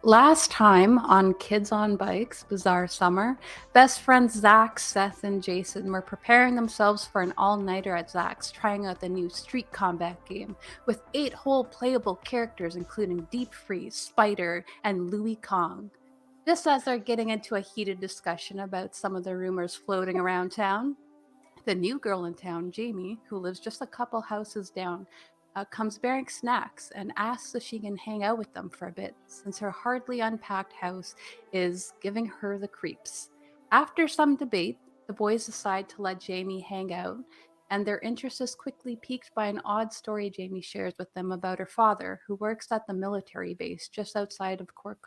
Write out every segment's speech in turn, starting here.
Last time on Kids on Bikes Bizarre Summer, best friends Zack, Seth, and Jason were preparing themselves for an all-nighter at Zack's, trying out the new Street Combat game with 8 whole playable characters including Deep Freeze, Spider, and Louis Kong. Just as they're getting into a heated discussion about some of the rumors floating around town, the new girl in town, Jamie, who lives just a couple houses down, comes bearing snacks and asks if she can hang out with them for a bit, since her hardly unpacked house is giving her the creeps. After some debate, the boys decide to let Jamie hang out, and their interest is quickly piqued by an odd story Jamie shares with them about her father, who works at the military base just outside of Cork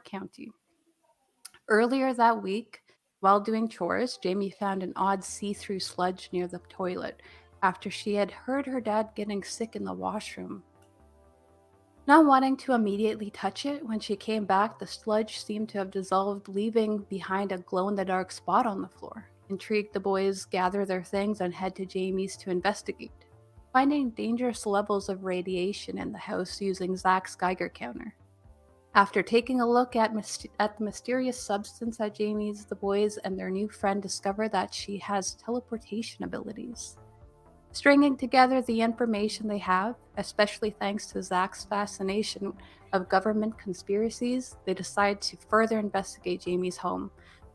County. Earlier that week, while doing chores, Jamie found an odd see through sludge near the toilet after she had heard her dad getting sick in the washroom. Not wanting to immediately touch it, when she came back, the sludge seemed to have dissolved, leaving behind a glow in the dark spot on the floor. Intrigued, the boys gather their things and head to Jamie's to investigate, finding dangerous levels of radiation in the house using Zack's Geiger counter. After taking a look at the mysterious substance at Jamie's, the boys and their new friend discover that she has teleportation abilities. Stringing together the information they have, especially thanks to Zack's fascination of government conspiracies, they decide to further investigate Jamie's home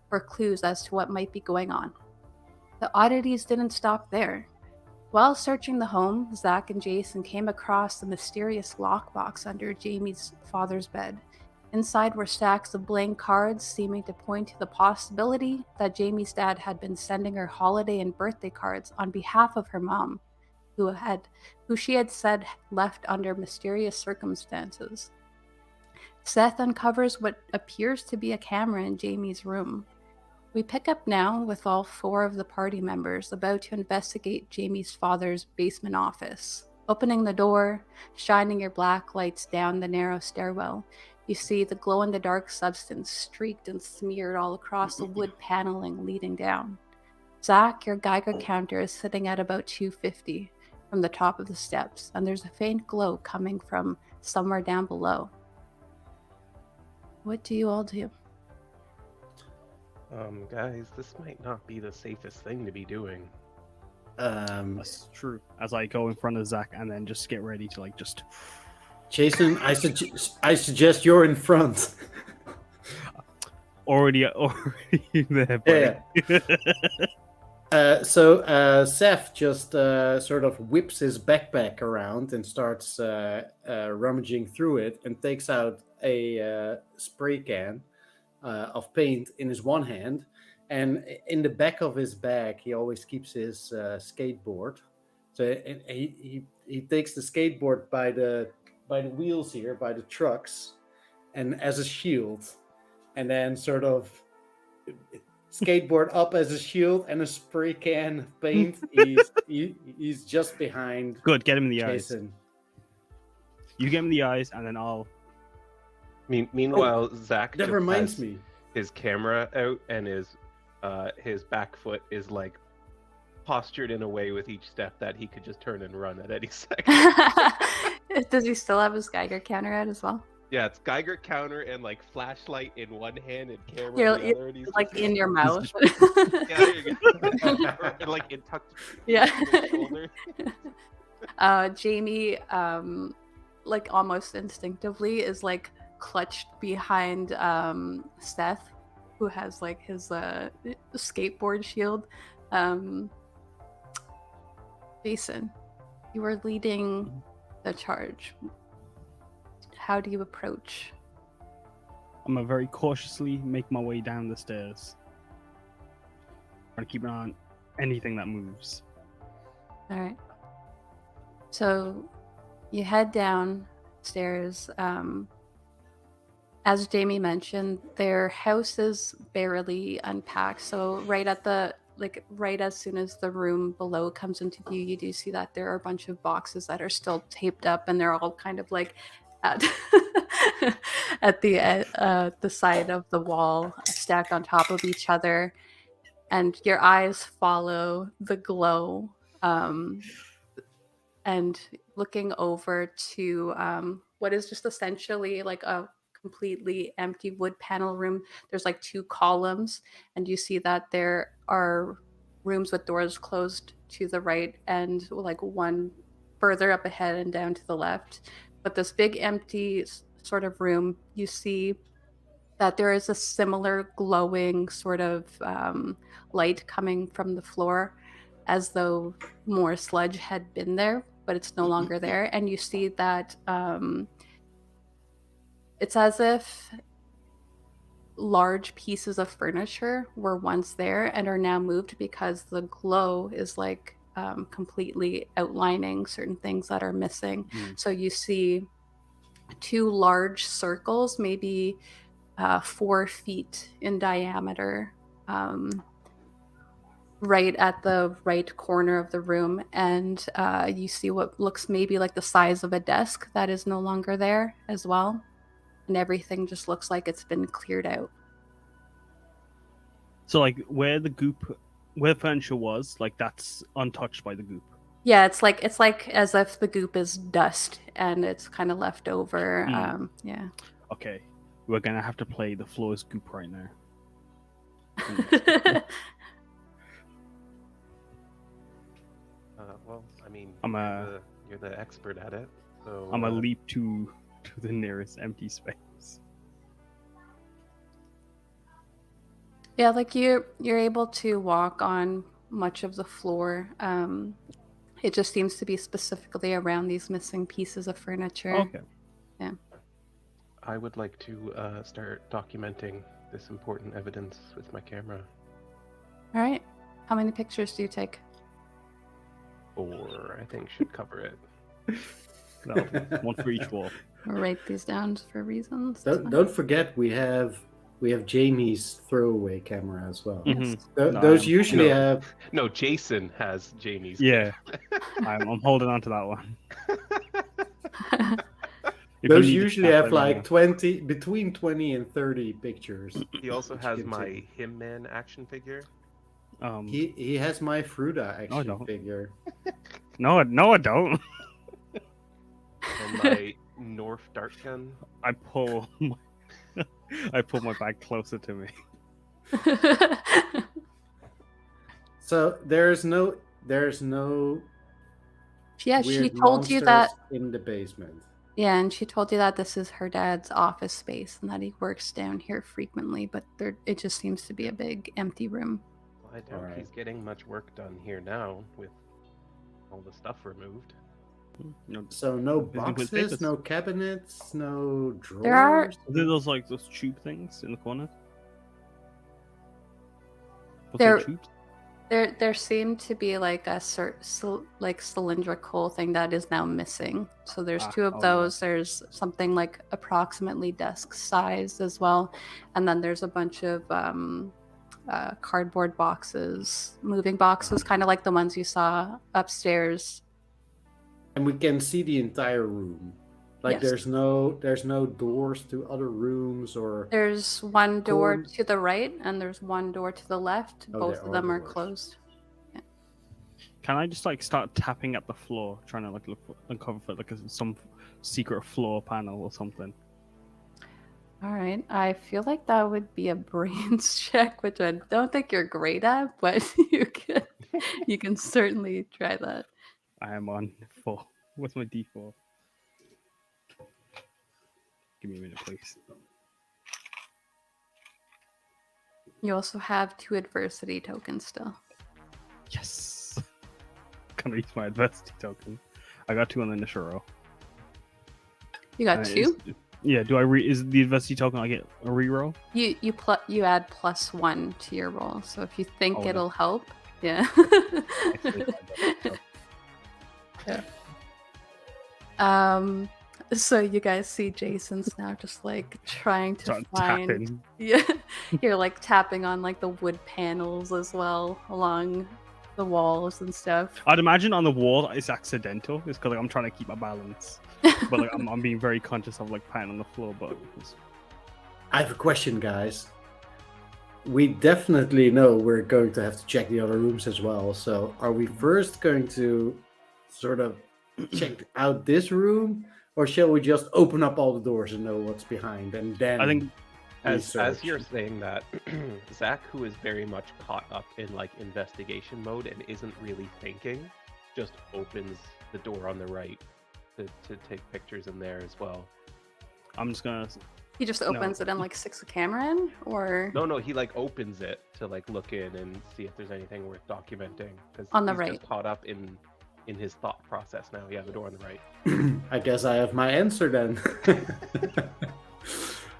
for clues as to what might be going on. The oddities didn't stop there. While searching the home, Zack and Jason came across the mysterious lockbox under Jamie's father's bed. Inside were stacks of blank cards, seeming to point to the possibility that Jamie's dad had been sending her holiday and birthday cards on behalf of her mom, who she had said left under mysterious circumstances. Seth uncovers what appears to be a camera in Jamie's room. We pick up now with all 4 of the party members about to investigate Jamie's father's basement office. Opening the door, shining your black lights down the narrow stairwell, you see the glow-in-the-dark substance streaked and smeared all across the wood paneling leading down. Zack, your Geiger counter is sitting at about 250 from the top of the steps, and there's a faint glow coming from somewhere down below. What do you all do? Guys, this might not be the safest thing to be doing. That's true. As I go in front of Zack and then just get ready to just. Jason, I suggest you're in front. already there. Buddy. Yeah. So Seth just sort of whips his backpack around and starts rummaging through it and takes out a spray can of paint in his one hand, and in the back of his bag he always keeps his skateboard. So he takes the skateboard by the wheels here, by the trucks, and as a shield, and then sort of skateboard up as a shield and a spray can of paint. He's just behind. Good, get him in the Jason. eyes. You get him in the eyes, and then I'll. Meanwhile, Zack That just reminds has me. his camera out, and his back foot is postured in a way with each step that he could just turn and run at any second. Does he still have his Geiger counter out as well? Yeah, it's Geiger counter and flashlight in one hand and camera in the other. And he's in your mouth. Yeah, there you go. Or, it tucked. Yeah. Shoulder. Jamie, almost instinctively is clutched behind Seth, who has his skateboard shield. Jason, you were leading the charge. How do you approach? I'm gonna very cautiously make my way down the stairs. Trying to keep an eye on anything that moves. All right. So you head downstairs. As Jamie mentioned, their house is barely unpacked. So right as soon as the room below comes into view, you do see that there are a bunch of boxes that are still taped up, and they're all kind of at the side of the wall, stacked on top of each other, and your eyes follow the glow, and looking over to what is just essentially a completely empty wood panel room. There's like 2 columns, and you see that there are rooms with doors closed to the right and like one further up ahead and down to the left. But this big empty sort of room, you see that there is a similar glowing sort of light coming from the floor, as though more sludge had been there, but it's no longer there. And you see that it's as if large pieces of furniture were once there and are now moved because the glow is like completely outlining certain things that are missing. So you see 2 large circles, maybe 4 feet in diameter, right at the right corner of the room, and you see what looks maybe like the size of a desk that is no longer there as well, and everything just looks like it's been cleared out. So like where the furniture was, like that's untouched by the goop. Yeah, it's like as if the goop is dust and it's kind of left over. Yeah. Okay, we're gonna have to play the floor is goop right now. Well, I mean, you're the expert at it, so I'm gonna leap to the nearest empty space. Yeah, like you're able to walk on much of the floor. It just seems to be specifically around these missing pieces of furniture. Okay. Yeah. I would like to start documenting this important evidence with my camera. All right. How many pictures do you take? 4, I think, should cover it. No, one for each wall. I'll write these down just for reasons. Don't forget we have Jamie's throwaway camera as well. Mhm. Those usually have. No, Jason has Jamie's. Yeah, I'm holding on to that one. Those usually have like 20, between 20 and 30 pictures. He also has my Him-Man action figure. He has my Fruta action figure. No, I don't. And my North Dart Gun. I pull my bag closer to me. So there's no Yeah, she weird told you that. monsters in the basement. Yeah, and she told you that this is her dad's office space and that he works down here frequently, but it just seems to be a big empty room. Well, I doubt he's getting much work done here now with all the stuff removed. So no boxes, no cabinets, no drawers. There are. Are there those tube things in the corner? Tubes? There seemed to be like a cylindrical thing that is now missing. So there's 2 of those. Yeah. There's something like approximately desk size as well, and then there's a bunch of cardboard boxes, moving boxes, kind of like the ones you saw upstairs. And we can see the entire room. Like Yes. there's no doors to other rooms or. There's one door to the right and there's one door to the left. Both there of them are doors. closed. Yeah. Can I just start tapping at the floor, trying to uncover for some secret floor panel or something? All right. I feel like that would be a brains check, which I don't think you're great at, but you can certainly try that. I am on 4. What's my D4? Give me a minute, please. You also have 2 adversity tokens still. Yes. Can I use my adversity token? I got 2 on the initial roll. You got 2? Yeah. Is the adversity token I get a reroll? You add +1 to your roll, so if you think it'll help, yeah. Yeah. So you guys see Jason's now just trying to Start find. tapping. Yeah, you're tapping on the wood panels as well along the walls and stuff. I'd imagine on the wall it's accidental. It's because I'm trying to keep my balance, but I'm being very conscious of patting on the floor. But I have a question, guys. We definitely know we're going to have to check the other rooms as well. So are we first going to sort of check out this room, Or shall we just open up all the doors and know what's behind, and then I think As research? you're saying that, Zack, who is very much caught up in like investigation mode and isn't really thinking, just opens the door on the right to take pictures in there as well. I'm just gonna. He just opens it and like sticks the camera in, or No, he like opens it to like look in and see if there's anything worth documenting. Because On the he's right. just caught up in his thought process now. Yeah, the door on the right. I guess I have my answer then.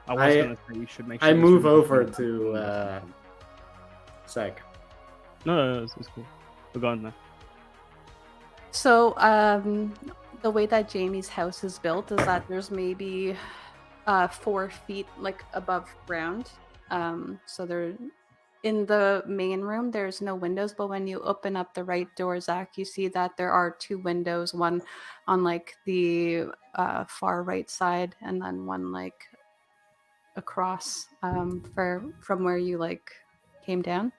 I was gonna say we should make sure. I this move room over doesn't- to Zack. No, it's cool. We're gone now. so. The way that Jamie's house is built is that there's maybe 4 feet like above ground. So there, in the main room, there's no windows, but when you open up the right door, Zack, you see that there are 2 windows, one on like the far right side, and then one like across from where you like came down.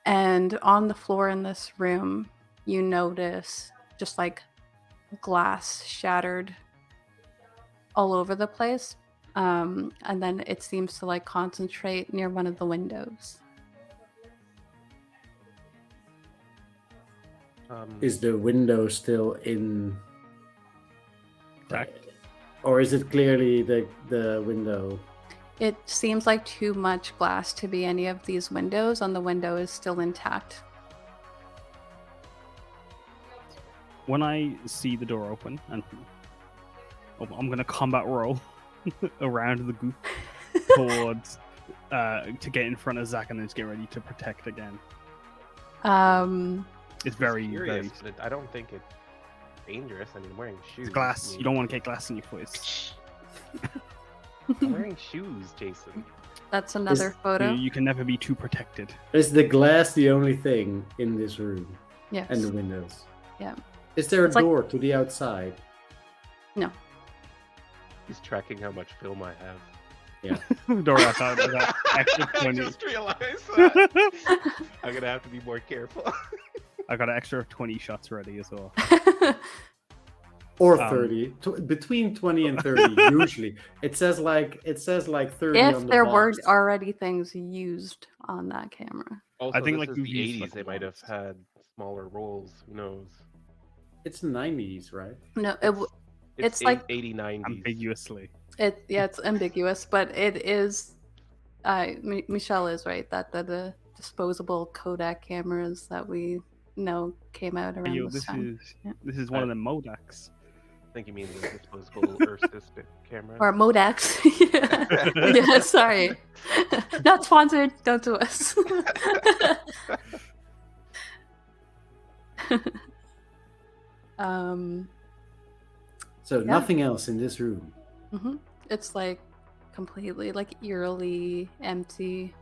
And on the floor in this room, you notice just like glass shattered all over the place. And then it seems to like concentrate near one of the windows. Is the window still in? Zack? Or is it clearly the window? It seems like too much glass to be any of these windows, and the window is still intact. When I see the door open, and I'm gonna combat roll around the group towards to get in front of Zack and then just get ready to protect again. It's very curious, but I don't think it's dangerous. I mean, I'm wearing shoes. It's glass. I mean, You don't want to get glass in your foot. I'm wearing shoes, Jason. That's another photo. You can never be too protected. Is the glass the only thing in this room? Yes. And the windows? Yeah. Is there a It's like- door to the outside? No. He's tracking how much film I have. Door outside with that extra I 20. just realized that. I'm gonna have to be more careful. I got an extra 20 shots ready as well. Or Um, 30? Between 20 and 30 usually. It says like 30 If on the there were box. already things used on that camera. Also, I think, this like, is we've the used, 80s. like, They might have once. had smaller rolls. Who knows? It's the 90s, right? No, It's eight- like- 80, 90s. Ambiguously. it's ambiguous, but it is. Michelle is right that the disposable Kodak cameras that we know came out around Yo, this time. Yeah. this is one of the Modaks. I think you mean the disposable Earth camera. Or Modax. yeah. Yeah, sorry. Not sponsored. Don't do us. um, So Yeah. nothing else in this room. it's like completely like eerily empty.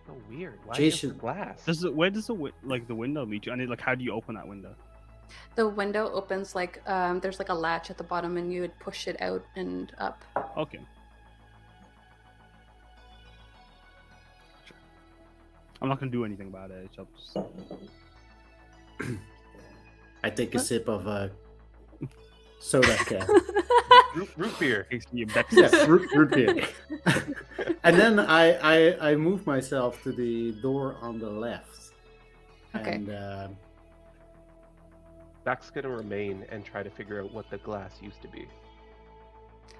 So weird. Why Jason- is there glass? Where does the window meet you? And how do you open that window? The window opens like there's like a latch at the bottom, and you would push it out and up. Okay. I'm not gonna do anything about it. I'll just... I take a sip of soda can. root beer. Takes me a back- Yeah, root beer. And then I move myself to the door on the left. Okay. And Zack's gonna remain and try to figure out what the glass used to be.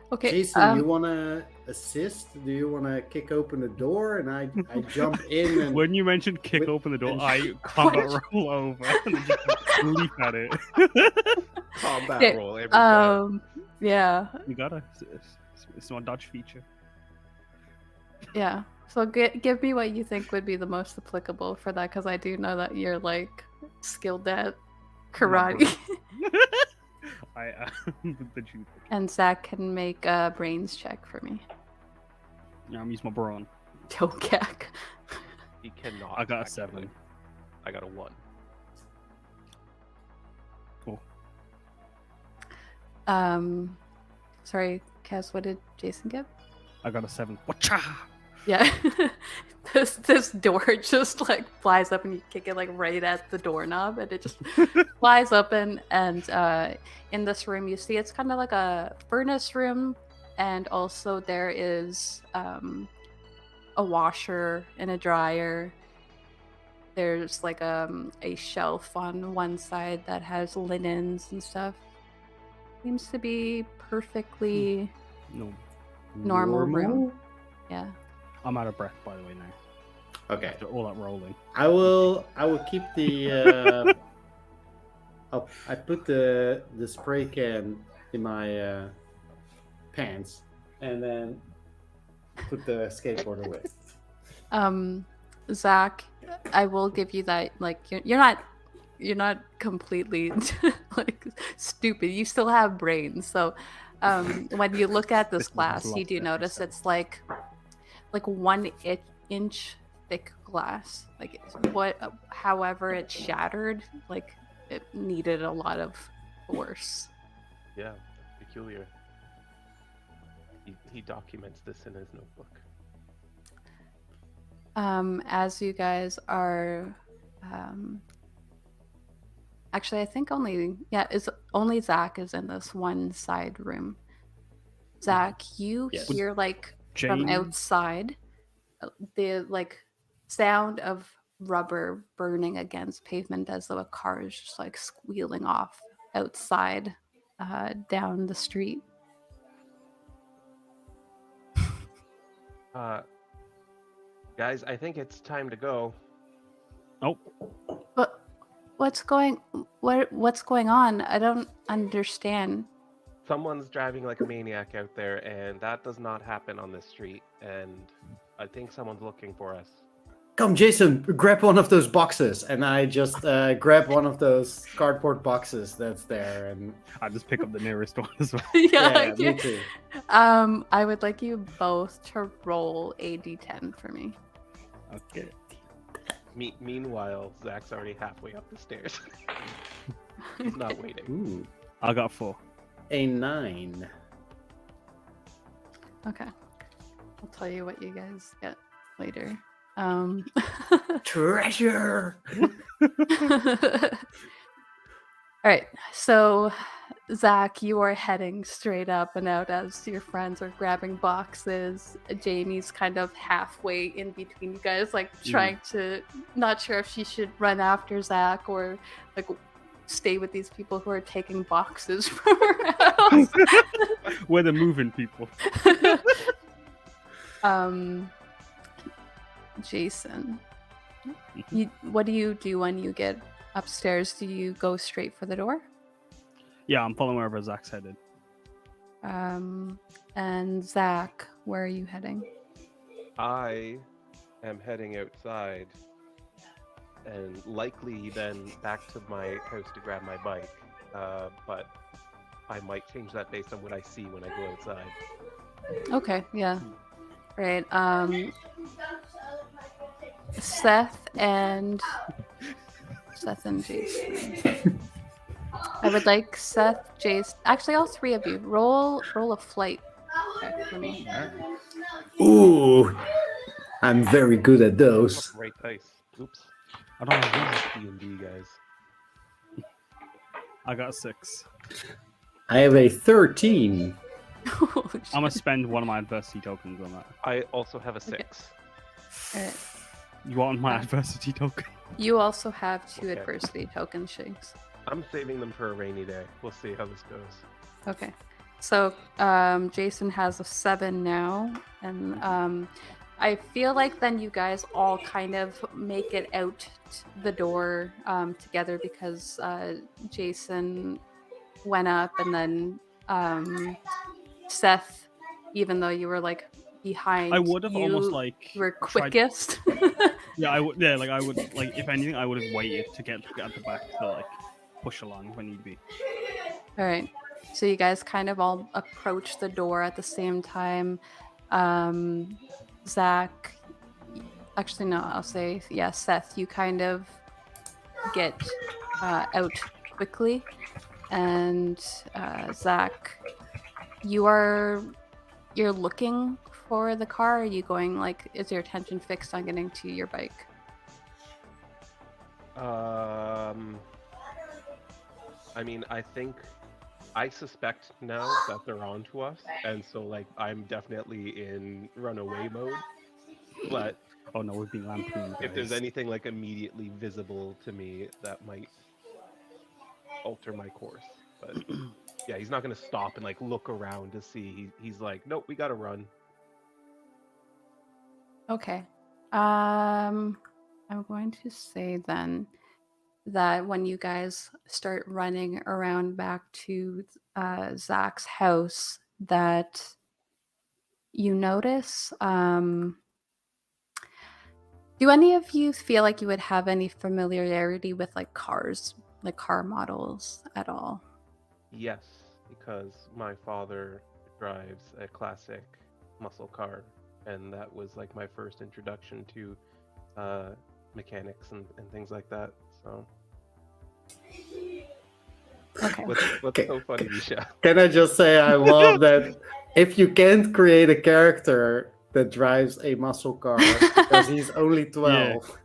Okay. Jason, you want to assist? Do you want to kick open the door and I jump in and When you mentioned kick With- open the door, and- I combat roll over and then just leap at it. Combat Okay, roll every time. yeah, You gotta. It's my dodge feature. yeah. So give me what you think would be the most applicable for that, because I do know that you're like skilled at karate. I the truth. And Zack can make a brains check for me. Yeah, I'm using my brawn. Tokak. He cannot. I got a actually. 7. I got a 1. Cool. Sorry, Kaz, what did Jason get? I got a 7. Watcha! Yeah. this door just like flies up and you kick it like right at the doorknob and it just flies open. And in this room, you see it's kind of like a furnace room, and also there is a washer and a dryer. There's like a shelf on one side that has linens and stuff. Seems to be perfectly No. normal room. Yeah. I'm out of breath, by the way, now. Okay. After all that rolling. I will keep the. I put the spray can in my pants, and then put the skateboard away. Zach, I will give you that. Like you're not completely like stupid. You still have brains. So when you look at this glass, you do notice it's like 1 inch thick glass. Like however it shattered, like it needed a lot of force. Yeah, peculiar. He documents this in his notebook. As you guys are, actually, I think only Zack is in this one side room. Zack, you Yes. hear like Jane? from outside the like sound of rubber burning against pavement as though a car is just like squealing off outside down the street. Guys, I think it's time to go. Oh, But what's going on? I don't understand. Someone's driving like a maniac out there, and that does not happen on this street. And I think someone's looking for us. Come, Jason, grab one of those boxes, and I just grab one of those cardboard boxes that's there, and I just pick up the nearest one as well. yeah, me too. I would like you both to roll a d10 for me. Okay. Meanwhile, Zach's already halfway up the stairs. He's not waiting. Ooh, I got 4. a 9. Okay. I'll tell you what you guys get later. Treasure. All right, so Zach, you are heading straight up and out as your friends are grabbing boxes. Jamie's kind of halfway in between you guys, like trying to, not sure if she should run after Zach or like stay with these people who are taking boxes from her house. We're the moving people. Jason, what do you do when you get upstairs? Do you go straight for the door? Yeah, I'm following wherever Zach's headed. And Zach, where are you heading? I am heading outside, and likely then back to my house to grab my bike. But I might change that based on what I see when I go outside. Okay, yeah. Right. Seth and Jason. I would like Seth, Jason. Actually, all three of you roll a flight check for me. Ooh, I'm very good at those. Right dice. Oops. I don't know. D&D, guys. I got 6. I have a 13. Oh, I'm gonna spend one of my adversity tokens on that. I also have a 6. Alright. You want my adversity token? You also have 2 Okay. adversity tokens, Shanks. I'm saving them for a rainy day. We'll see how this goes. Okay. So Jason has a 7 now, and I feel like then you guys all kind of make it out the door together because Jason went up, and then Seth, even though you were like behind, I would have you almost like were tried- quickest. Yeah, I would. Yeah, like I would. Like if anything, I would have waited to get at the back to like push along when need be. All right. So you guys kind of all approach the door at the same time. Zach, actually no, I'll say Seth. You kind of get out quickly, and Zach, you're looking for the car? Or are you going like, is your attention fixed on getting to your bike? I mean, I suspect now that they're on to us, and so like I'm definitely in runaway mode. But Oh no, we've been lampooned, if there's guys. anything like immediately visible to me, that might alter my course. But yeah, he's not gonna stop and like look around to see. He's like, nope, we gotta run. Okay. I'm going to say then that when you guys start running around back to Zach's house, that you notice. Do any of you feel like you would have any familiarity with like cars, like car models at all? Yes, because my father drives a classic muscle car, and that was like my first introduction to mechanics and things like that. So Okay. what's so funny, Misha? Can I just say I love that if you can't create a character that drives a muscle car because he's only 12.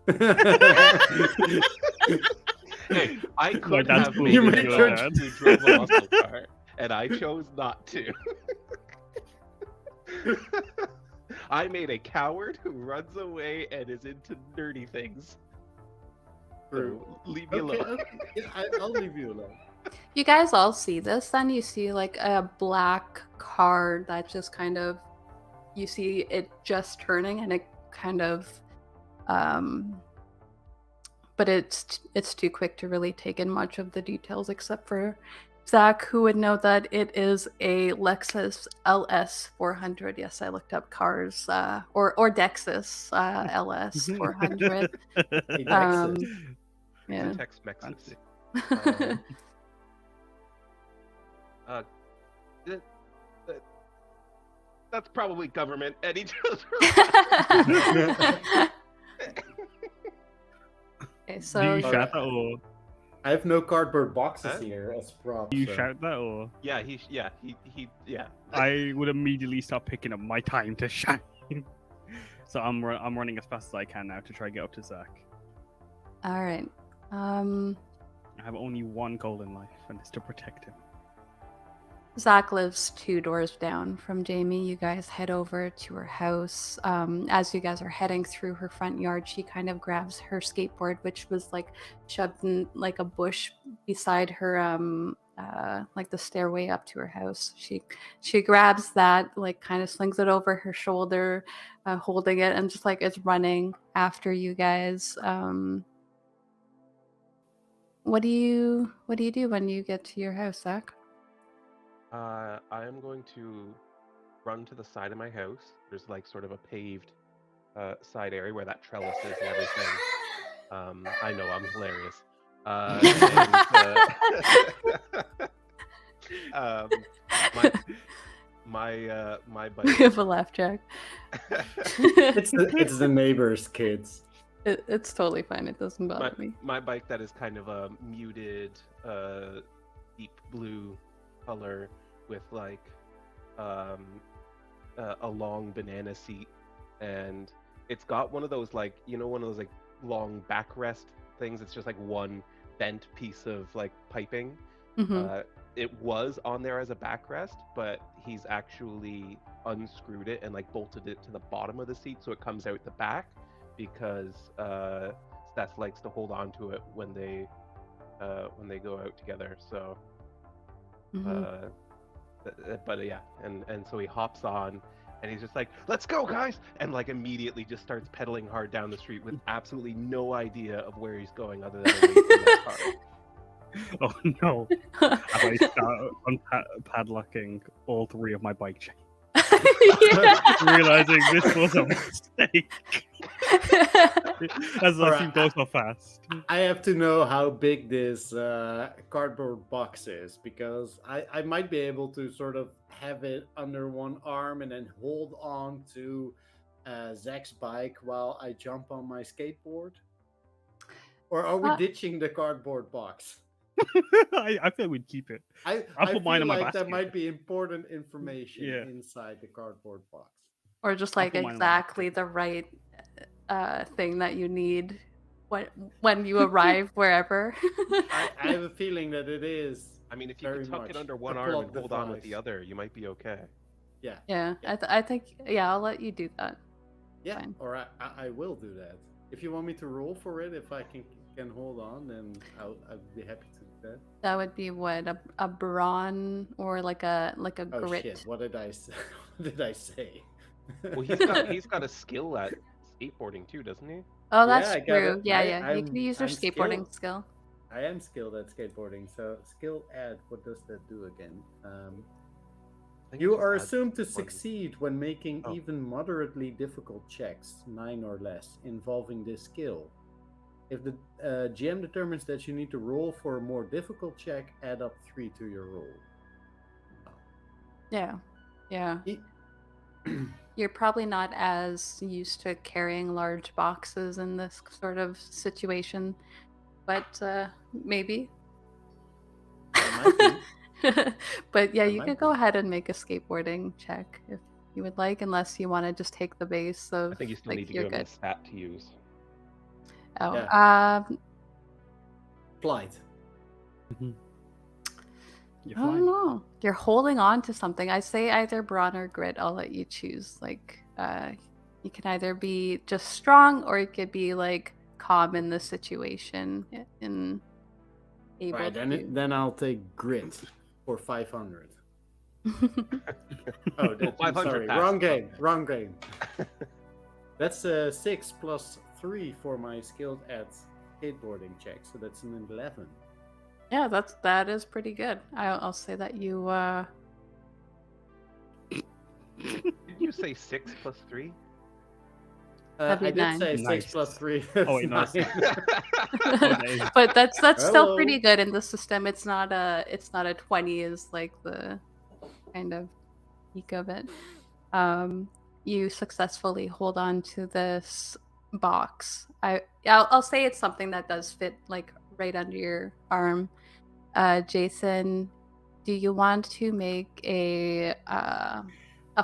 Hey, I could dad's have cool made with a your dog dad. who drove a muscle car, and I chose not to. I made a coward who runs away and is into nerdy things. So leave me alone. Okay. Yeah, I'll leave you alone. You guys all see this, then you see like a black car that just kind of, you see it just turning and it kind of, but it's too quick to really take in much of the details except for Zach, who would know that it is a Lexus LS 400. Yes, I looked up cars, or Dexus LS 400. Yeah. Tex-Mex. That's probably government, and he just. Okay, Do so you shout that or I have no cardboard boxes Huh? here as props. do you so- shout that or Yeah. I would immediately start picking up my time to shine. So I'm running as fast as I can now to try to get up to Zack. all right. I have only one goal in life, and it's to protect him. Zach lives 2 doors down from Jamie. You guys head over to her house. As you guys are heading through her front yard, she kind of grabs her skateboard, which was like shoved in like a bush beside her, like the stairway up to her house. She grabs that, like kind of slings it over her shoulder, holding it, and just like is running after you guys. What do you do when you get to your house, Zach? I am going to run to the side of my house. There's like sort of a paved side area where that trellis is and everything. I know I'm hilarious. My We bike. have a laugh track. It's the neighbors' kids. It's totally fine. It doesn't bother me. My bike that is kind of a muted, deep blue color with like a long banana seat, and it's got one of those like one of those like long backrest things. It's just like one bent piece of like piping. Mhm. It was on there as a backrest, but he's actually unscrewed it and like bolted it to the bottom of the seat so it comes out the back, because Seth likes to hold on to it when they go out together. So Mhm. but yeah, and so he hops on and he's just like, let's go guys, and like immediately just starts pedaling hard down the street with absolutely no idea of where he's going other than away from that car. Oh no! I start padlocking all 3 of my bike chains, Yeah. realizing this was a mistake. As I Alright, seem go so fast. I have to know how big this cardboard box is, because I might be able to sort of have it under one arm and then hold on to Zach's bike while I jump on my skateboard. Or are we ditching the cardboard box? I feel we'd keep it. I I'll put mine feel in my like that basket. might be important information Yeah. inside the cardboard box. or just I'll like put mine on. exactly the right thing that you need when you arrive wherever. I have a feeling that it is I mean, if you very could tuck much it under a one arm and plot hold on with the device. other, you might be okay. Yeah, Yeah, Yeah. I think I'll let you do that. yeah, Fine. or I will do that. If you want me to roll for it, if I can hold on, then I'd be happy to do that. That would be what a brawn or like a Oh grit. shit! What did I say? What did I say? Well, he's got a skill at skateboarding too, doesn't he? Oh, Yeah, that's I got true. it. Yeah. You can use your I'm skateboarding skilled. skill. I am skilled at skateboarding. So skill add. What does that do again? I think You it just are adds assumed to one. succeed when making Oh. even moderately difficult checks, 9 or less, involving this skill. If the GM determines that you need to roll for a more difficult check, add up 3 to your roll. Yeah. E- You're probably not as used to carrying large boxes in this sort of situation, but maybe. I might be. But yeah, I you might could go be. ahead and make a skateboarding check if you would like, unless you want to just take the base of I think you still like need to you're give him good. a stat to use. Oh, Yeah. Flight. You're I don't fine. know. You're holding on to something. I say either brawn or grit. I'll let you choose. Like, you can either be just strong, or you could be like calm in the situation and able Right, to. then I'll take grit for 500. Oh, Well, that's 500 sorry. passed. Wrong game. That's 6 plus 3 for my skilled at skateboarding check, so that's an 11. Yeah, that is pretty good. I'll say that you. Did you say 6 plus 3? That'd be I did 9. say Nice. 6 plus 3. Oh, wait, no, That's it's 9. But that's still Hello. pretty good in the system. It's not a 20 is like the kind of peak of it. You successfully hold on to this box. I'll say it's something that does fit like right under your arm. Jason, do you want to make a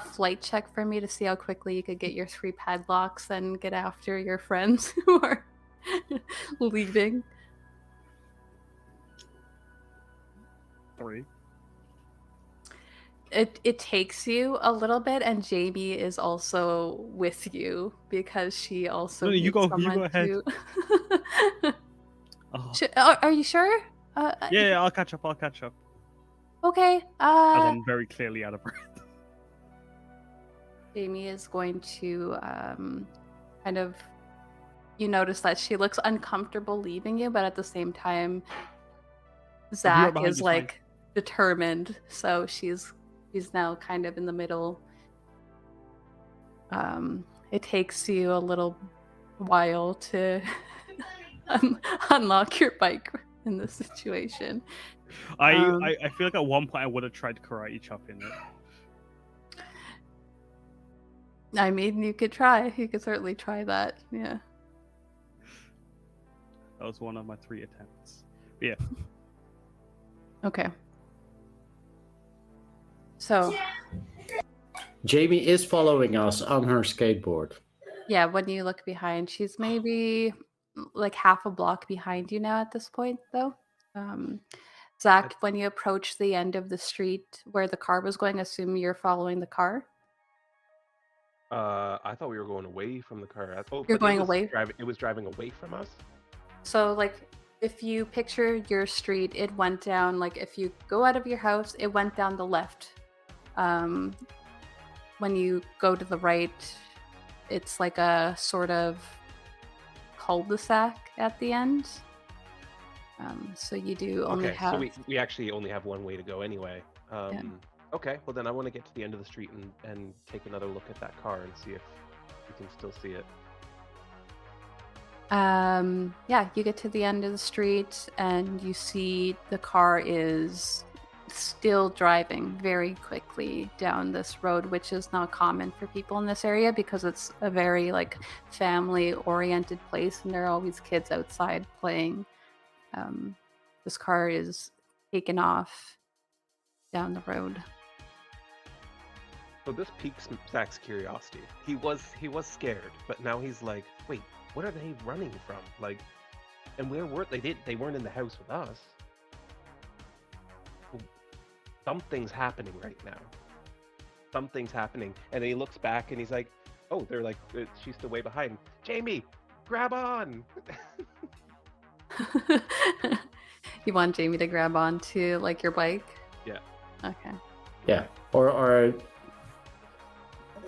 flight check for me to see how quickly you could get your 3 padlocks and get after your friends who are leaving? 3. It takes you a little bit, and Jamie is also with you because she also No, you needs go someone ahead. to. Oh. Are you sure? Yeah, I'll catch up. Okay. As I'm very clearly out of breath. Jamie is going to kind of. You notice that she looks uncomfortable leaving you, but at the same time, Zack behind is you, fine. like determined. So she's now kind of in the middle. It takes you a little while to unlock your bike in this situation. I feel like at one point I would have tried karate chopping it. I mean, you could try. You could certainly try that. Yeah. That was one of my 3 attempts. But yeah. Okay. So, Jamie is following us on her skateboard. yeah, when you look behind, she's maybe like half a block behind you now at this point, though. Zack, when you approach the end of the street where the car was going, assume you're following the car. I thought we were going away from the car. You're going it was away? It was driving away from us? So, like, if you picture your street, it went down, like, if you go out of your house, it went down the left. When you go to the right, it's like a sort of cul-de-sac at the end. So you do only have... so we actually only have one way to go anyway. Okay, well then I want to get to the end of the street and take another look at that car and see if we can still see it. Yeah, you get to the end of the street and you see the car is still driving very quickly down this road, which is not common for people in this area because it's a very like family oriented place and there are always kids outside playing. This car is taken off down the road. So this piques Zack's curiosity. He was scared, but now he's like, wait, what are they running from? Like, and where were they? They weren't in the house with us. Something's happening right now. Something's happening, and then he looks back and he's like, oh, they're like, she's still way behind. Jamie, grab on. You want Jamie to grab onto like your bike? Yeah. Okay. Yeah, or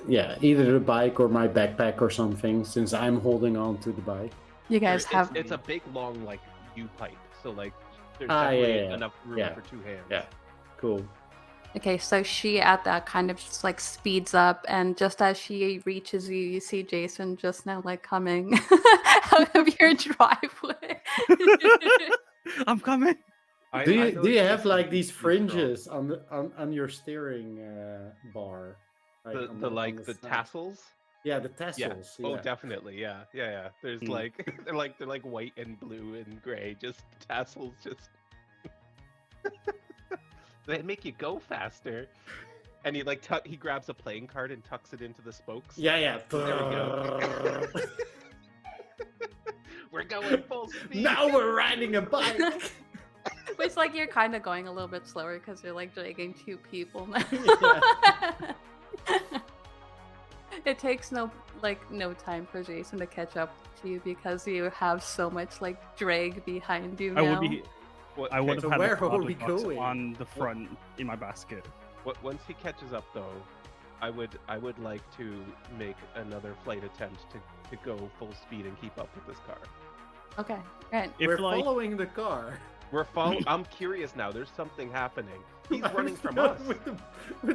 yeah, either the bike or my backpack or something, since I'm holding on to the bike. You guys have. It's a big, long, like, U-pipe, so like there's Yeah. enough room Yeah. for 2 hands. Yeah, cool. Okay, so she at that kind of just like speeds up, and just as she reaches you, you see Jason just now like coming out of your driveway. I'm coming. Do you noticed have this like in these VixxDraws. fringes on your steering bar? The on the side? tassels. Yeah, the tassels. Yeah. Oh, Yeah. definitely. Yeah. There's like they're like white and blue and gray, just tassels, just they make you go faster. And he like he grabs a playing card and tucks it into the spokes. Yeah. There we go. We're going full speed. Now we're riding a bike. It's like you're kind of going a little bit slower because you're like dragging 2 people now. It takes no time for Jason to catch up to you because you have so much like drag behind you now. I would Okay, have had where the are we box going? on the front in my basket. Once he catches up, though, I would like to make another flight attempt to go full speed and keep up with this car. Okay, right. If We're like following the car. We're following. I'm curious now. There's something happening. He's running from us. with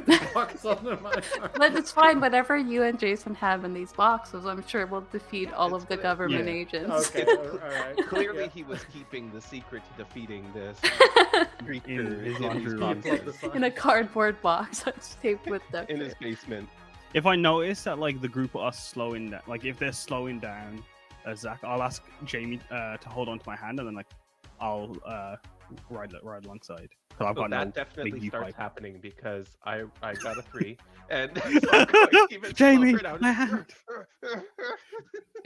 the box under my arm. But it's fine. Whatever you and Jason have in these boxes, I'm sure will defeat all It's of the good. government Yeah. agents. Okay, all right. Clearly, Yeah. he was keeping the secret to defeating this creature In his his laundry room. boxes, In a cardboard box that's taped with duct in his tape. basement. if I notice that like the group are slowing down, like if they're slowing down, Zack, I'll ask Jamie to hold on to my hand, and then like I'll ride alongside. Because I've So got no that definitely big starts U-pipe. happening because I got a 3, and so I'm going even Jamie, slower now. my hand.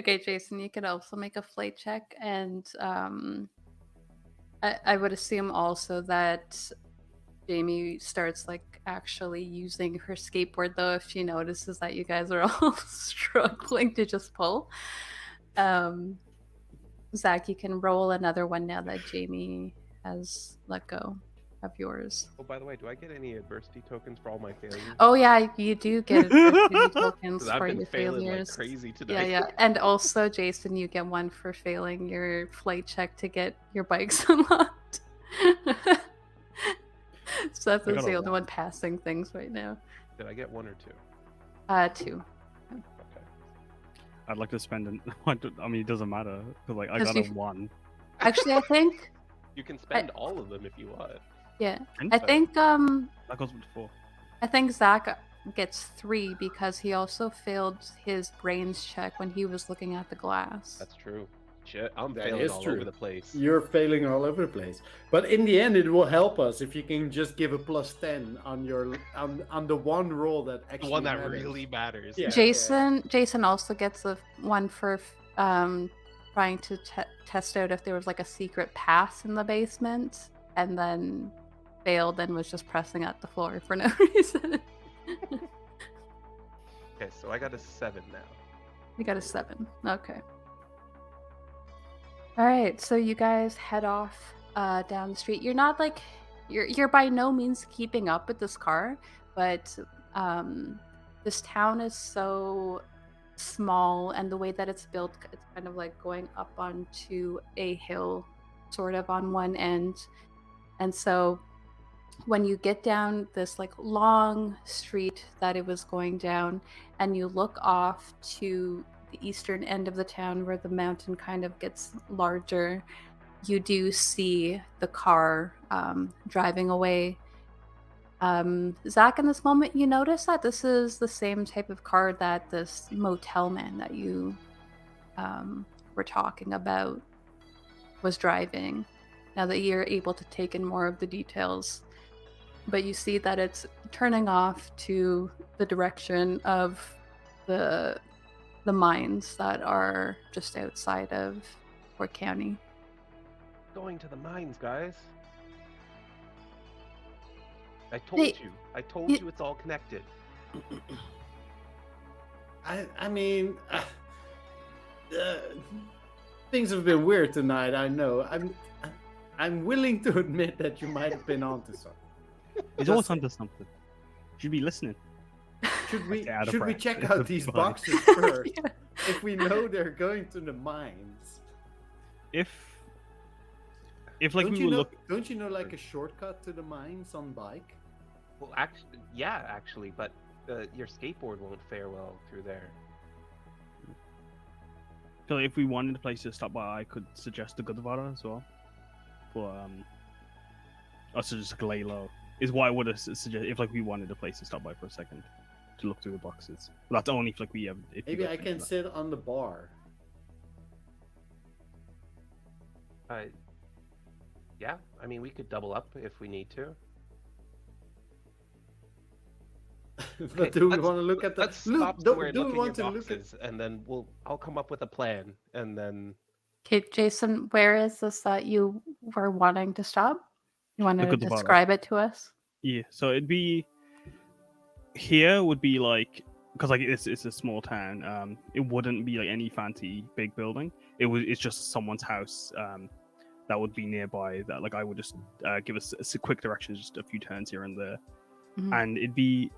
Okay, Jason, you could also make a flight check, and I would assume also that Jamie starts like actually using her skateboard though if she notices that you guys are all struggling to just pull. Zack, you can roll another one now that Jamie has let go of yours. Oh, by the way, do I get any adversity tokens for all my failures? Oh yeah, you do get adversity tokens 'Cause I've for been your failing failures. like crazy Yeah, today. yeah. And also, Jason, you get 1 for failing your flight check to get your bikes unlocked. Seth I is got the a only 1. one passing things right now. Did I get 1 or 2? 2. Okay. I'd like to spend an. I mean, it doesn't matter because like I 'Cause got a you- 1. Actually, I think, You can spend all of them if you want. yeah, And I think, that goes with 4. I think Zack gets 3 because he also failed his brains check when he was looking at the glass. That's true. Shit, I'm That failing is all true. over the place. You're failing all over the place. But in the end, it will help us if you can just give a +10 on your on the one roll that actually The one that matters. really matters. Yeah. Jason also gets a 1 for trying to test out if there was like a secret pass in the basement, and then failed and was just pressing at the floor for no reason. Okay, so I got a 7 now. You got a 7. Okay. All right, so you guys head off down the street. You're not like you're by no means keeping up with this car, but this town is so small, and the way that it's built, it's kind of like going up onto a hill, sort of on one end, and so when you get down this like long street that it was going down, and you look off to the eastern end of the town where the mountain kind of gets larger, you do see the car driving away. Zack, in this moment, you notice that this is the same type of car that this motel man that you were talking about was driving. Now that you're able to take in more of the details, but you see that it's turning off to the direction of the mines that are just outside of Cork County. Going to the mines, guys. I told Hey, you. I told you it's all connected. I mean, things have been weird tonight. I know. I'm willing to admit that you might have been onto something. He's always onto something. Should be listening. Should we Out of should we breath. check It's out a these fine. boxes first? Yeah. If we know they're going to the mines, If like don't we you were know? look, Don't you know like a shortcut to the mines on bike? Well, actually, but your skateboard won't fare well through there. so if we wanted a place to stop by, I could suggest the Gudvara as well. For also just lay low is what I would have suggested if like we wanted a place to stop by for a second to look through the boxes. But that's only if like we have. If we Maybe got I time can for that. sit on the bar. Yeah, I mean, we could double up if we need to. But do we let's- want to look at the? Let's stop do somewhere and do look we at want to your look at? boxes, and then I'll come up with a plan, and then Okay, Jason, where is this that you were wanting to stop? You want Look to at the bottom. describe it to us? Yeah, so it'd be here would be like because like it's a small town. It wouldn't be like any fancy big building. It's just someone's house. That would be nearby. That like I would just give us a quick directions, just a few turns here and there, Mhm. and it'd be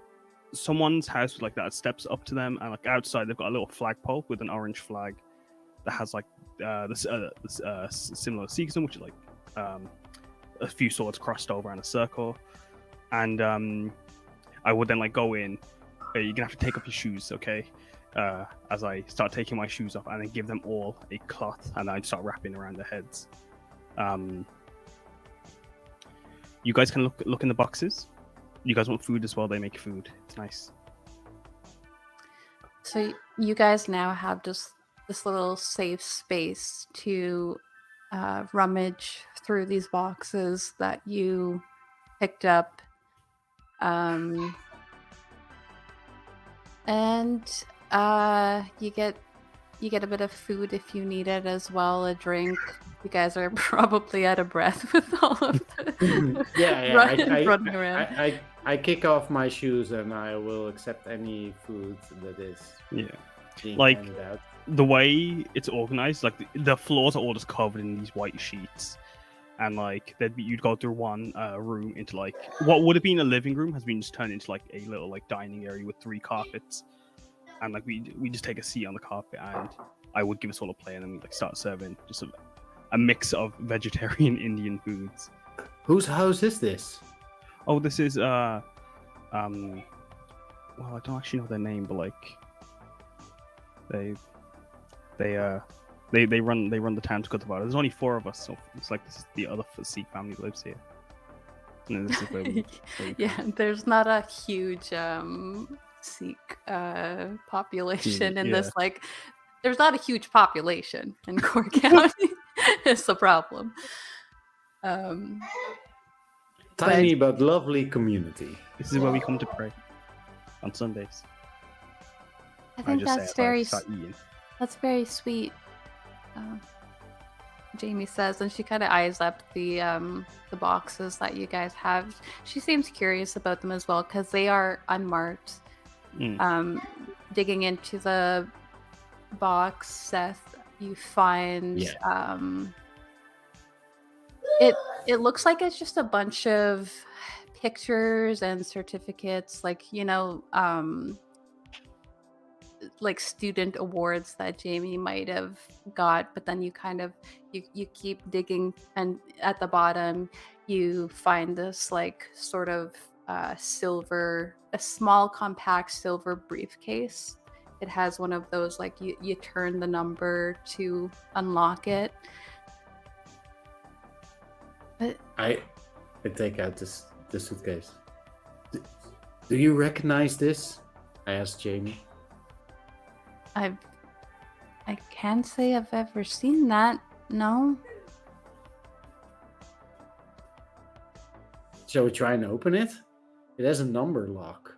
someone's house like that steps up to them, and like outside they've got a little flagpole with an orange flag that has like this similar season, which is like a few swords crossed over in a circle, and I would then like go in. You're gonna have to take off your shoes, okay? As I start taking my shoes off, and then give them all a cloth, and I start wrapping around their heads. You guys can look in the boxes. You guys want food as well? They make food. It's nice. So you guys now have just this little safe space to rummage through these boxes that you picked up, and you get a bit of food if you need it as well, a drink. You guys are probably out of breath with all of the Yeah, running around. I kick off my shoes and I will accept any food that is Yeah. being Like- handed out. The way it's organized, like the floors are all just covered in these white sheets, and like you'd go through one room into like what would have been a living room has been just turned into like a little like dining area with 3 carpets, and like we just take a seat on the carpet, and I would give us all a plate and then we like start serving just a mix of vegetarian Indian foods. Whose house is this? Oh, this is well, I don't actually know their name, but like they run the town to Gutavara. There's only 4 of us, so it's like this is the other Sikh family that lives here. And then this is where we Yeah, there's not a huge Sikh population in this. Like, there's not a huge population in Cork County. It's the problem. Tiny but lovely community. This is where we come to pray on Sundays. I think just say that's it, like, very start eating. that's very sweet. Jamie says, and she kind of eyes up the boxes that you guys have. She seems curious about them as well because they are unmarked. Digging into the box, Seth, you find it looks like it's just a bunch of pictures and certificates, like, you know, like student awards that Jamie might have got, but then you kind of you keep digging, and at the bottom you find this like sort of a small compact silver briefcase. It has one of those, like you turn the number to unlock it. But I take out this suitcase. Do you recognize this? I asked Jamie. I can't say I've ever seen that. No. Shall we try and open it? It has a number lock.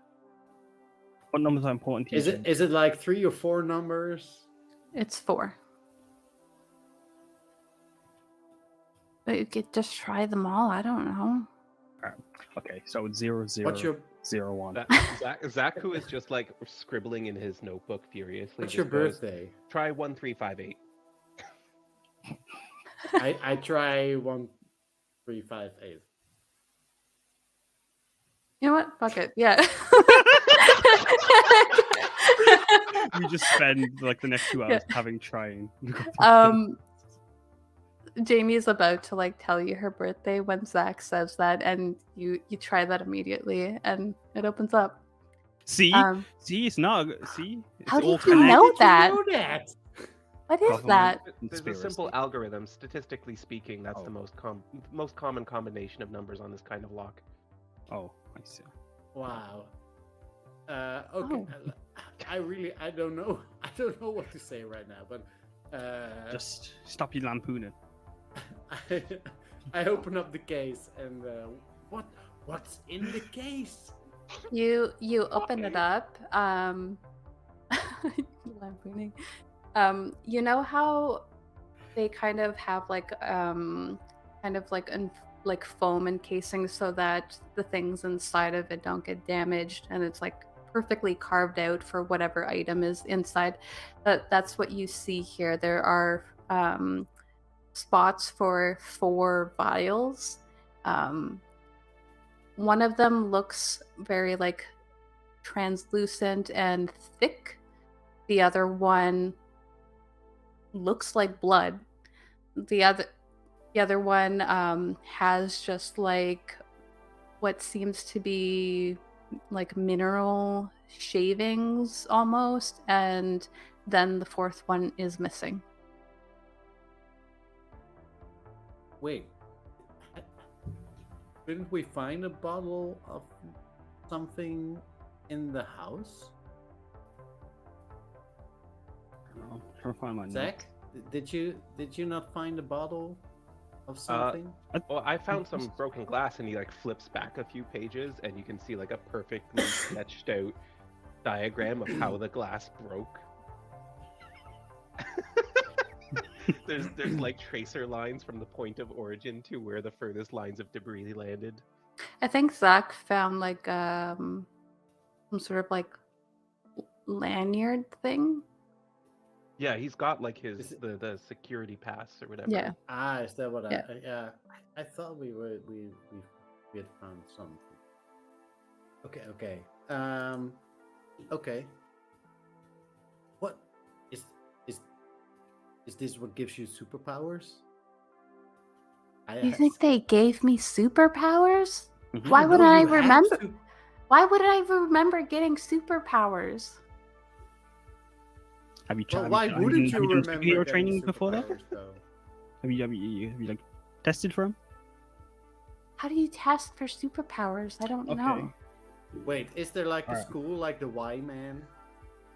What numbers are important to you? Is it like 3 or 4 numbers? It's 4. But you could just try them all. I don't know. Okay, so it's 0, 0, What's your 0, 1. Zach, who is just like scribbling in his notebook furiously. What's your just goes, birthday? Try 1358. I try 1358. You know what? Fuck it. Yeah. We just spend like the next 2 hours having trying. Jamie's about to like tell you her birthday when Zach says that, and you try that immediately, and it opens up. See, it's not. See, it's How all did you know connected. that? You know that? What is Government. that? There's a Conspiracy. simple algorithm. Statistically speaking, that's Oh. the most common combination of numbers on this kind of lock. Oh, I see. Wow. Okay. I don't know. I don't know what to say right now, but Just stop you lampooning. I open up the case and what's in the case? You open it up. Lampooning. You know how they kind of have like like foam encasing so that the things inside of it don't get damaged, and it's like perfectly carved out for whatever item is inside. That's what you see here. There are spots for 4 vials. One of them looks very like translucent and thick. The other one looks like blood. The other one has just like what seems to be like mineral shavings almost, and then the 4th one is missing. Wait. Didn't we find a bottle of something in the house? I'm trying to find my notes. Zach, did you not find a bottle of something? Well, I found some broken glass, and he like flips back a few pages, and you can see like a perfectly sketched out diagram of how the glass broke. There's like tracer lines from the point of origin to where the furthest lines of debris landed. I think Zach found like some sort of like lanyard thing. Yeah, he's got like his the security pass or whatever. Yeah. Is that what Yeah. I thought we had found something. Okay. Okay. What is this what gives you superpowers? You think they gave me superpowers? Mhm. Why would No, I you have remember? to- Why would I remember getting superpowers? Have you Well, tried? why wouldn't you have you done remember superhero getting training before that? superpowers, though? Have you like tested for them? How do you test for superpowers? I don't know. Wait, is there like a Alright. school like the Y-Man?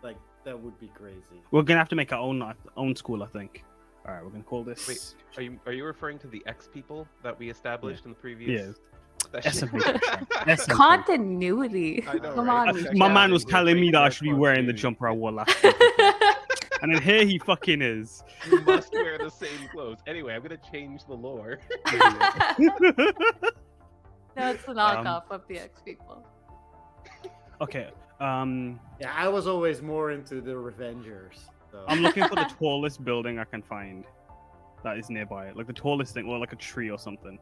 Like that would be crazy. We're gonna have to make our own school, I think. All right, we're gonna call this. Wait, are you referring to the X people that we established in the previous? Yeah. session? SMH. Continuity. I know, Come right? on. Check My out man the was telling me that I should be wearing the continuity. jumper I wore last week, and then here he fucking is. You must wear the same clothes. Anyway, I'm gonna change the lore. No, it's the knockoff of the X people. Okay. Yeah, I was always more into the Revengers. So. I'm looking for the tallest building I can find that is nearby, like the tallest thing, or like a tree or something.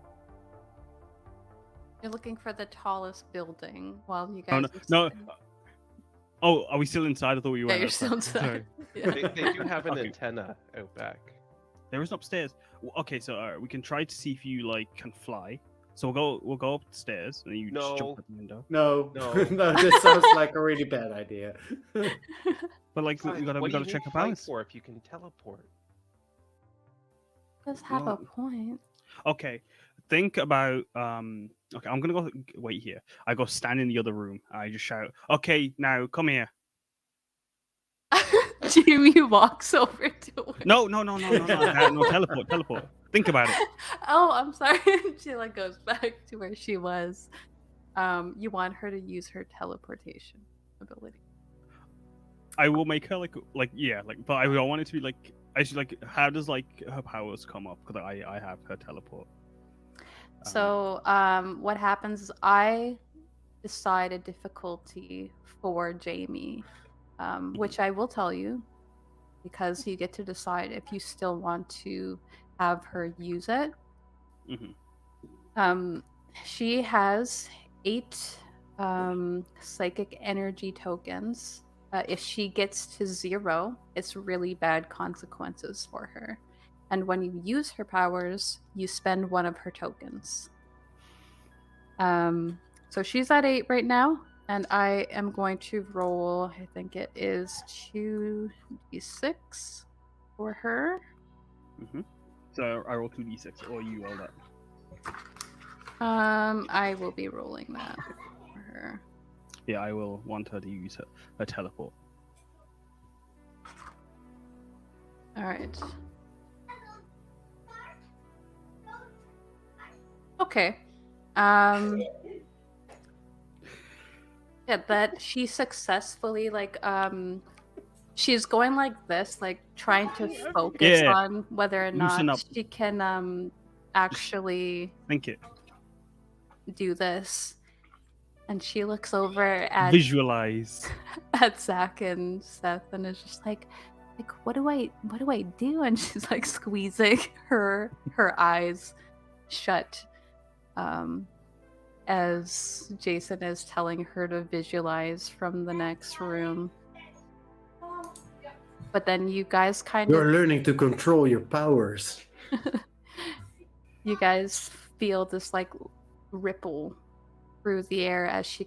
You're looking for the tallest building while you Oh, guys. no. Oh, are we still inside? I thought we were. Yeah, you're outside. still Sorry. inside. They do have an Okay. antenna out back. There is upstairs. Okay, so we can try to see if you like can fly. So we'll go upstairs and you just No. jump out the window. No, No. no, this sounds like a really bad idea. But like we Fine, gotta what do you check need the flight balance. for if you can teleport? Does have a No. point. Okay, think about Okay, I'm gonna go wait here. I go stand in the other room. I just shout, "Okay, now come here." Jimmy walks over to her. No, teleport. Think about it. Oh, I'm sorry. She like goes back to where she was. you want her to use her teleportation ability. I will make her like yeah, like, but I don't want it to be like. I should like. How does like her powers come up? Because I have her teleport. So, what happens is I decide a difficulty for Jamie, which I will tell you, because you get to decide if you still want to have her use it. Mm-hmm. She has 8 psychic energy tokens. If she gets to 0, it's really bad consequences for her. And when you use her powers, you spend 1 of her tokens. So she's at 8 right now, and I am going to roll, I think it is 2d6 for her. Mm-hmm. So I roll 2d6, or you roll that. I will be rolling that for her. Yeah, I will want her to use her teleport. All right. Okay. Yeah, that she successfully she's going like this, like trying to focus Yeah. on whether or Loosen not up. she can actually Think it. do this. And she looks over at Visualize. at Zack and Seth and is just like what do I do? And she's like squeezing her eyes shut as Jason is telling her to visualize from the next room. But then you guys You're learning to control your powers. you guys feel this like ripple through the air as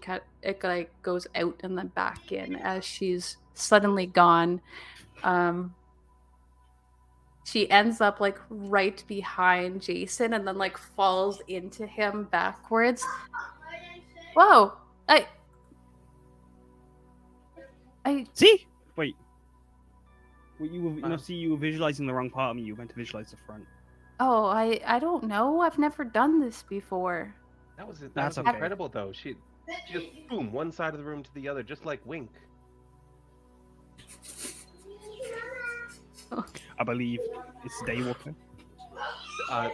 it like goes out and then back in as she's suddenly gone. She ends up like right behind Jason and then like falls into him backwards. Whoa! I See? Wait. Well, you were visualizing the wrong part of me. You meant to visualize the front. Oh, I don't know. I've never done this before. That was That's okay. incredible though. She just boom, one side of the room to the other, just like Wink. I believe it's Daywalker.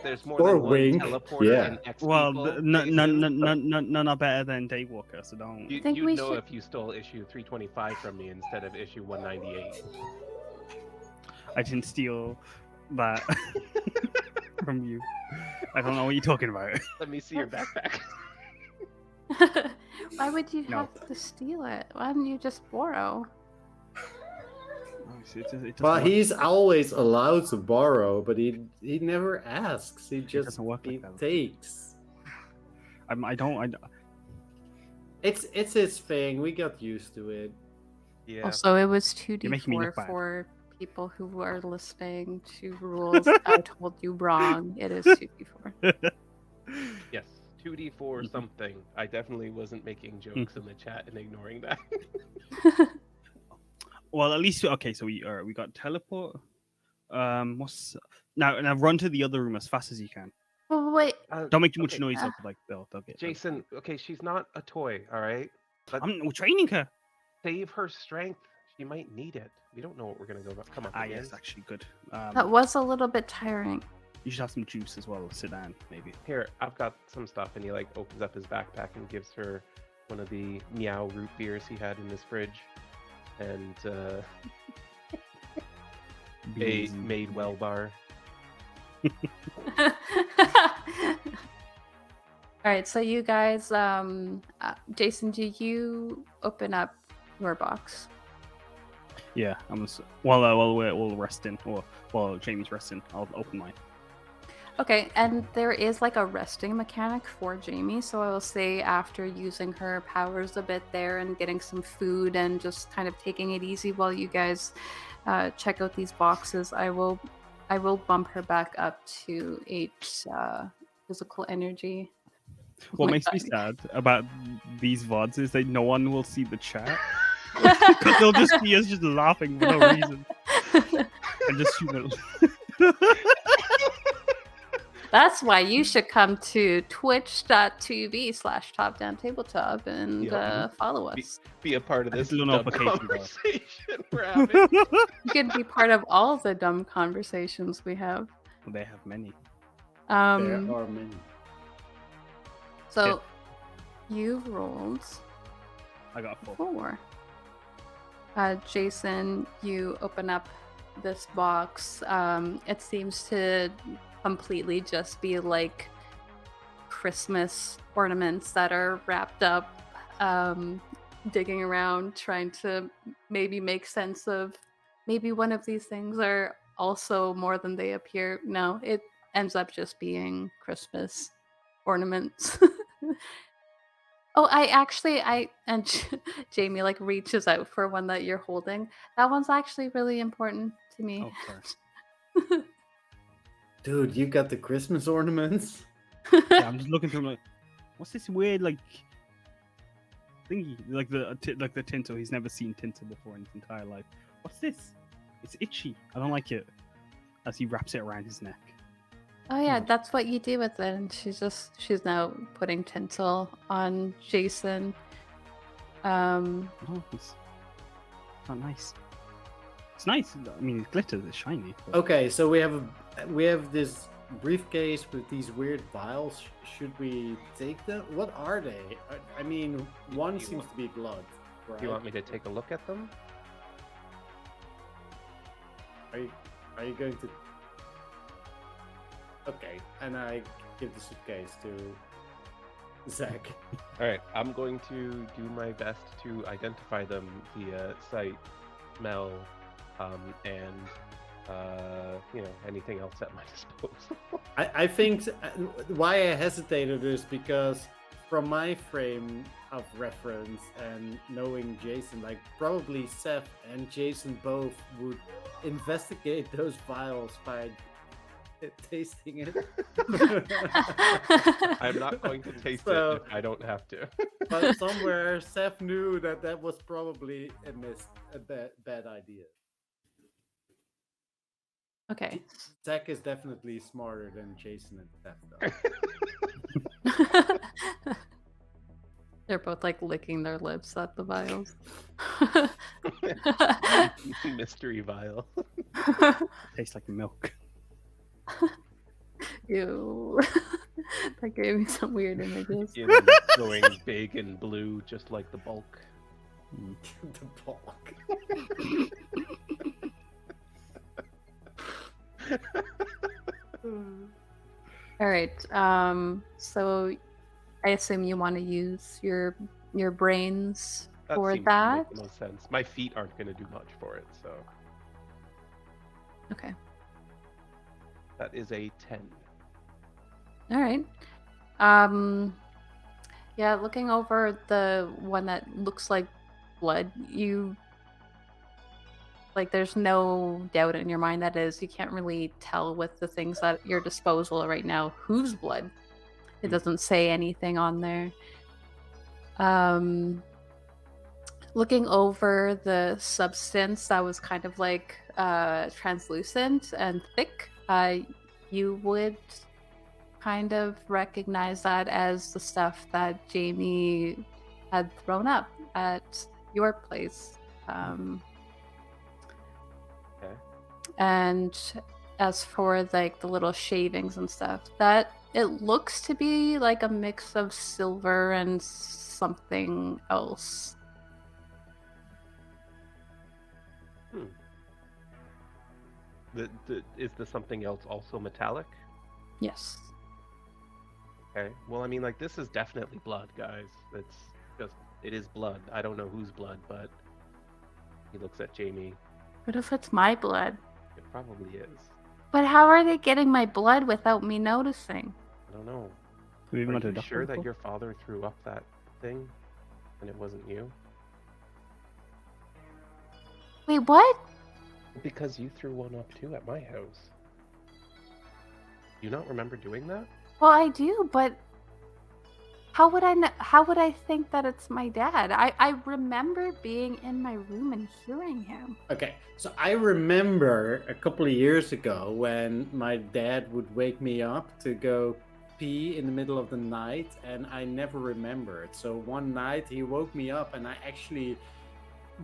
There's more Or than one Wink, teleporter yeah. and X Well, people. none are better than Daywalker, so don't. You, think you'd we know should- if you stole issue 325 from me instead of issue 198. I didn't steal that from you. I don't know what you're talking about. Let me see your backpack. Why would you No. have to steal it? Why don't you just borrow? Well, he's always allowed to borrow, but he never asks. He just doesn't work like that. takes. I don't. It's his thing. We got used to it. Yeah. Also, it was You're making me 2d4 look bad. for people who are listening to rules. I told you wrong. It is 2d4. Yes. 2d4 something. I definitely wasn't making jokes in the chat and ignoring that. Well, at least okay. So we got teleport. What's now run to the other room as fast as you can. Oh, wait. Don't make too much Okay, noise. Like they'll get Jason, okay, she's not a toy, all right? But we're training her. save her strength. She might need it. We don't know what we're gonna come up Ah, against. yes, actually good. That was a little bit tiring. You should have some juice as well. Sit down, maybe. Here, I've got some stuff, and he like opens up his backpack and gives her one of the meow root beers he had in his fridge, and a made well bar. All right, so you guys, Jason, do you open up your box? Yeah, while we're all resting, or while Jamie's resting, I'll open mine. Okay, and there is like a resting mechanic for Jamie, so I will say after using her powers a bit there and getting some food and just kind of taking it easy while you guys check out these boxes, I will bump her back up to 8 physical energy. What my makes me God. sad about these VODs is that no one will see the chat. Because they'll just see us just laughing for no reason. And just shoot it. That's why you should come to twitch.tv/topdowntabletop and Yeah. follow us. Be a part of this Little dumb notification bar. conversation we're having. You can be part of all the dumb conversations we have. They have many. There Um, are many. so you've rolled I got a 4. 4. Jason, you open up this box. It seems to completely just be like Christmas ornaments that are wrapped up, digging around, trying to maybe make sense of maybe one of these things are also more than they appear. No, it ends up just being Christmas ornaments. Oh, and Jamie like reaches out for one that you're holding. That one's actually really important to me. Oh, sorry. Dude, you got the Christmas ornaments? Yeah, I'm just looking through. Like, what's this weird like thingy? Like the tinsel. He's never seen tinsel before in his entire life. What's this? It's itchy. I don't like it. As he wraps it around his neck. Oh yeah, that's what you do with it. And she's now putting tinsel on Jason. Oh, it's not nice. It's nice. I mean, it glitters. It's shiny. But... Okay, so we have this briefcase with these weird vials. Should we take them? What are they? I mean, one seems to be blood. Right? Do you want me to take a look at them? Are you going to? Okay, and I give the suitcase to Zack. All right, I'm going to do my best to identify them via sight, smell, and anything else at my disposal. I think why I hesitated is because from my frame of reference and knowing Jason, like probably Seth and Jason both would investigate those vials by tasting it. I'm not going to taste So- it if I don't have to. But somewhere Seth knew that was probably a bad idea. Okay. Zack is definitely smarter than Jason and Seth, though. They're both like licking their lips at the vials. Mystery vial. Tastes like milk. Ew. That gave me some weird images. Going big and blue, just like the bulk. The bulk. All right. So I assume you want to use your brains for seems to that. make the most sense. My feet aren't going to do much for it, so Okay. that is a 10. All right. Yeah, looking over the one that looks like blood, there's no doubt in your mind that is. You can't really tell with the things at your disposal right now whose blood. It doesn't say anything on there. Looking over the substance that was kind of like translucent and thick, you would kind of recognize that as the stuff that Jamie had thrown up at your place. Okay. And as for like the little shavings and stuff, that it looks to be like a mix of silver and something else. Is the something else also metallic? Yes. Okay. Well, I mean, like, this is definitely blood, guys. It is blood. I don't know whose blood, but he looks at Jamie. What if it's my blood? It probably is. But how are they getting my blood without me noticing? I don't know. We even Are went to a you doctor sure that before? your father threw up that thing and it wasn't you? Wait, what? Because you threw one up too at my house. Do you not remember doing that? Well, I do, but How would I know? How would I think that it's my dad? I remember being in my room and hearing him. Okay, so I remember a couple of years ago when my dad would wake me up to go pee in the middle of the night, and I never remembered. So one night he woke me up, and I actually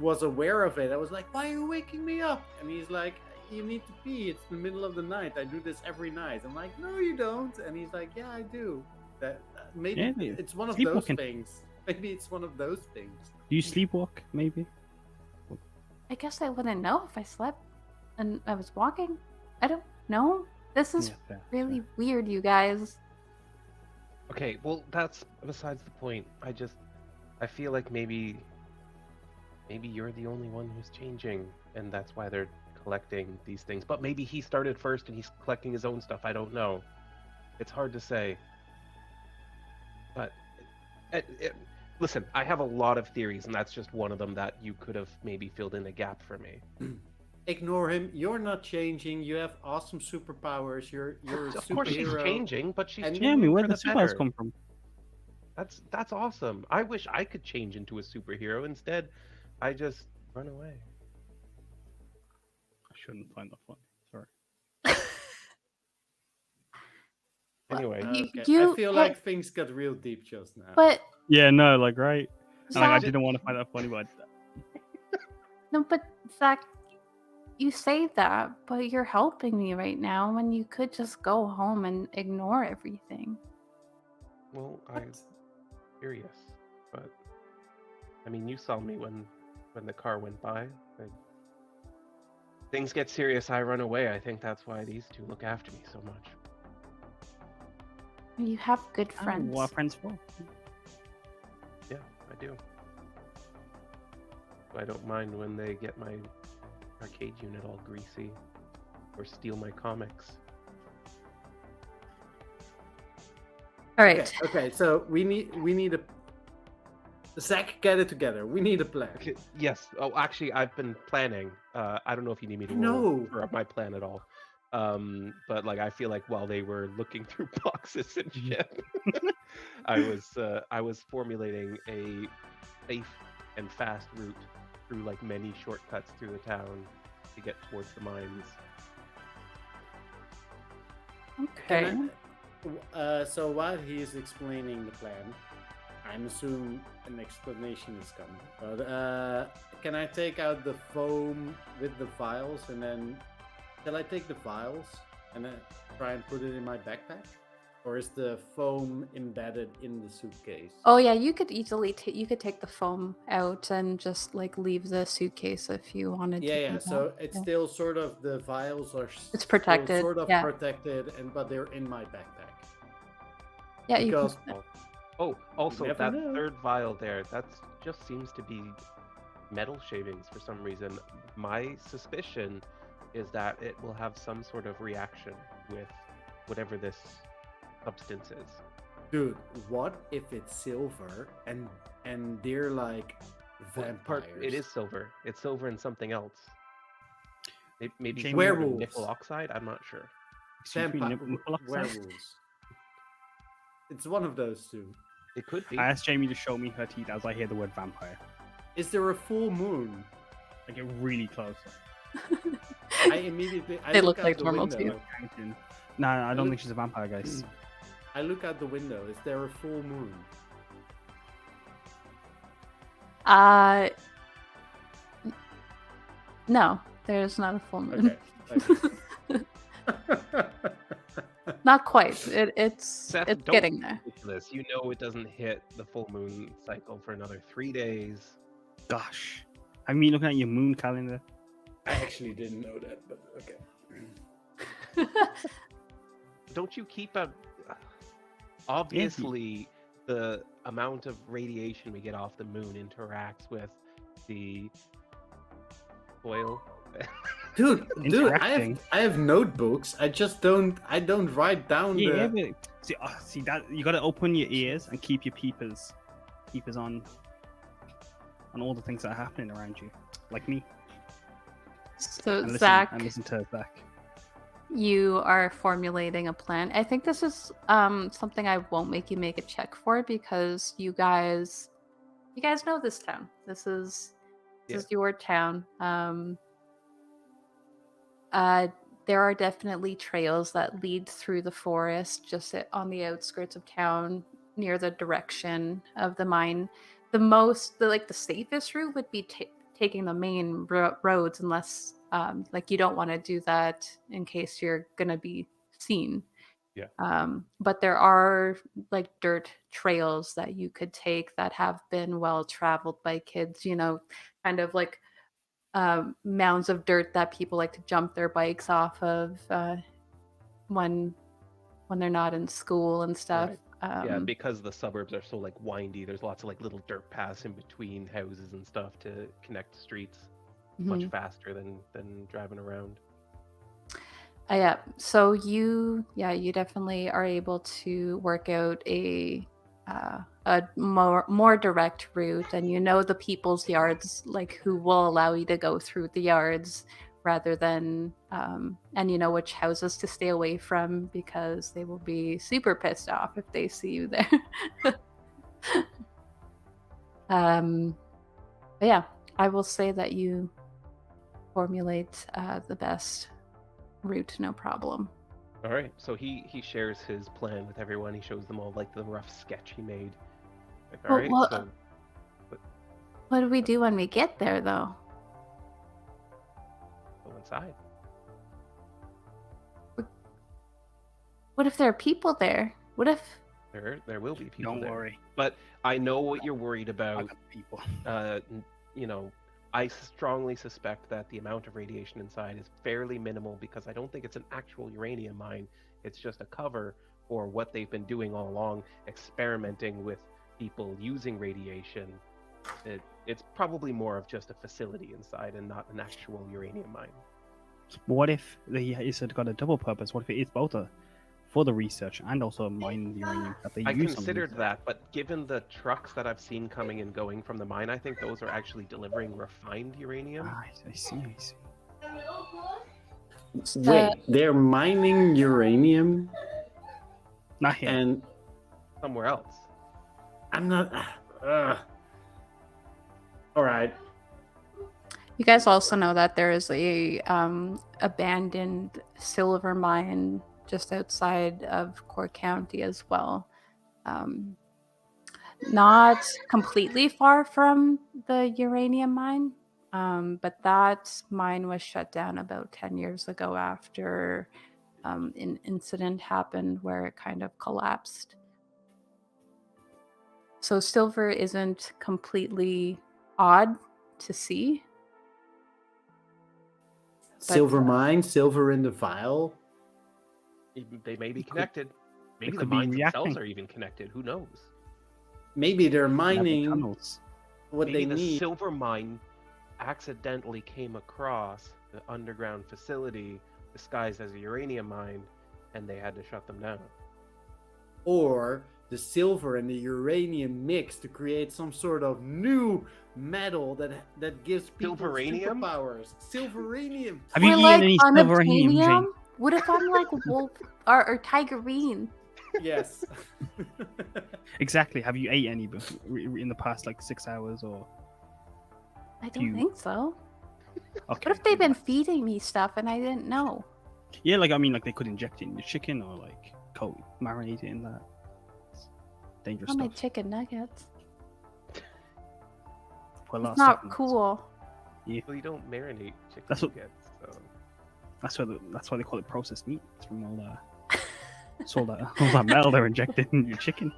was aware of it. I was like, "Why are you waking me up?" And he's like, "You need to pee. It's the middle of the night. I do this every night." I'm like, "No, you don't." And he's like, "Yeah, I do." That maybe Yeah, it's one of sleepwalking. those things. Maybe it's one of those things. Do you sleepwalk? Maybe. I guess I wouldn't know if I slept and I was walking. I don't know. This is Yeah, fair, really weird, you guys. Okay, well, that's besides the point. I feel like maybe you're the only one who's changing, and that's why they're collecting these things. But maybe he started first and he's collecting his own stuff. I don't know. It's hard to say. But listen, I have a lot of theories, and that's just one of them that you could have maybe filled in a gap for me. Ignore him. You're not changing. You have awesome superpowers. You're a Of course, she's superhero. changing, but she's And- changing Yeah, I mean, where for the the superpowers better. come from? That's awesome. I wish I could change into a superhero. Instead, I just run away. I shouldn't find that funny. Sorry. Anyway, I feel like things got real deep just now. But Yeah, no, like right. And, like, I Zach, didn't want to find that funny, but no, but Zach, you say that, but you're helping me right now when you could just go home and ignore everything. well, I'm curious, but I mean, you saw me when the car went by. Things get serious, I run away. I think that's why these two look after me so much. You have good oh, friends. what are friends for? Yeah, I do. I don't mind when they get my arcade unit all greasy or steal my comics. All right. Okay. So we need a Zack, get it together. We need a plan. Okay, yes. Oh, actually, I've been planning. I don't know if you need me to No. roll for my plan at all. But like, I feel like while they were looking through boxes and shit, I was formulating a safe and fast route through like many shortcuts through the town to get towards the mines. Okay. So while he is explaining the plan, I'm assuming an explanation is coming. But can I take out the foam with the vials, and then shall I take the vials and then try and put it in my backpack, or is the foam embedded in the suitcase? Oh yeah, you could easily you could take the foam out and just like leave the suitcase if you wanted to. Yeah, do yeah. that. So it's Yeah. still sort of the vials are It's still protected, sort of yeah. protected, but they're in my backpack. Yeah, you Because can. Oh, also never that know. third vial there, that just seems to be metal shavings for some reason. My suspicion is that it will have some sort of reaction with whatever this substance is. Dude, what if it's silver and they're like Well, vampires? it is silver. It's silver and something else. Maybe Jamie, some sort of werewolves. nickel oxide. I'm not sure. Excuse me, Vampire nipple oxide? werewolves. It's one of those two. It could be. I asked Jamie to show me her teeth as I hear the word vampire. Is there a full moon? I get really close. I immediately They look look out like the normal window. teeth. No, I don't look- think she's a vampire, guys. I look out the window. Is there a full moon? No, there's not a full moon. Okay. Not quite. It's Seth, it's don't getting there. Ridiculous. You know it doesn't hit the full moon cycle for another 3 days. Gosh. I mean, looking at your moon calendar. I actually didn't know that, but okay. Don't you keep a... Obviously, the amount of radiation we get off the moon interacts with the soil. Dude, Interacting. I have notebooks. I just don't write down Yeah, the. but see that you got to open your ears and keep your peepers on all the things that are happening around you, like me. So And Zach, listen to Zack. you are formulating a plan. I think this is something I won't make you make a check for because you guys know this town. This is your town. There are definitely trails that lead through the forest, just on the outskirts of town, near the direction of the mine. The safest route would be taking the main roads, unless you don't want to do that in case you're gonna be seen. Yeah. But there are like dirt trails that you could take that have been well traveled by kids. Kind of like mounds of dirt that people like to jump their bikes off of when they're not in school and stuff. Right. Yeah, because the suburbs are so like windy, there's lots of like little dirt paths in between houses and stuff to connect streets much faster than driving around. Yeah. So you definitely are able to work out a more direct route, and the people's yards, like who will allow you to go through the yards rather than and you know which houses to stay away from because they will be super pissed off if they see you there. But yeah, I will say that you formulate the best route, no problem. All right, so he shares his plan with everyone. He shows them all like the rough sketch he made. Like, all right, so what do we do when we get there, though? Go inside. What if there are people there? What if there will be people Don't there? worry. But I know what you're worried I about. got people. I strongly suspect that the amount of radiation inside is fairly minimal because I don't think it's an actual uranium mine. It's just a cover for what they've been doing all along, experimenting with people using radiation. It's probably more of just a facility inside and not an actual uranium mine. But what if it's got a double purpose? What if it is both for the research and also mine uranium that they I use? considered that, but given the trucks that I've seen coming and going from the mine, I think those are actually delivering refined uranium. I see. Wait, they're mining uranium Not here. and Somewhere else. I'm not. All right. you guys also know that there is a abandoned silver mine just outside of Cork County as well. Not completely far from the uranium mine, but that mine was shut down about 10 years ago after an incident happened where it kind of collapsed. So silver isn't completely odd to see. Silver mine, silver in the vial. They may be connected. Maybe the could be mines themselves reacting. are even connected. Who knows? Maybe they're They have the mining tunnels. what Maybe they the need. silver mine accidentally came across the underground facility disguised as a uranium mine, and they had to shut them down. Or the silver and the uranium mix to create some sort of new metal that gives people Silveranium? superpowers. Silveranium. Have you Or eaten like any silveranium, Jane? unobtainium? What if I'm like wolf or tigerine? Yes. Exactly. Have you ate any in the past 6 hours or? I don't think so. Okay. What if they've been feeding me stuff and I didn't know? Yeah, they could inject it in your chicken or marinate it in that. It's dangerous Oh, my stuff. chicken nuggets. For a lot It's of not supplements. cool. Well, you don't marinate chicken That's what- nuggets, so That's why they call it processed meat. It's from all that metal they're injecting in your chicken.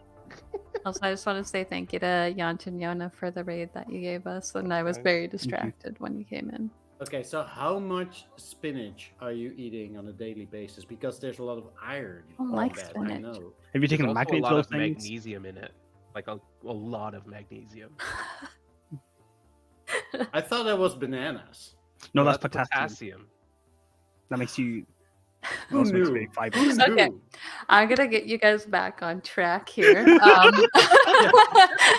Also, I just want to say thank you to Yant and Yona for the raid that you gave us, and I was Nice. very distracted when you came in. Okay, so how much spinach are you eating on a daily basis? Because there's a lot of iron. I don't in like that, spinach. I know. Have you taken there's a also a magnet to lot those of things? magnesium in it, like a lot of magnesium. I thought that was bananas. No, that's that's potassium. That makes you. Who also makes knew? big fiber. Who Okay. knew? I'm gonna get you guys back on track here.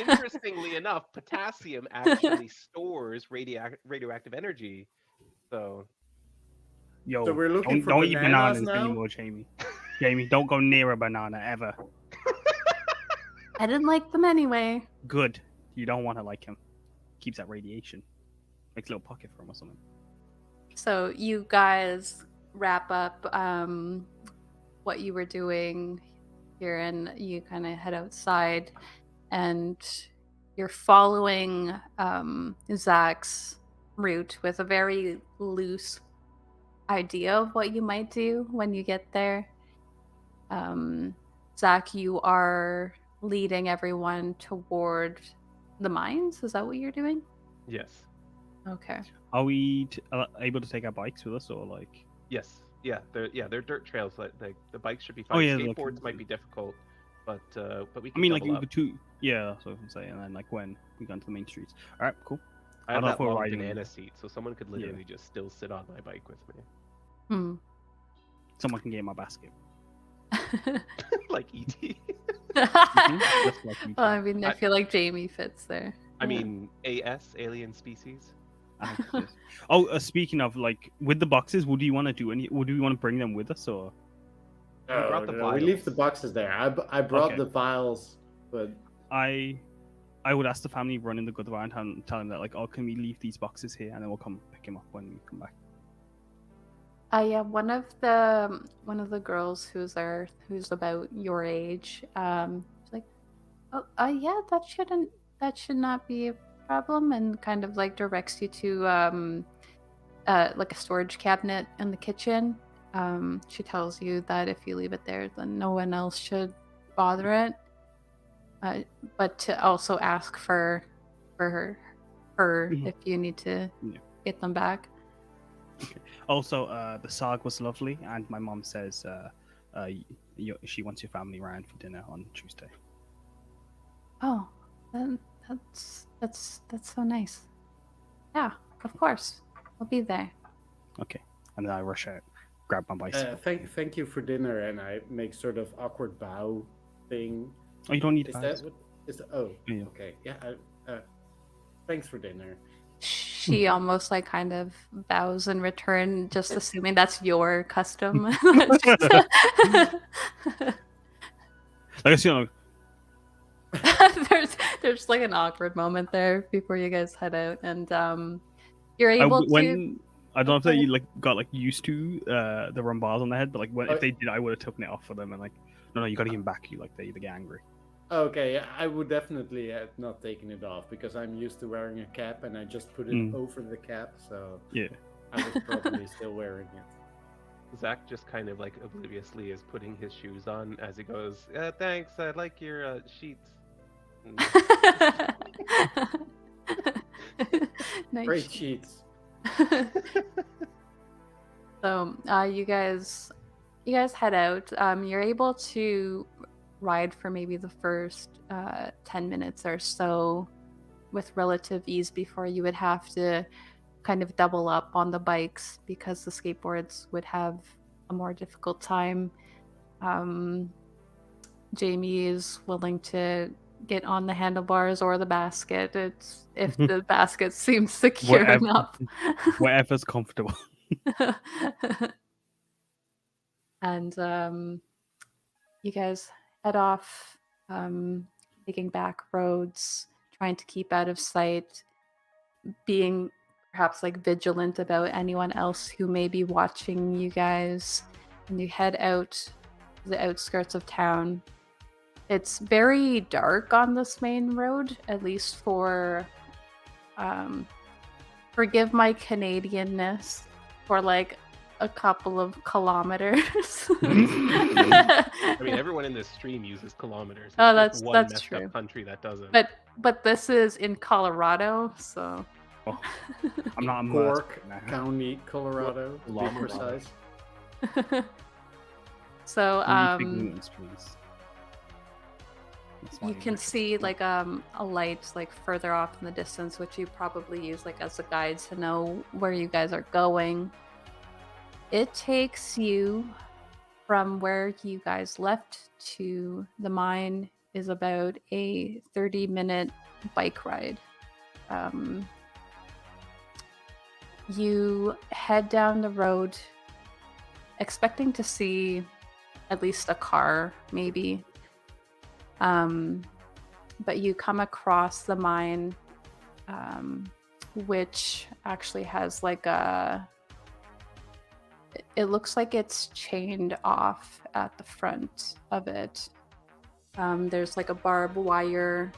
Interestingly enough, potassium actually stores radioactive energy. So Yo, So we're looking for don't eat bananas bananas now? anymore, Jamie. Jamie, don't go near a banana ever. I didn't like them anyway. Good. You don't want to like him. Keeps that radiation. Makes a little pocket for him or something. So you guys wrap up what you were doing here, and you kind of head outside, and you're following Zach's route with a very loose idea of what you might do when you get there. Zach, you are leading everyone toward the mines. Is that what you're doing? Yes. Okay. Are we able to take our bikes with us, or like? Yes. Yeah. They're dirt trails. Like the bikes should be Oh, fine. yeah, like- Skateboards might be difficult, but we I can mean, like double up. two. Yeah, that's what I'm saying. And then like when we go into the main streets. All right, cool. I I have don't know that if we're long riding banana them. seat, so someone could literally just still sit on my bike with me, Hmm. Someone can get in my basket. like ET. Just like you Well, I can. mean, I feel like Jamie fits there. I mean, AS, alien species. Oh, speaking of like with the boxes, would you want to do any? Would we want to bring them with us, or? We brought the We leave the vials. boxes there. I brought Okay. the vials, but I would ask the family running the good around and tell them that like, oh, can we leave these boxes here, and then we'll come pick him up when we come back. Yeah, one of the girls who's there, who's about your age, was like, oh, yeah, that should not be a problem, and kind of like directs you to like a storage cabinet in the kitchen. She tells you that if you leave it there, then no one else should bother it. But to also ask for her Mhm. if you need to Yeah. get them back. Also, the SAG was lovely, and my mom says she wants your family around for dinner on Tuesday. Oh, then that's so nice. Yeah, of course, I'll be there. Okay, and then I rush out, grab my bicycle. thank you for dinner, and I make sort of awkward bow thing. Oh, you don't need Is bags. that what? Is that, oh, Yeah. okay, yeah. Thanks for dinner. She almost like kind of bows in return, just assuming that's your custom. Like I see, like, there's like an awkward moment there before you guys head out, and you're able to. when I don't know if Go they ahead. like got like used to the run bars on their head, but like if they did, I would have taken it off for them and like, no, you got to give them back. You like they get angry. Okay, yeah, I would definitely have not taken it off because I'm used to wearing a cap, and I just put it over the cap, so Yeah. I was probably still wearing it. Zach just kind of like obliviously is putting his shoes on as he goes. Thanks, I like your sheets. Nice. Great sheets. So you guys head out. You're able to ride for maybe the first 10 minutes or so with relative ease before you would have to kind of double up on the bikes because the skateboards would have a more difficult time. Jamie is willing to get on the handlebars or the basket. It's if the basket seems secure Whatever. enough. Whatever's comfortable. And you guys head off, taking back roads, trying to keep out of sight, being perhaps like vigilant about anyone else who may be watching you guys. And you head out to the outskirts of town. It's very dark on this main road, at least for forgive my Canadianness, for like a couple of kilometers. I mean, everyone in this stream uses kilometers. It's Oh, just one that's messed true. up country that doesn't. But this is in Colorado, so Oh, I'm not immersed Cork right now. County, Colorado, to be Colorado. precise. so Really big mountains, please. That's why you can see like a light like further off in the distance, which you probably use like as a guide to know where you guys are going. It takes you from where you guys left to the mine is about a 30-minute bike ride. You head down the road expecting to see at least a car, maybe. But you come across the mine, which actually has like it looks like it's chained off at the front of it. There's like a barbed wire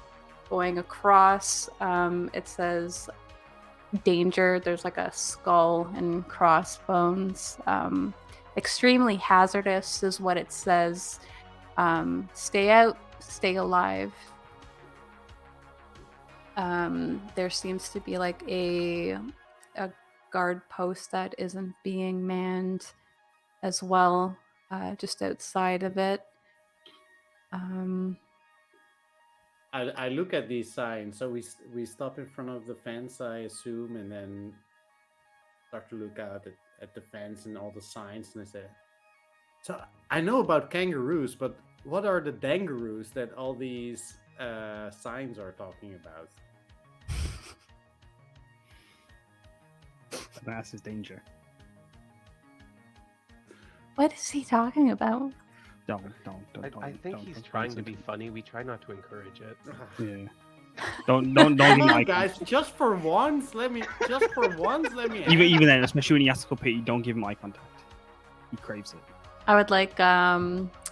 going across. It says danger. There's like a skull and crossbones. Extremely hazardous is what it says. Stay out, stay alive. There seems to be like a guard post that isn't being manned as well, just outside of it. I look at these signs. So we stop in front of the fence, I assume, and then start to look out at the fence and all the signs, and I say, so I know about kangaroos, but what are the dangaroos that all these signs are talking about? That's his danger. What is he talking about? Don't. I think he's trying to be funny. We try not to encourage it. Yeah. Don't Come give on, my guys, just for once, let me. even then, especially when he asks for pity, don't give him eye contact. He craves it. I would like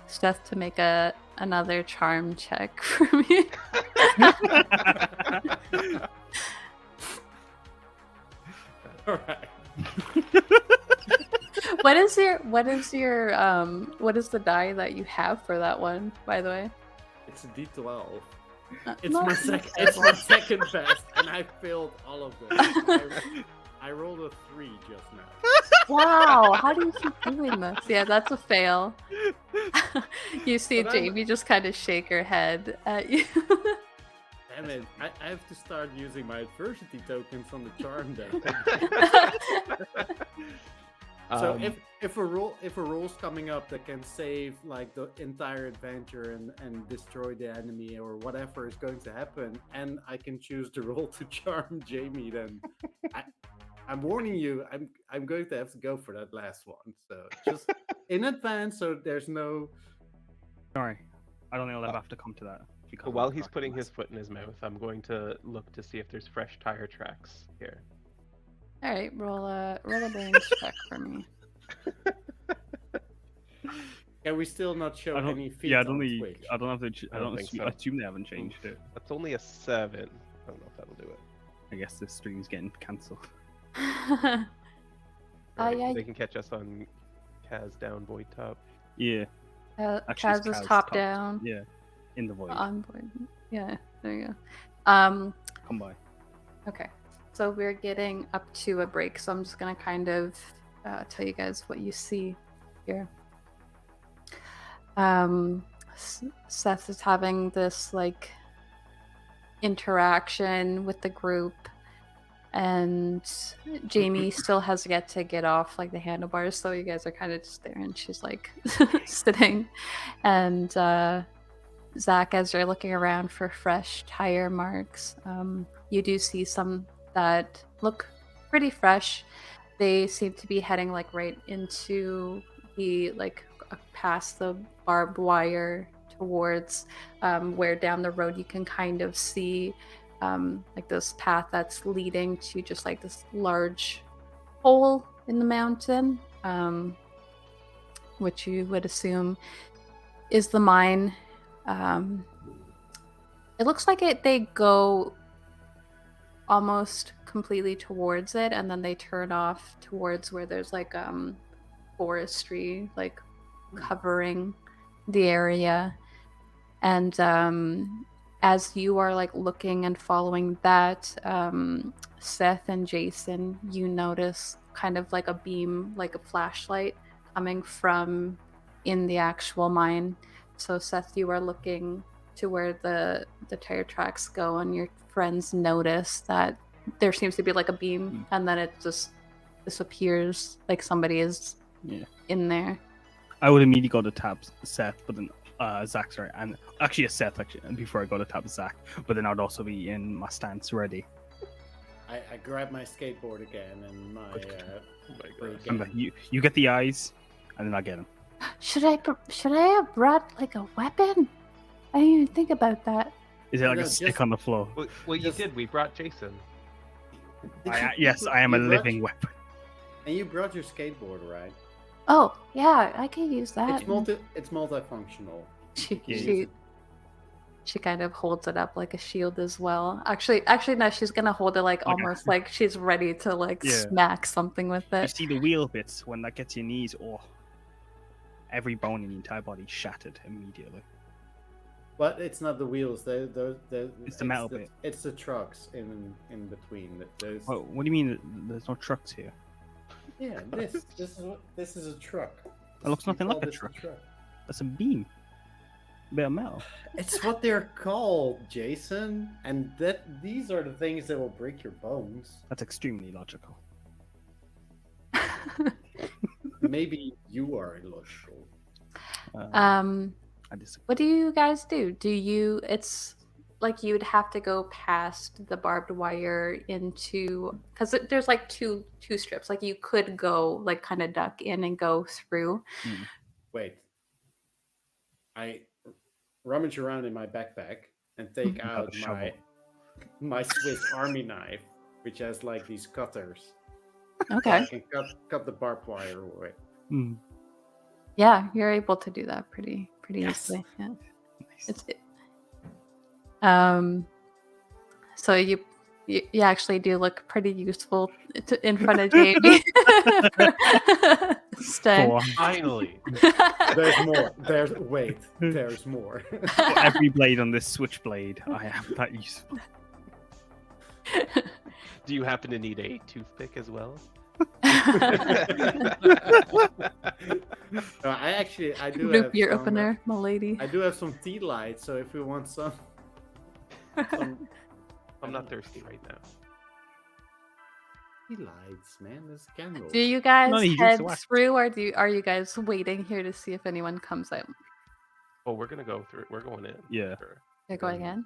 Steph to make another charm check for me. All right. What is the die that you have for that one, by the way? It's a D12. Not It's my second best, and I failed all of them. I rolled a 3 just now. Wow, how do you keep doing this? Yeah, that's a fail. You see But Jamie just kind of shake her head at you. Damn it! I have to start using my adversity tokens on the charm then. So if a roll's coming up that can save like the entire adventure and destroy the enemy or whatever is going to happen, and I can choose the roll to charm Jamie, then I'm warning you, I'm going to have to go for that last one. So just in advance, so there's no. Sorry, I don't think I'll ever have to come to that. But while he's putting his foot in his mouth, I'm going to look to see if there's fresh tire tracks here. All right, roll a brains check for me. Can we still not show any feet? Yeah, I on don't Twitch? I assume they haven't changed it. That's only a 7. I don't know if that'll do it. I guess this stream's getting cancelled. Right, Yeah. They can catch us on Kaz down Void Top. Yeah. Kaz is top down. Yeah. In the void. On board. Yeah, there you go. Come by. Okay, so we're getting up to a break, so I'm just gonna kind of tell you guys what you see here. Seth is having this like interaction with the group, and Jamie still has yet to get off like the handlebars, so you guys are kind of just there, and she's like sitting, and Zack, as you're looking around for fresh tire marks, you do see some that look pretty fresh. They seem to be heading like right into the like past the barbed wire towards where down the road you can kind of see like this path that's leading to just like this large hole in the mountain, which you would assume is the mine. It looks like they go almost completely towards it, and then they turn off towards where there's like forestry like covering the area. And as you are like looking and following that, Seth and Jason, you notice kind of like a beam, like a flashlight coming from in the actual mine. So Seth, you are looking to where the tire tracks go, and your friends notice that there seems to be like a beam, and then it just disappears, like somebody is in there. I would immediately go to tap Seth, but then Zack, sorry, and actually Seth, and before I go to tap Zack, but then I'd also be in my stance ready. I grab my skateboard again and my Remember, you get the eyes, and then I get him. Should I have brought like a weapon? I didn't even think about that. Is it like No, a stick just- on the floor? Well, you Just- did. We brought Jason. Yes, I am a You living brought- weapon. And you brought your skateboard, right? Oh yeah, I can use that. It's multifunctional. She kind of holds it up like a shield as well. Actually, no, she's gonna hold it like almost like she's ready to like Yeah. smack something with You it. see the wheel bits when that gets your knees, every bone in your entire body shattered immediately. But it's not the wheels. It's the metal bit. It's the trucks in between. There's, Well, what do you mean? There's no trucks here? yeah, this is a truck. It looks nothing We like call a this truck. That's a beam. A bit of metal. It's what they're called, Jason. And these are the things that will break your bones. That's extremely logical. Maybe you are illogical. I disagree. What do you guys do? It's like you'd have to go past the barbed wire into, because there's like two strips. Like you could go like kind of duck in and go through. Wait. I rummage around in my backpack and take Got a out shovel. my Swiss Army knife, which has like these cutters. So Okay. I can cut the barbed wire away. Mm. Yeah, you're able to do that pretty Yes. easily. Yeah. Nice. So you actually do look pretty useful in front of Jamie. Stay. Go on. Finally. There's more. There's more. For every blade on this switchblade, I am that useful. Do you happen to need a toothpick as well? No, I do Root have beer some, opener, my lady. I do have some tea lights, so if you want some I'm not thirsty right now. tea lights, man, there's candles. Do you guys No, he drinks head the wax. through, or are you guys waiting here to see if anyone comes out? Oh, we're gonna go through. We're going in. Yeah. Sure. You're going in.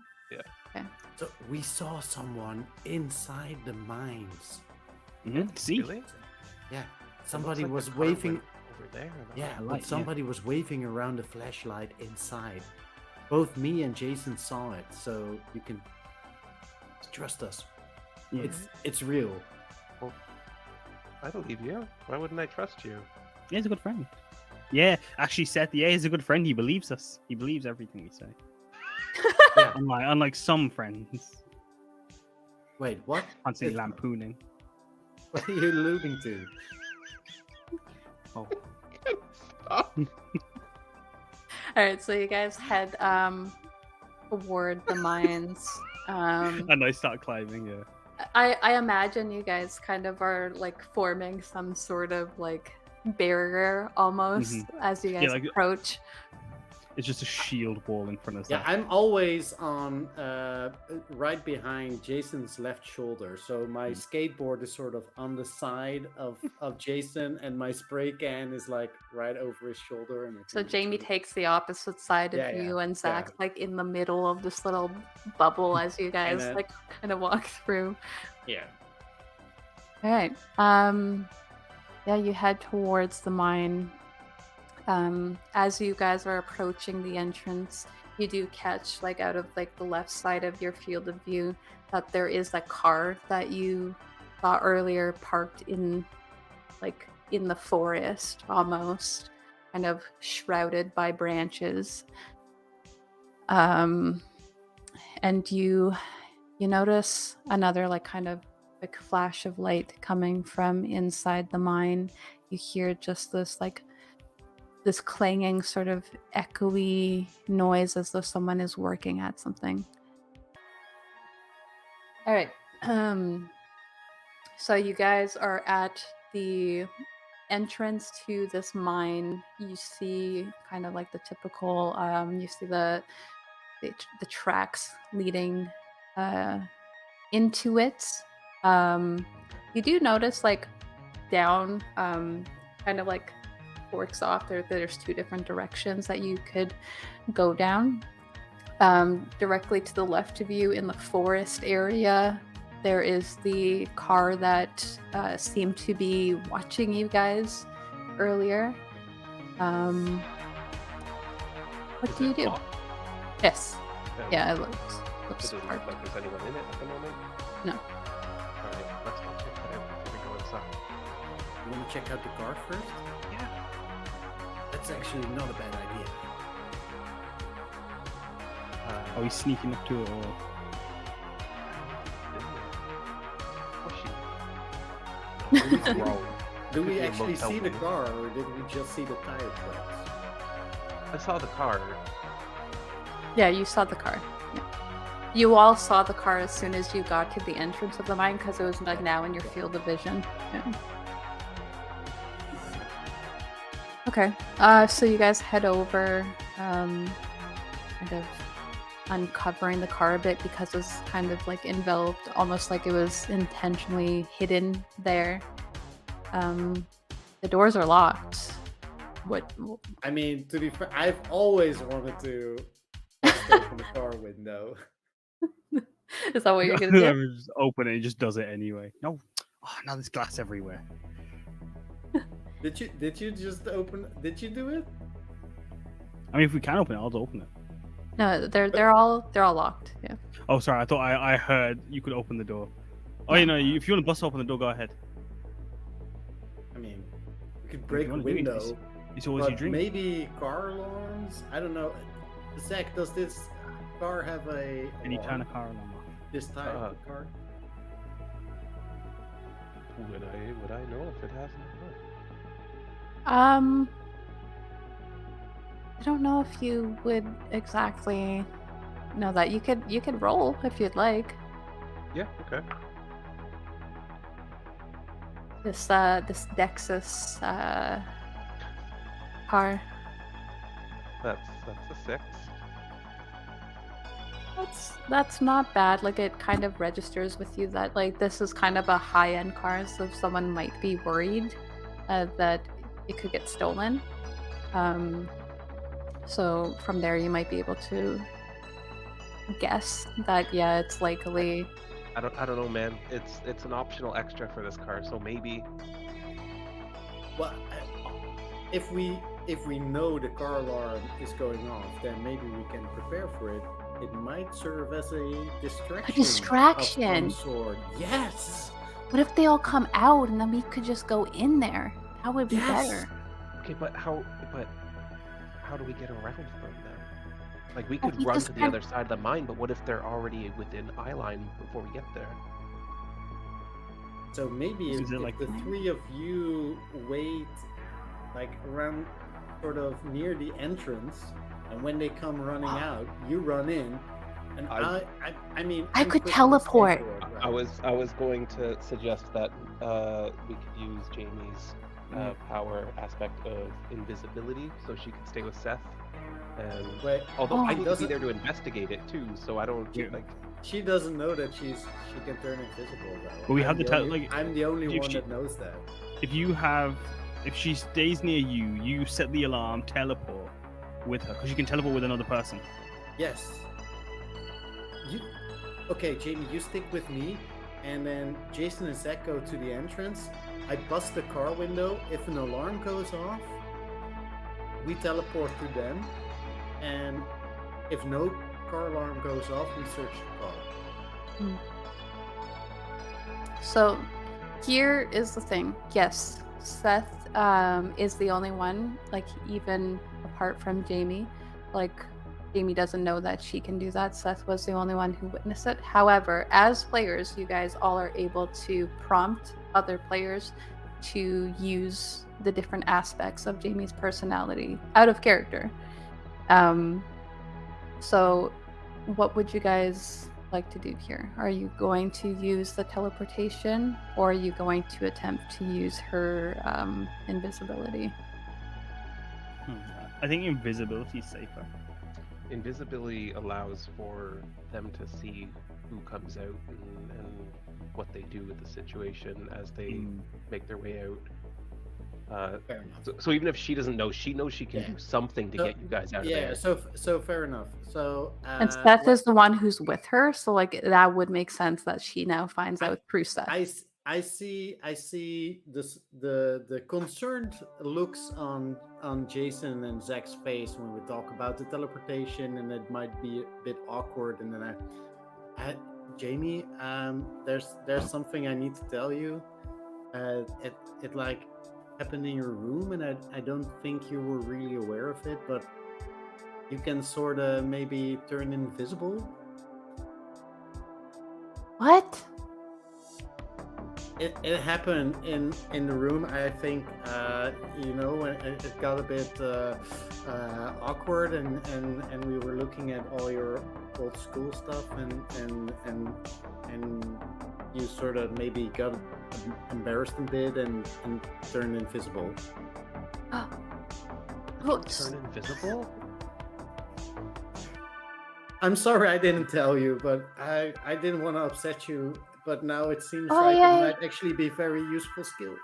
So we saw someone inside the mines. See? Really? Yeah, It somebody looks was like the car waving. went over there. though. Yeah, A light, but yeah. somebody was waving around the flashlight inside. Both me and Jason saw it, so you can trust us. Yeah. It's real. I believe you. Why wouldn't I trust you? Yeah, he's a good friend. Yeah, actually, Seth, he's a good friend. He believes us. He believes everything we say. Yeah. Unlike some friends, Wait, what? constantly It's- lampooning. What are you alluding to? Oh, Stop. All right, so you guys head toward the mines. and I start climbing. Yeah. I imagine you guys kind of are like forming some sort of like barrier almost as you guys like- approach. It's just a shield wall in front of Yeah, Zach. I'm always on right behind Jason's left shoulder. So my skateboard is sort of on the side of Jason, and my spray can is like right over his shoulder. And So Jamie takes the opposite side of Yeah, yeah, you, and yeah. Zach's like in the middle of this little bubble as you guys then- like kind of walk through. Yeah. All right. Yeah, you head towards the mine. As you guys are approaching the entrance, you do catch, like out of like the left side of your field of view, that there is a car that you saw earlier parked in, like in the forest, almost, kind of shrouded by branches. And you notice another like kind of like flash of light coming from inside the mine. You hear just this like this clanging sort of echoey noise as though someone is working at something. All right. So you guys are at the entrance to this mine. You see kind of like the typical you see the tracks leading into it. You do notice like down kind of like forks off. There's two different directions that you could go down. Directly to the left of you in the forest area, there is the car that seemed to be watching you guys earlier. What Is do you it do? locked? Yes. No. Yeah, it looks It doesn't parked. look like there's anyone in it at the moment. No. Alright, let's go check that out before we go inside. You want to check out the car first? Yeah. That's actually not a bad idea. Are we sneaking up to it or? Oh, she. Roll. Do Could we be a actually motel see the room. car, or did we just see the tire tracks? I saw the car. Yeah, you saw the car. Yeah. You all saw the car as soon as you got to the entrance of the mine because it was like now in your field of vision. Yeah. Okay. So you guys head over, kind of uncovering the car a bit because it's kind of like enveloped, almost like it was intentionally hidden there. The doors are locked. What? I mean, to be fair, I've always wanted to bust open the car window. Is that what you're gonna do? I mean, just open it. It just does it anyway. No. Oh, now there's glass everywhere. Did you just open? Did you do it? I mean, if we can open it, I'll open it. No, they're all locked. Yeah. Oh, sorry. I thought I heard you could open the door. Oh, you know, if you want to bust open the door, go ahead. I mean, we could break a wanna do it, window. It's always your But dream. maybe car alarms? I don't know. Zack, does this car have a Any alarm? kind of car alarm. This type of car? Would I know if it has or I don't know if you would exactly know that. You could roll if you'd like. Yeah, okay. This Dexus car. That's a 6. That's not bad. Like it kind of registers with you that like this is kind of a high-end car, so if someone might be worried that it could get stolen. So from there you might be able to guess that yeah, it's likely. I don't know, man. It's an optional extra for this car, so maybe. Well, if we know the car alarm is going off, then maybe we can prepare for it. It might serve as a distraction. distraction. Of some sort. Yes. What if they all come out and then we could just go in there? That would be Yes. better. Okay, but how do we get around them then? Like we Well, could we run just to the can't- other side of the mine, but what if they're already within eye line before we get there? So maybe Is if, it if like- the three of you wait, like around, sort of near the entrance, and when they come running out, you run in, and I mean, I I'm could quick on the teleport. skateboard, right? I was going to suggest that we could use Jamie's power aspect of invisibility, so she could stay with Seth. And Wait, although Oh. I need to be Doesn't- there to investigate it too, so I don't Yeah. like. she doesn't know that she can turn invisible though. But we have I'm the only- I'm the only if one she- that knows that. If she stays near you, you set the alarm, teleport with her because you can teleport with another person. Yes. Okay, Jamie, you stick with me, and then Jason and Zack go to the entrance. I bust the car window. If an alarm goes off, we teleport to them, and if no car alarm goes off, we search the car. So here is the thing. Yes, Seth is the only one, like even apart from Jamie. Like Jamie doesn't know that she can do that. Seth was the only one who witnessed it. However, as players, you guys all are able to prompt other players to use the different aspects of Jamie's personality out of character. So what would you guys like to do here? Are you going to use the teleportation, or are you going to attempt to use her invisibility? I think invisibility is safer. Invisibility allows for them to see who comes out and what they do with the situation as they make their way out. Fair enough. So even if she doesn't know, she knows she can Yeah. do something to So- get you guys out of Yeah, there. so fair enough. So And Seth is the one who's with her, so like that would make sense that she now finds out through Seth. I see this the concerned looks on on Jason and Zach's face when we talk about the teleportation, and it might be a bit awkward. And then Jamie, there's something I need to tell you. It like happened in your room, and I don't think you were really aware of it, but you can sort of maybe turn invisible. What? It happened in the room. I think when it got a bit awkward, and we were looking at all your old school stuff, and you sort of maybe got embarrassed a bit and turned invisible. Turn invisible? I'm sorry I didn't tell you, but I didn't want to upset you. But now it seems Oh, like yeah, it might actually be very useful skill.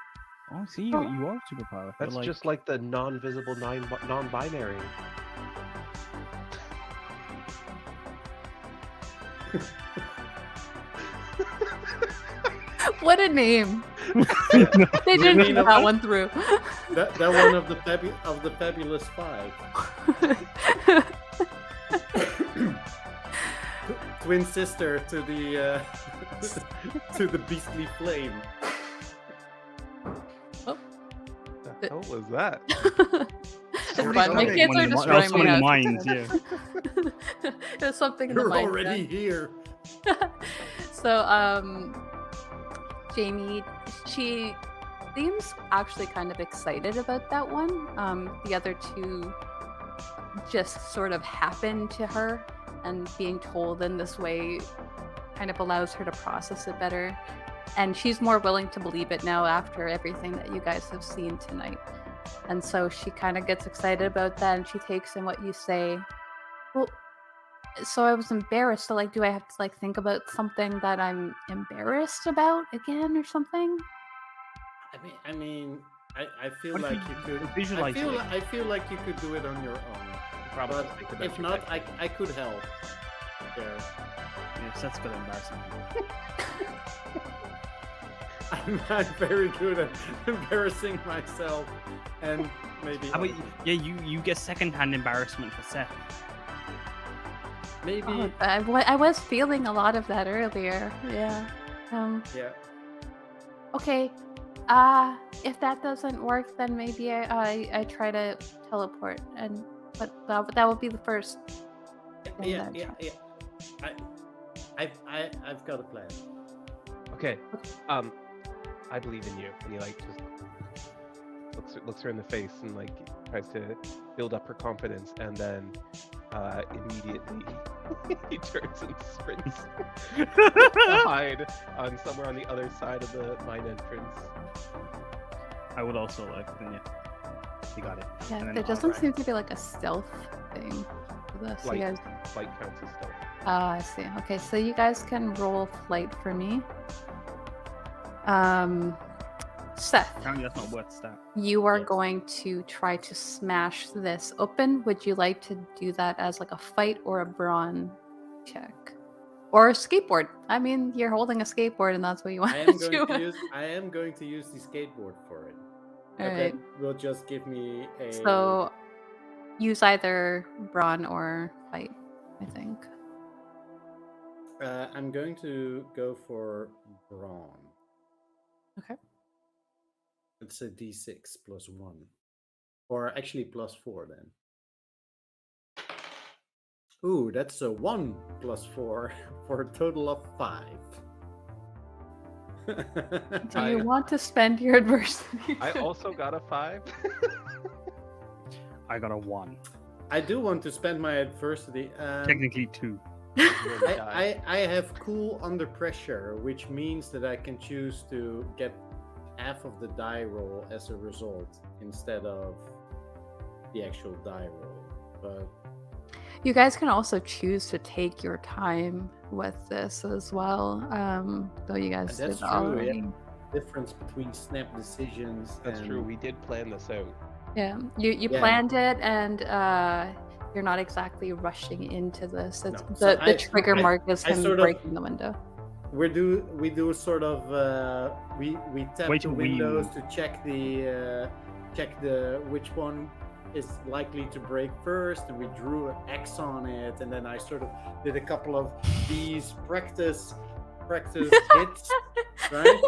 Oh, see, you are superpower. That's just like the non-visible non-binary. What a name! They didn't mean think of that it? one through. That one of the fabulous five. Twin sister to the to the beastly flame. The hell was that? It's fun. My Something kids in are the just mi- running something me in the out. mines, yeah. There's something in the You're mind. already here. So, Jamie, she seems actually kind of excited about that one. The other two just sort of happened to her, and being told in this way kind of allows her to process it better. And she's more willing to believe it now after everything that you guys have seen tonight. And so she kind of gets excited about that, and she takes in what you say. Well, so I was embarrassed. So, like, do I have to think about something that I'm embarrassed about again or something? I mean, I feel What if like you you could visualize it? I feel like you could do it on your own. Probably But think about if your not, technique. I could help. There. Yes, that's good embarrassing. I'm very good at embarrassing myself, and maybe How about you get secondhand embarrassment for Seth. maybe Oh, I was feeling a lot of that earlier. Yeah. yeah. Okay. If that doesn't work, then maybe I try to teleport, but that would be the first. thing Yeah, that I yeah, try. yeah. I've got a plan. Okay. I believe in you. And he just looks her in the face and tries to build up her confidence, and then immediately he turns and sprints to hide on somewhere on the other side of the mine entrance. I would also then you got it. Yeah, And then there doesn't alright. seem to be a stealth thing for this. Light. You guys. Light counts as stealth. I see. Okay, so you guys can roll flight for me. Seth, Apparently that's not worth stat. you are Yes. going to try to smash this open. Would you like to do that as a fight or a brawn check? Or a skateboard? I mean, you're holding a skateboard and that's what you want I to am do. going to use the skateboard for it. All Okay, right. will just give me a. So use either brawn or fight, I think. I'm going to go for brawn. Okay. It's a d6 plus 1. Or actually plus 4 then. Ooh, that's a 1 plus 4 for a total of 5. Do you want to spend your adversity? I also got a 5. I got a 1. I do want to spend my adversity. Technically 2. I have cool under pressure, which means that I can choose to get half of the die roll as a result instead of the actual die roll. But You guys can also choose to take your time with this as well. Though you guys That's did true, already. yeah. Difference between snap decisions. That's and... true. We did plan this out. Yeah, you Yeah. planned it, and you're not exactly rushing into this. It's No, so the trigger mark is I him sort of- breaking the window. We do sort of we tap Wait the till we- windows to check the which one is likely to break first, and we drew an X on it, and then I sort of did a couple of these practice hits, right?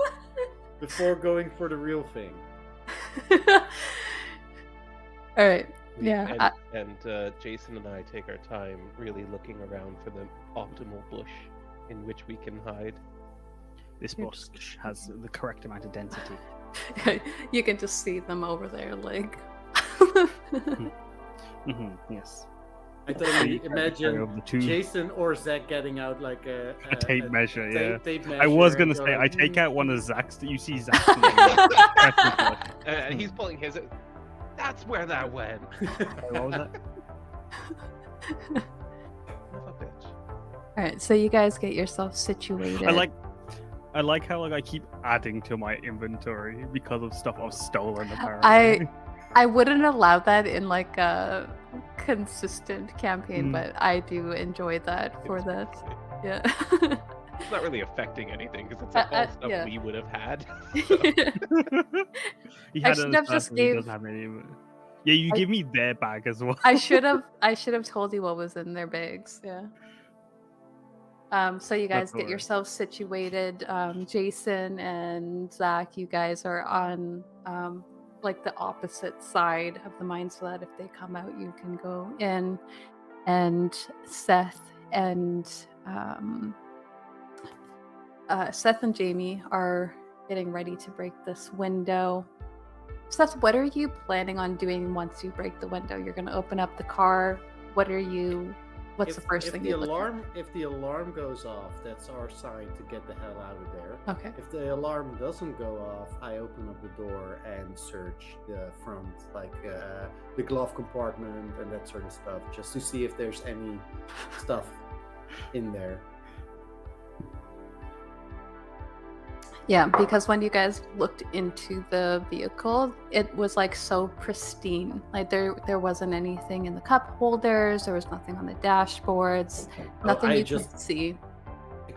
Before going for the real thing. All right. Yeah. And Jason and I take our time really looking around for the optimal bush in which we can hide. This bush has the correct amount of density. You can just see them over there, like. Yes. I totally imagine Jason or Zack getting out like a tape measure. Yeah. Tape measure. I was gonna say I take out one of Zack's. You see Zack. He's pulling his. That's where that went. What was that? Son of a bitch. All right, so you guys get yourself situated. I like how I keep adding to my inventory because of stuff I've stolen. Apparently, I wouldn't allow that in like a consistent campaign, but I do enjoy that for this. Yeah. It's not really affecting anything because it's like all stuff we would have had. I should have just gave. Yeah, you give me their bag as well. I should have told you what was in their bags. Yeah. So you guys get yourselves situated. Jason and Zack, you guys are on like the opposite side of the mine, so that if they come out, you can go in. And Seth and Jamie are getting ready to break this window. Seth, what are you planning on doing once you break the window? You're going to open up the car. What's the first thing you look at? If the alarm goes off, that's our sign to get the hell out of there. Okay. If the alarm doesn't go off, I open up the door and search the front, like the glove compartment and that sort of stuff, just to see if there's any stuff in there. Yeah, because when you guys looked into the vehicle, it was like so pristine. Like there wasn't anything in the cup holders. There was nothing on the dashboards. Nothing you could see.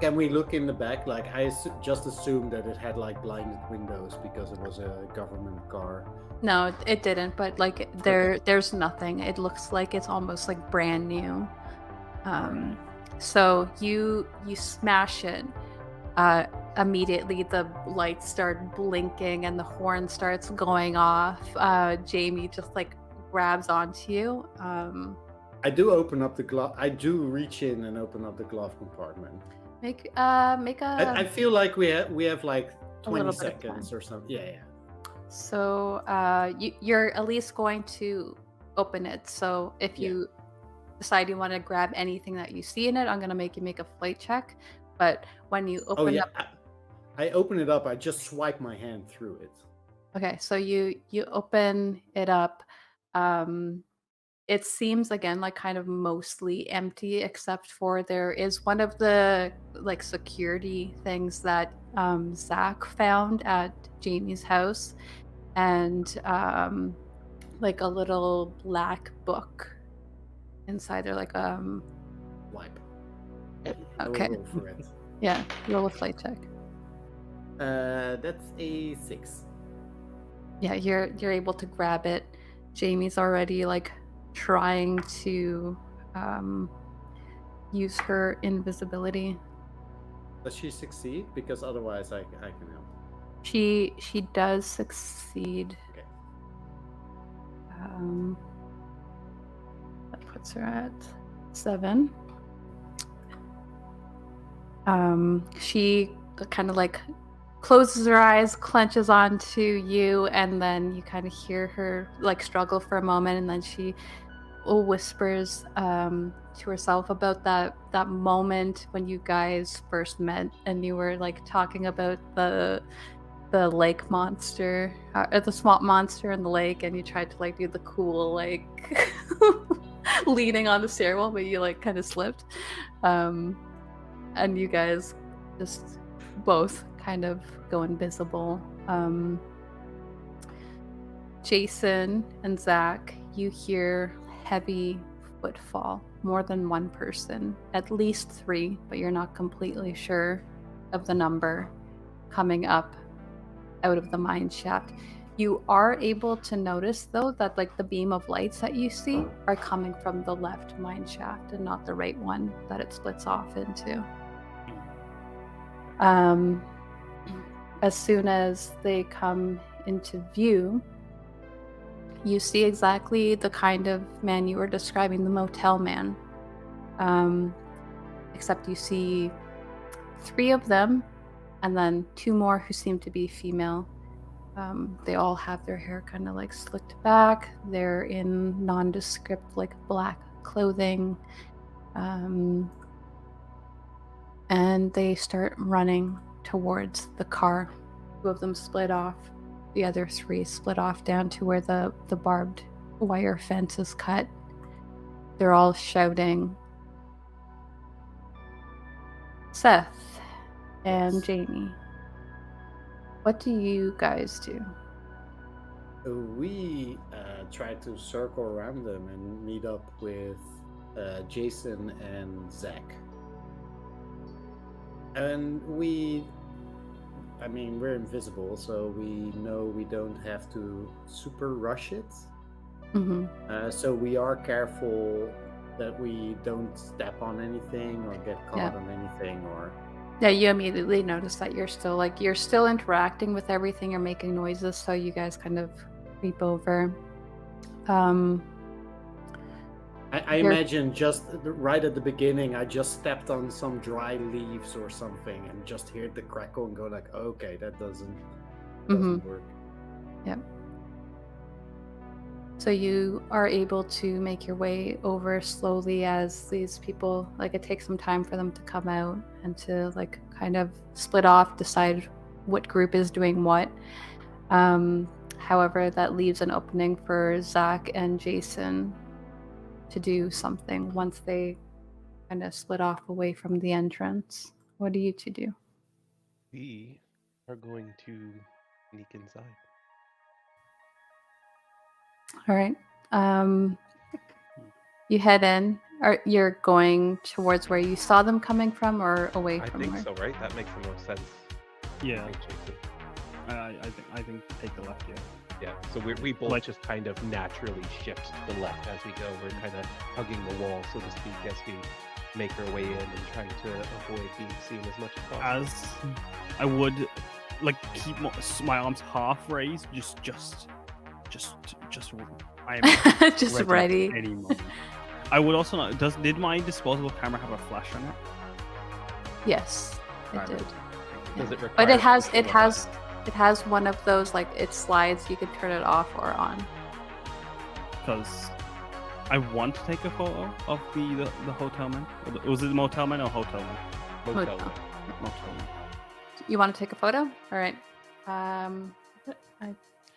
Can we look in the back? Like I just assumed that it had like blinded windows because it was a government car. No, it didn't. But like there's nothing. It looks like it's almost like brand new. So you smash it. Immediately the lights start blinking and the horn starts going off. Jamie just like grabs onto you. I do open up the glove. I do reach in and open up the glove compartment. Make a. I feel like we have like 20 seconds or something. Yeah. So you're at least going to open it. So if you decide you want to grab anything that you see in it, I'm gonna make you make a flight check. But when you open up, I open it up. I just swipe my hand through it. Okay, so you open it up. It seems again like kind of mostly empty, except for there is one of the like security things that Zack found at Jamie's house, and like a little black book inside there, like wipe. Okay. Yeah, roll a flight check. That's a 6. Yeah, you're able to grab it. Jamie's already like trying to use her invisibility. Does she succeed? Because otherwise I can help. She does succeed. Okay. That puts her at 7. She kind of like closes her eyes, clenches onto you, and then you kind of hear her like struggle for a moment, and then she whispers to herself about that moment when you guys first met, and you were like talking about the lake monster, or the swamp monster in the lake, and you tried to like do the cool like leaning on the stairwell, but you like kind of slipped. And you guys just both kind of go invisible. Jason and Zack, you hear heavy footfall. More than one person, at least 3, but you're not completely sure of the number, coming up out of the mine shaft. You are able to notice, though, that like the beam of lights that you see are coming from the left mine shaft and not the right one that it splits off into. As soon as they come into view, you see exactly the kind of man you were describing, the motel man. Except you see 3 of them and then 2 more who seem to be female. They all have their hair kind of like slicked back. They're in nondescript like black clothing. And they start running towards the car. 2 of them split off. The other 3 split off down to where the barbed wire fence is cut. They're all shouting. Seth and Jamie, what do you guys do? We try to circle around them and meet up with Jason and Zack. And we're invisible, so we know we don't have to super rush it. Mm-hmm. So we are careful that we don't step on anything or get caught on anything or... Yeah, you immediately notice that you're still interacting with everything. You're making noises, so you guys kind of creep over. I imagine just right at the beginning, I just stepped on some dry leaves or something and just heard the crackle and go like, okay, that doesn't work. Yep. So you are able to make your way over slowly as these people, like it takes some time for them to come out and to like kind of split off, decide what group is doing what. However, that leaves an opening for Zack and Jason to do something once they kind of split off away from the entrance. What do you 2 do? We are going to sneak inside. All right. You head in. Or you're going towards where you saw them coming from, or away from I think where? so, right? That makes the most sense. Yeah. I think, Jason. I think take the left, yeah. Yeah, so we both just kind of naturally shift to the left as we go. We're kind of hugging the wall, so to speak, as we make our way in and trying to avoid being seen as much as possible. As I would like keep my arms half raised, just I am Just ready. at any moment. I would also not. Did my disposable camera have a flash on it? Yes, it Right. did. Does it But require it has pushing it a has button? it has one of those like it slides. You can turn it off or on. Because I want to take a photo of the hotel man. Was it the motel man or hotel man? Motel. Motel. Motel man. You want to take a photo? All right. I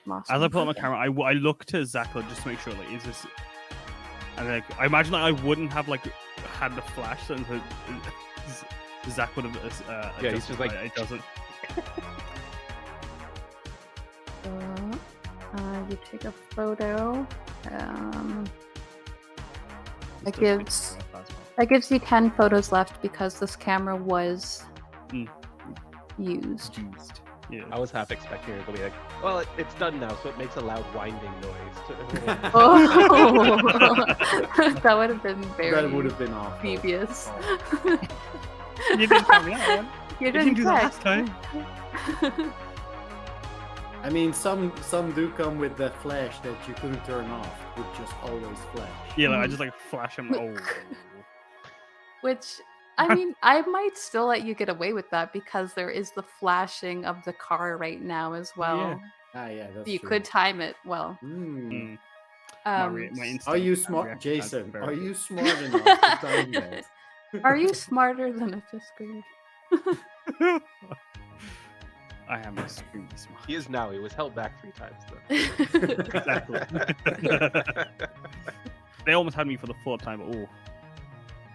lost. As my I pull out my photo. camera, I look to Zack just to make sure, like, is this... And, like, I imagine I wouldn't have, like, had the flash, and Zack would have Yeah, he's adjusted, just like... but it doesn't. So, you take a photo. That gives you 10 photos left because this camera was used. Yeah. I was half expecting her to be like, well, it's done now, so it makes a loud winding noise. Oh, that would have been very That would have been awful. devious. You didn't tell me that one. You You didn't do that last time. I mean, some do come with the flash that you couldn't turn off. It would just always flash. Yeah, like, I just like flash him. Oh. Which, I mean, I might still let you get away with that because there is the flashing of the car right now as well. Yeah. Yeah, that's You true. could time it well. Mm. Um, My instinct Are you reaction smart, had Jason? very- Are you smart enough to time that? Are you smarter than a 5th grader? I am extremely smart. He is now. He was held back 3 times, though. Exactly. They almost had me for the 4th time, but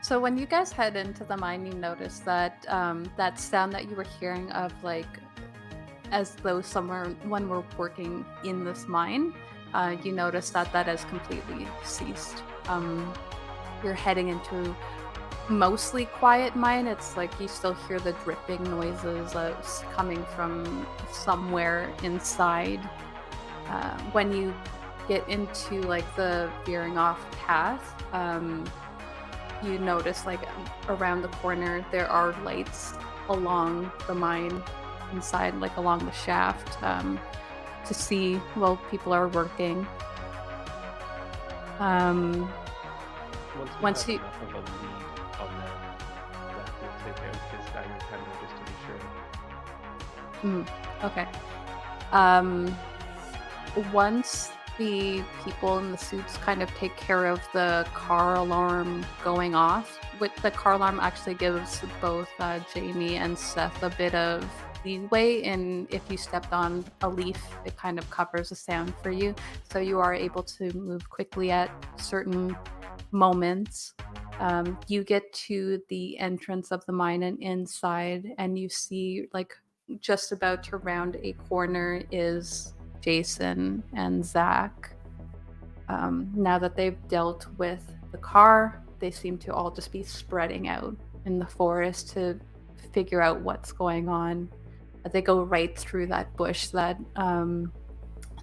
So when you guys head into the mine, you notice that that sound that you were hearing of like, as though someone were working in this mine, you notice that has completely ceased. You're heading into mostly quiet mine. It's like you still hear the dripping noises coming from somewhere inside. when you get into like the veering off path, you notice like around the corner there are lights along the mine inside, like along the shaft, to see while people are working. Once we you- have enough of a lead on them, that will take out his dagger cannon just to be sure. Okay. Once the people in the suits kind of take care of the car alarm going off, with the car alarm actually gives both Jamie and Seth a bit of leeway, and if you stepped on a leaf, it kind of covers the sound for you, so you are able to move quickly at certain moments. You get to the entrance of the mine and inside, and you see like just about to round a corner is Jason and Zack. Now that they've dealt with the car, they seem to all just be spreading out in the forest to figure out what's going on. They go right through that bush that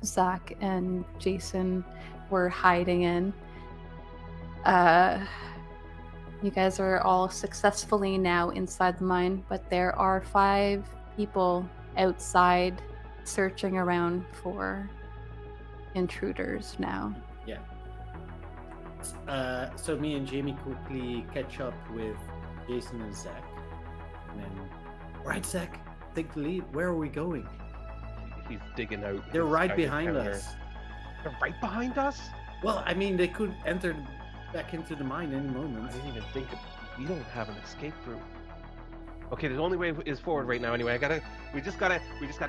Zack and Jason were hiding in. You guys are all successfully now inside the mine, but there are 5 people outside searching around for intruders now. Yeah. So me and Jamie quickly catch up with Jason and Zack. And then, all right, Zack, take the lead. Where are we going? He's digging out. They're his right Geiger behind counter. us. They're right behind us? Well, I mean, they could enter back into the mine any I moment. didn't even think we don't have an escape route. Okay, the only way is forward right now. Anyway, we just gotta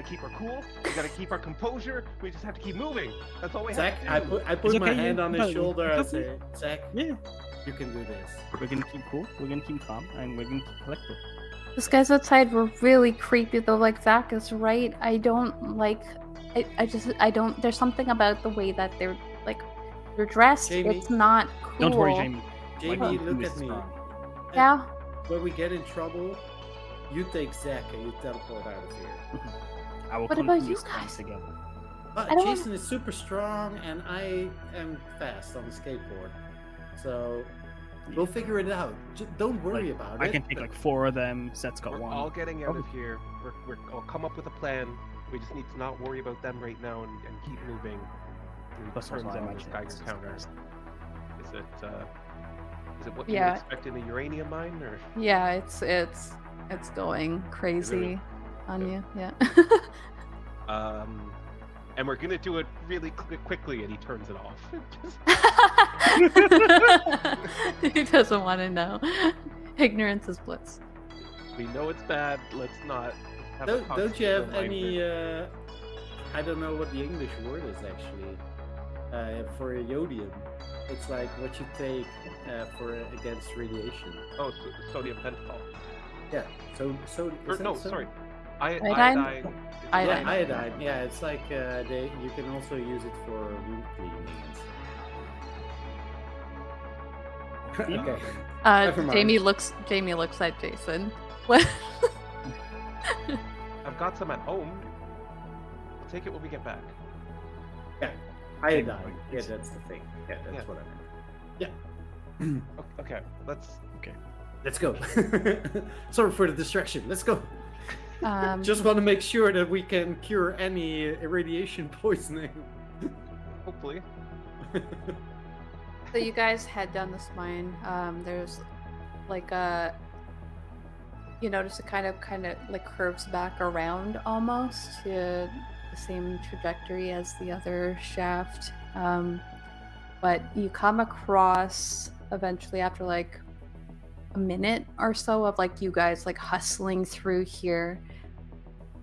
keep our cool. We gotta keep our composure. We just have to keep moving. That's all we Zack, have to do. I put It's my okay, hand on his no, shoulder. I it's okay. say, Zack, Yeah, you can do this. we're gonna keep cool, we're gonna keep calm, and we're gonna keep collected. These guys outside were really creepy though, like Zack is right. I don't like I don't there's something about the way that they're dressed. Jamie, it's not cool. Don't worry, Jamie. Jamie, Like, look who at is me. strong? Yeah. When we get in trouble, you take Zack and you teleport out of here. I will What come about to you stand guys? together. But I don't Jason is super strong and I am fast on the skateboard. So we'll figure it out. Don't worry about I it. can take like 4 of them. Seth's got We're 1. all getting out of here. I'll come up with a plan. We just need to not worry about them right now and keep moving. Plus, Turns also, I on imagine this Geiger it's- counter. Is it what you Yeah. would expect in a uranium mine, or? Yeah, it's going crazy on Good. you. Yeah. And we're gonna do it really quickly, and he turns it off. He doesn't want to know. Ignorance is bliss. We know it's bad. Let's not. Have a Don't you have constant any? reminder. I don't know what the English word is actually for iodium. It's like what you take for against radiation. Oh, sodium pentothal. Yeah. So Or, is that no, so? sorry. Iodine? Iodine. Iodine. Yeah, iodine. Yeah, it's like you can also use it for wound cleaning. Okay. Never mind. Jamie looks at Jason. What? I've got some at home. I'll take it when we get back. Iodine. Yeah, that's the thing. Yeah, that's Yeah. what I meant. Okay, let's. Let's go. Sorry for the distraction. Let's go. Um, Just want to make sure that we can cure any radiation poisoning. Hopefully. So you guys head down this mine. There's like you notice it kind of like curves back around almost to the same trajectory as the other shaft. But you come across eventually after like a minute or so of like you guys like hustling through here.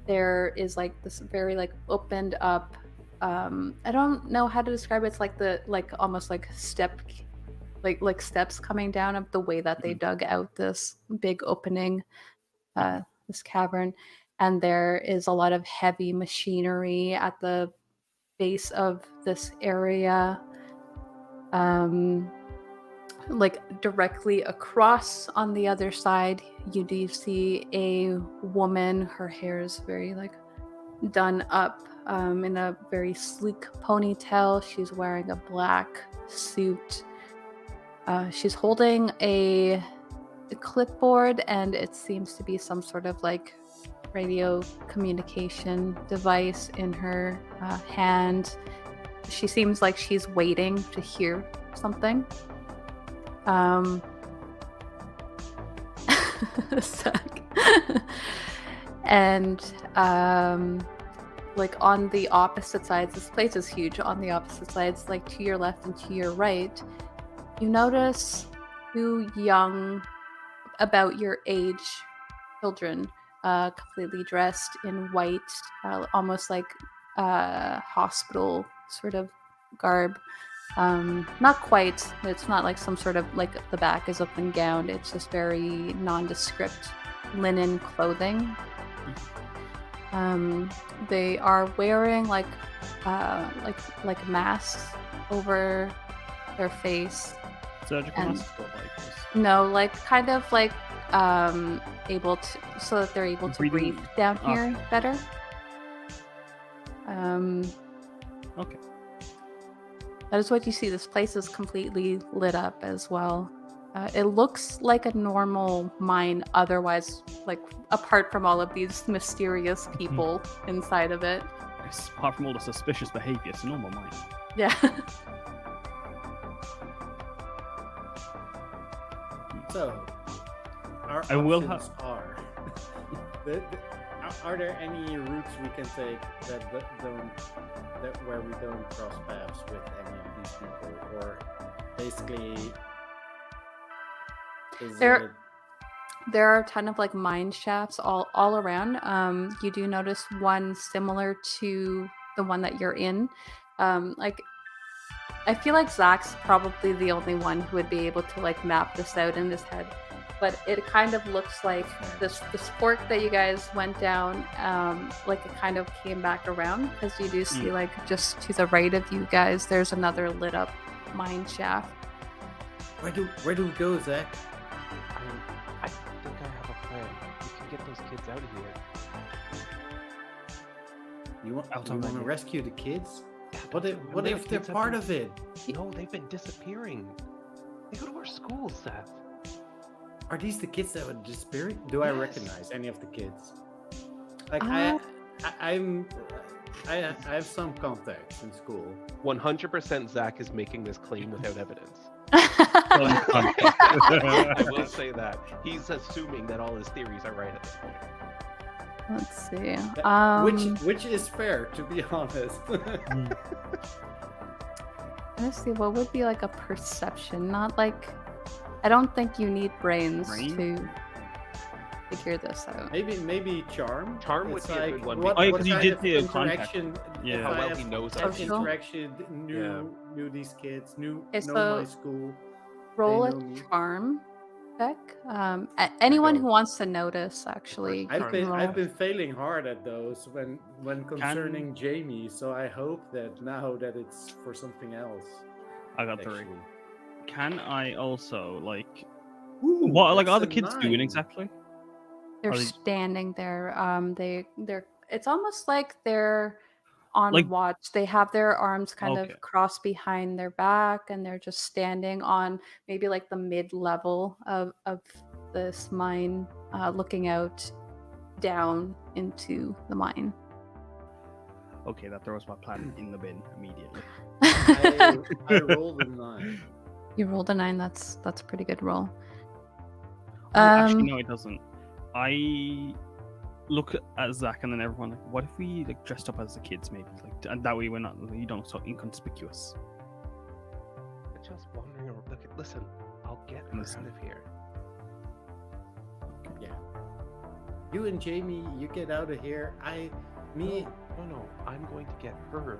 There is like this very like opened up I don't know how to describe it. It's like the almost like step like steps coming down of the way that they dug out this big opening, this cavern, and there is a lot of heavy machinery at the base of this area. Like directly across on the other side, you do see a woman. Her hair is very like done up, in a very sleek ponytail. She's wearing a black suit. She's holding a clipboard, and it seems to be some sort of like radio communication device in her hand. She seems like she's waiting to hear something. Zack. And like on the opposite sides, this place is huge. On the opposite sides, like to your left and to your right, you notice two young, about your age, children, completely dressed in white, almost like hospital sort of garb. Not quite. It's not like some sort of like the back is up and gowned. It's just very nondescript linen clothing. They are wearing like masks over their face. Surgical And- masks or like this? No, like kind of like able to, so that they're able to Breathing- breathe down here okay. better. Okay. That is what you see. This place is completely lit up as well. It looks like a normal mine otherwise, like apart from all of these mysterious people inside of it. Yes, apart from all the suspicious behaviour, it's a normal mind. Yeah. So, our I will options are. Are there any routes we can take where we don't cross paths with any of these people, or basically? There are a ton of like mine shafts all around. You do notice one similar to the one that you're in. Like I feel like Zack's probably the only one who would be able to like map this out in his head. But it kind of looks like this fork that you guys went down, like it kind of came back around, because you do see like just to the right of you guys, there's another lit up mine shaft. Where do we go, Zack? I think I have a plan. We can get those kids out of here. You want Out to on the- rescue the kids? What No, if they're kids have part been- of it? No, they've been disappearing. They go to our school, Seth. Are these the kids that were disappearing? Do I Yes. recognize any of the kids? Like Uh, I have some contacts in school. 100% Zack is making this claim without evidence. Um, I will say that. He's assuming that all his theories are right at this point. Let's see. Which is fair, to be honest. Let's see. What would be like a perception? Not like. I don't think you need brains Brain? to figure this out. maybe charm. Charm would It's be a good like, one what, Oh, yeah, what 'cause you kind did of the contact. interaction? Yeah. if How I well have he knows our have school. interaction, knew these kids, knew Okay, know so my school. Roll know a me. charm check. Anyone go. who wants to notice, actually. I've can roll. I've been failing hard at those when concerning Jamie, so I hope that now that it's for something else. I got 3. actually. Can I also like Ooh, what like that's are the a kids doing 9. exactly? They're Are they- standing there. They're. It's almost like they're on Like- watch. They have their arms kind Okay. of crossed behind their back, and they're just standing on maybe like the mid level of this mine, looking out down into the mine. Okay, that throws my plan in the bin immediately. I rolled a 9. You rolled a 9. That's a pretty good roll. Oh, actually, no, it doesn't. I look at Zack and then everyone like, what if we like dressed up as the kids maybe, like, and that way we're not, you don't so inconspicuous. Just wandering around. Look, listen, I'll get us out of here. Yeah. You and Jamie, you get out of here. Me. No, I'm going to get her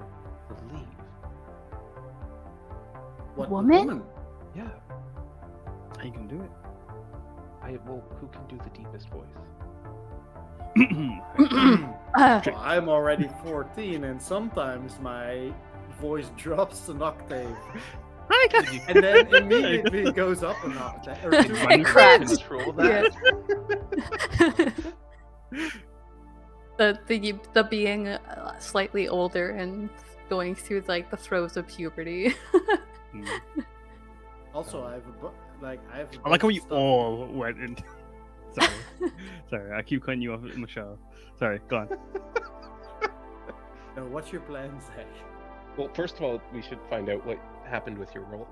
to leave. What Woman? Yeah. How you can do it? Who can do the deepest voice? Uh, Well, I'm already 14, and sometimes my voice drops an octave, and then immediately goes up an octave. Or Did two you It cracks. control that? the being slightly older and going through like the throes of puberty. Mm. Also, I have I have. I like how bunch you of stuff- all went in. Sorry, I keep cutting you off, Michelle. Sorry, go on. No, what's your plan, Zach? Well, first of all, we should find out what happened with your roll.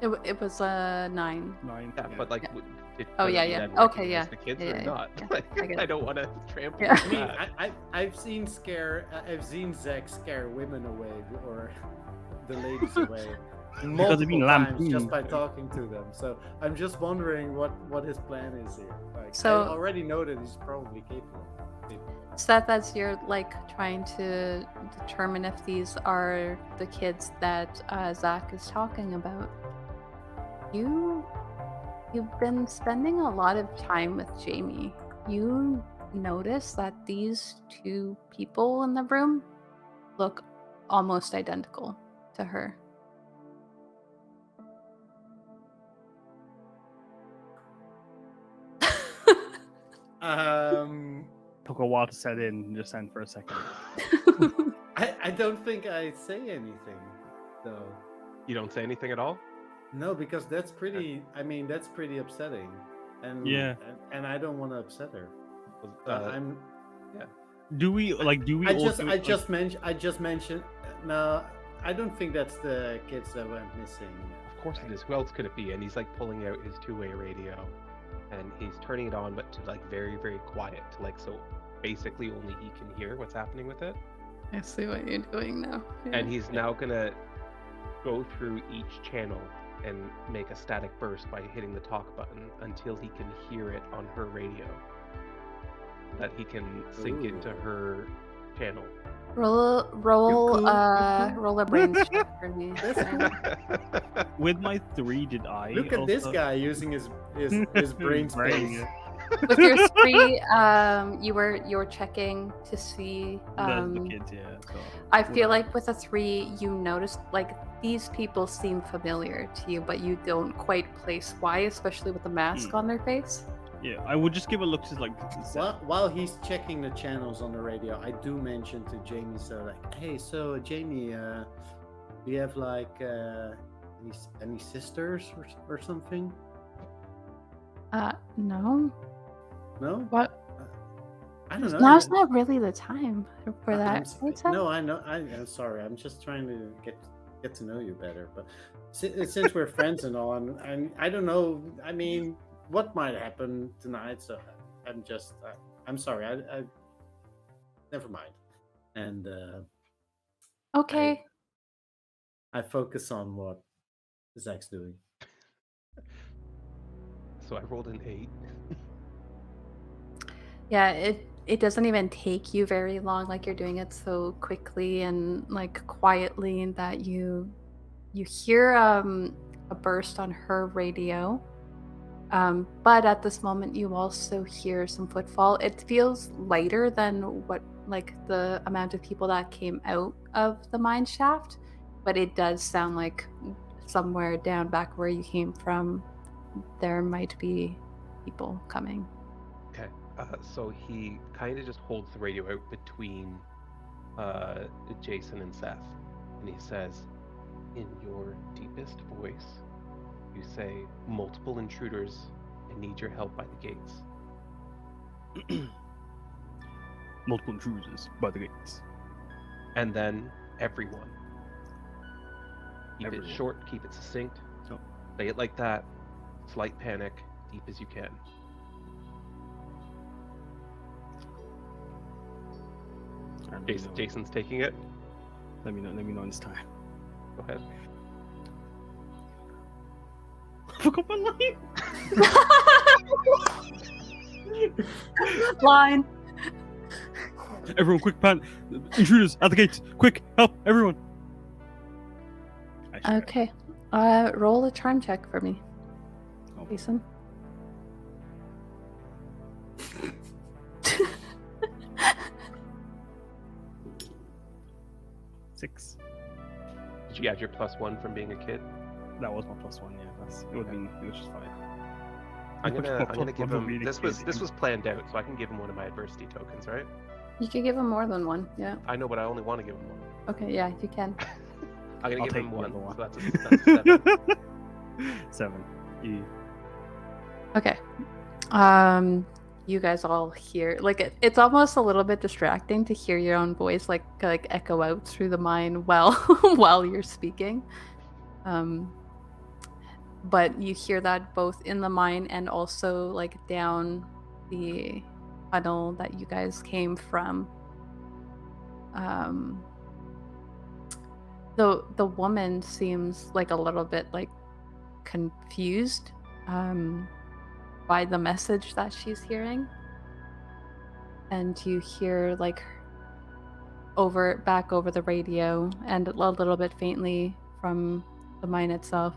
It was a 9. 9. Yeah, but like, did Oh, does yeah, it yeah. then Okay, recognize yeah. the kids Yeah, or yeah, not? yeah. Like, I get I it. don't want to trample. Yeah. on I mean, that. I've seen Zack scare women away or the ladies away they've multiple been times just lampooned. by talking to them. So I'm just wondering what his plan is here. Like, So- I already know that he's probably capable. Seth, as you're like trying to determine if these are the kids that Zack is talking about, you've been spending a lot of time with Jamie. You notice that these two people in the room look almost identical to her. Took a while to set in, just then for a second. I don't think I say anything though. You don't say anything at all. No, because that's pretty. I mean, that's pretty upsetting. And Yeah. and I don't want to upset her. I'm. Do we I also, just mentioned. No, I don't think that's the kids that went missing. Of course it is. Who else could it be? And he's like pulling out his two-way radio, and he's turning it on, but to like very, very quiet, to like so basically only he can hear what's happening with it. I see what you're doing now. And he's now gonna go through each channel and make a static burst by hitting the talk button until he can hear it on her radio. That he can sync Ooh. into her channel. roll cool. a brains check for me. with my 3, did I Look at this also- guy using his brain space. With your 3, you were checking to see. the kids, yeah. So, I feel would like with a 3, you noticed like these people seem familiar to you, but you don't quite place why, especially with the mask on their face. yeah, I would just give a look to like. While he's checking the channels on the radio, I do mention to Jamie, so like, hey, so Jamie, do you have like any sisters or something? No. No, What? I don't know. Now's not really the time for I'm that. s- right, Seth? No, I know. I'm sorry. I'm just trying to get to know you better. But since we're friends and all, I don't know. I mean, what might happen tonight? So I'm just. I'm sorry. I never mind. And Okay. I focus on what Zach's doing. So I rolled an 8. Yeah, it doesn't even take you very long. Like you're doing it so quickly and like quietly that you hear a burst on her radio. But at this moment you also hear some footfall. It feels lighter than what like the amount of people that came out of the mine shaft, but it does sound like somewhere down back where you came from there might be people coming. Okay. So he kind of just holds the radio out between Jason and Seth, and he says, in your deepest voice, you say, multiple intruders, I need your help by the gates. Multiple intruders by the gates. And then everyone. Keep Everyone. it short, keep it succinct. Oh. Say it like that. Slight panic, deep as you can. Alright, let me know. Jason's taking it. Let me know this time. Go ahead. I forgot my line. Line. Everyone, quick, pan! Intruders at the gates! Quick, help, everyone! I should- Okay. Roll a charm check for me, Oh. Jason. Six. Did you add your +1 from being a kid? That was my +1. Yeah, it would have been. It was just 5. I'm gonna give him. This was planned out, so I can give him one of my adversity tokens, right? You could give him more than one. Yeah. I know, but I only want to give him one. Okay. Yeah, you can. I'm gonna I'll give take him the one. other one. So that's a 7. 7. Okay. You guys all hear it's almost a little bit distracting to hear your own voice like echo out through the mine while you're speaking. But you hear that both in the mine and also like down the tunnel that you guys came from. The woman seems like a little bit like confused by the message that she's hearing, and you hear like back over the radio and a little bit faintly from the mine itself.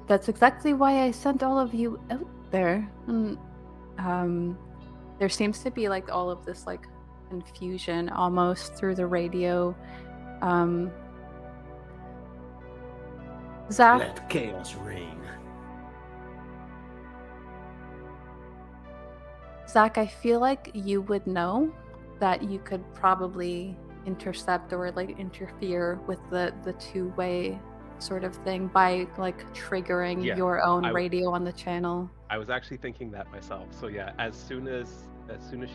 That's exactly why I sent all of you out there. And, there seems to be like all of this like confusion almost through the radio. Zack, Let chaos reign. Zack, I feel like you would know that you could probably intercept or like interfere with the two-way sort of thing by like triggering your own radio on the channel. I was actually thinking that myself. So yeah, as soon as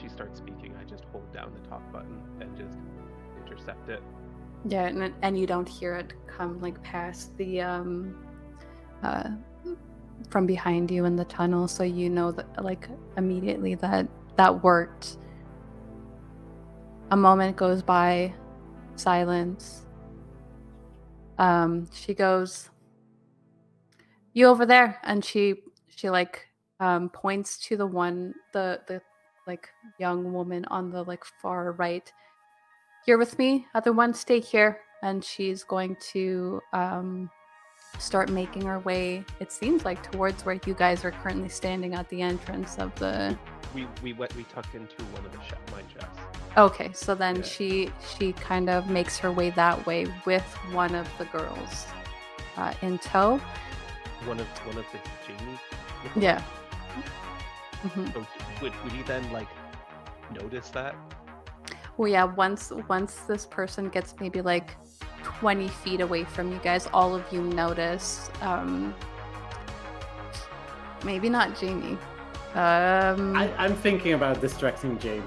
she starts speaking, I just hold down the talk button and just intercept it. Yeah, and you don't hear it come like past the from behind you in the tunnel, so you know that like immediately that worked. A moment goes by, silence. She goes, "You over there?" And she like points to the like young woman on the like far right. "You're with me. Other one, stay here." And she's going to start making her way, it seems like, towards where you guys are currently standing at the entrance of the. We tucked into one of the mine shafts. Okay, so then she kind of makes her way that way with one of the girls in tow. One of the Jamie. Yeah. Mm-hmm. So would he then like notice that? Well, yeah. Once this person gets maybe like 20 feet away from you guys, all of you notice. Maybe not Jamie. I'm thinking about distracting Jamie.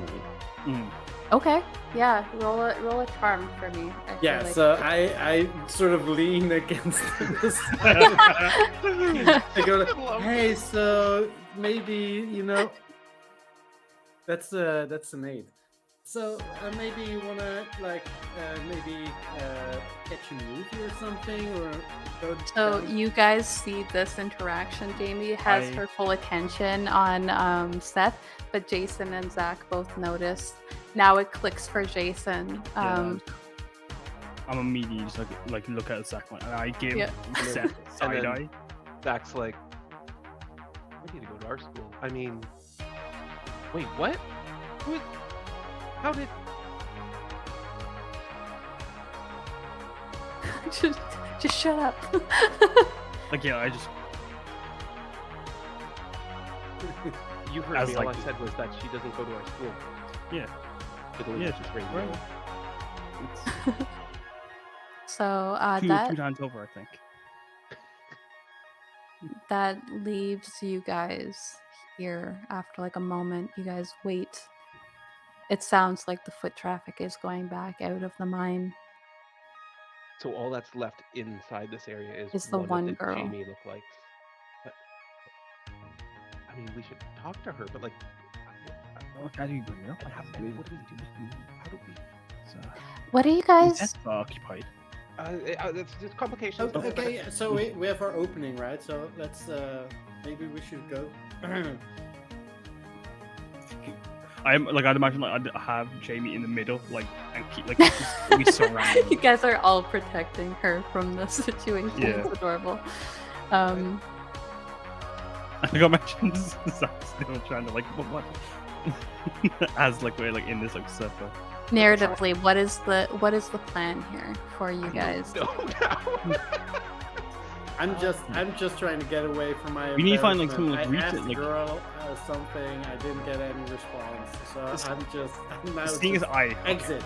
Okay. Yeah. Roll a charm for me. Yeah. Like. So I sort of lean against the side. I go, "Hey, so maybe that's an 8. So maybe you wanna like maybe catch a movie or something, or go so down?" You guys see this interaction. Jamie has her full attention on Seth, but Jason and Zack both notice. Now it clicks for Jason. I'm immediately just like look at Zack and I give Seth side eye. Zack's like, "I need to go to our school. I mean, wait, what? How did?" just shut up. Like, yeah, I just. You heard me. All I said was that she doesn't go to our school. Yeah. Just radio. So two times over, I think. That leaves you guys here after like a moment. You guys wait. It sounds like the foot traffic is going back out of the mine. So all that's left inside this area is the one of the girl. Jamie lookalikes. But, I mean, we should talk to her, but like, how do you bring it up? What do we do? How do we? What are you guys? That's occupied. It's complications. Okay, so we have our opening, right? So let's maybe we should go. I'd imagine like I'd have Jamie in the middle, like, and keep like we surround. You guys are all protecting her from the situation. Yeah. It's adorable. I think I mentioned Zack still trying to like what as like we're like in this like circle. Narratively, what is the plan here for you guys? No. I'm just trying to get away from my. We need to find, like, embarrassment. someone to I greet it, asked like- girl something. I didn't get any response, so I'm now. Seeing as I Exit.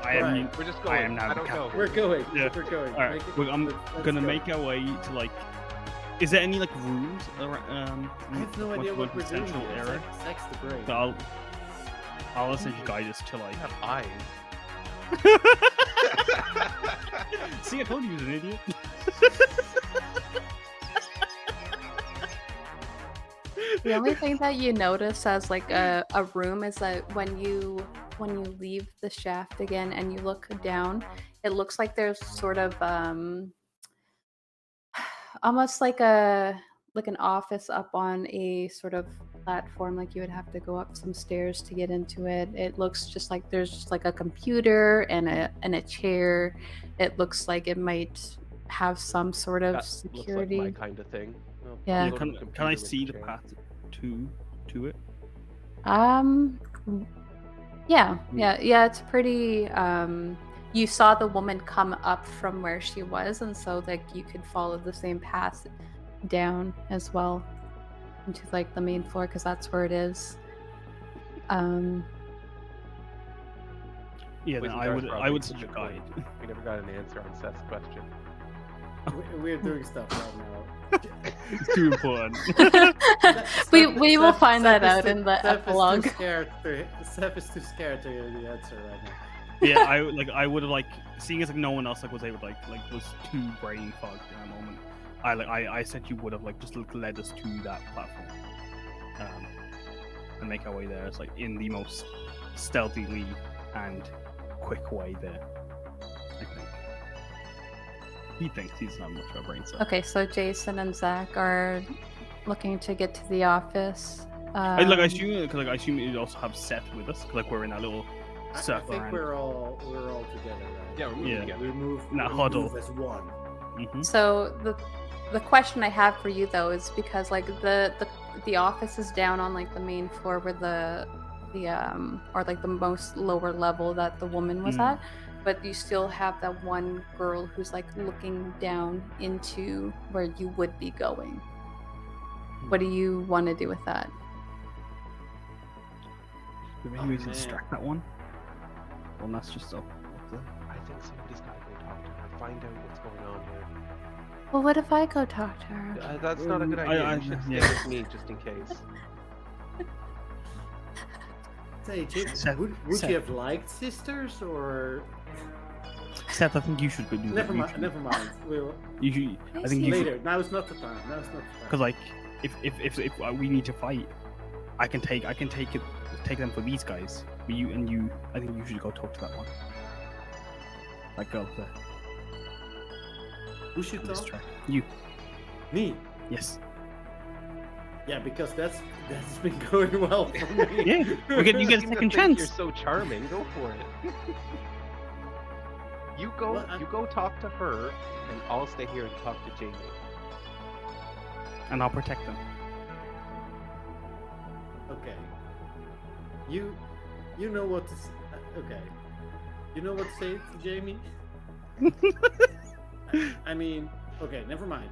I am Right. We're just I going. am now I the don't know. captain. We're going. Yeah. We're going. All right, Make it- I'm let's gonna go. make our way to, like. Is there any, like, rooms around? I have no idea what we're doing central here. area? Sex the brain. So I'll essentially guide us to, like. You have eyes. See, I told you he was an idiot. The only thing that you notice as like a room is that when you leave the shaft again and you look down, it looks like there's sort of almost like an office up on a sort of platform, like you would have to go up some stairs to get into it. It looks just like there's just like a computer and a chair. It looks like it might have some sort of That security. looks like my kind of thing. Well, Yeah. I'll go to the Can computer I with see the chair. path to it? Yeah, it's pretty you saw the woman come up from where she was, and so like you could follow the same path down as well into like the main floor because that's where it is. Yeah, then Wizard I Dar's would probably such a good guide. point. We never got an answer on Seth's question. We're doing stuff right now. It's too important. we will find that is out too- in the Seth epilogue. Seth is too scared to hear the answer right now. Yeah, I would have like seeing as like no one else like was able to like was too brain fogged in that moment. I said you would have like just led us to that platform, and make our way there. It's like in the most stealthily and quick way there. I think. He thinks he's not much of a brain cell. Okay, so Jason and Zach are looking to get to the office. I assume you'd also have Seth with us, 'cause, like we're in that little I circle think around. we're all together, right? Yeah, we're moving Yeah. together. We move. Not we huddle. move as one. Mhm. So the question I have for you though is because like the office is down on like the main floor where the or like the most lower level that the woman was Mm. at, but you still have that one girl who's like looking down into where you would be going. What do you want to do with that? Maybe Oh, we can man. distract that one. Well, that's just up there. I think somebody's got to go talk to her, find out what's going on here. Well, what if I go talk to her? That's not a good I- idea. I- You should stay yeah. with me just in case. Say, Jim, Seth- would Seth. you have liked sisters or? Seth, I think you should go do Never that. mind. Never mind. We'll You should, I think you should, later. Now is not the time. because like if we need to fight, I can take them for these guys. But you, I think you should go talk to that one. Like go there. Who should This talk? track. You. Me. Yes. Yeah, because that's been going well for me. Yeah. You get a Seem to second think chance. You're so charming. Go for it. You go. Well, I- You go talk to her, and I'll stay here and talk to Jamie. And I'll protect them. Okay. You know what to okay. You know what to say to Jamie? I mean, okay, never mind.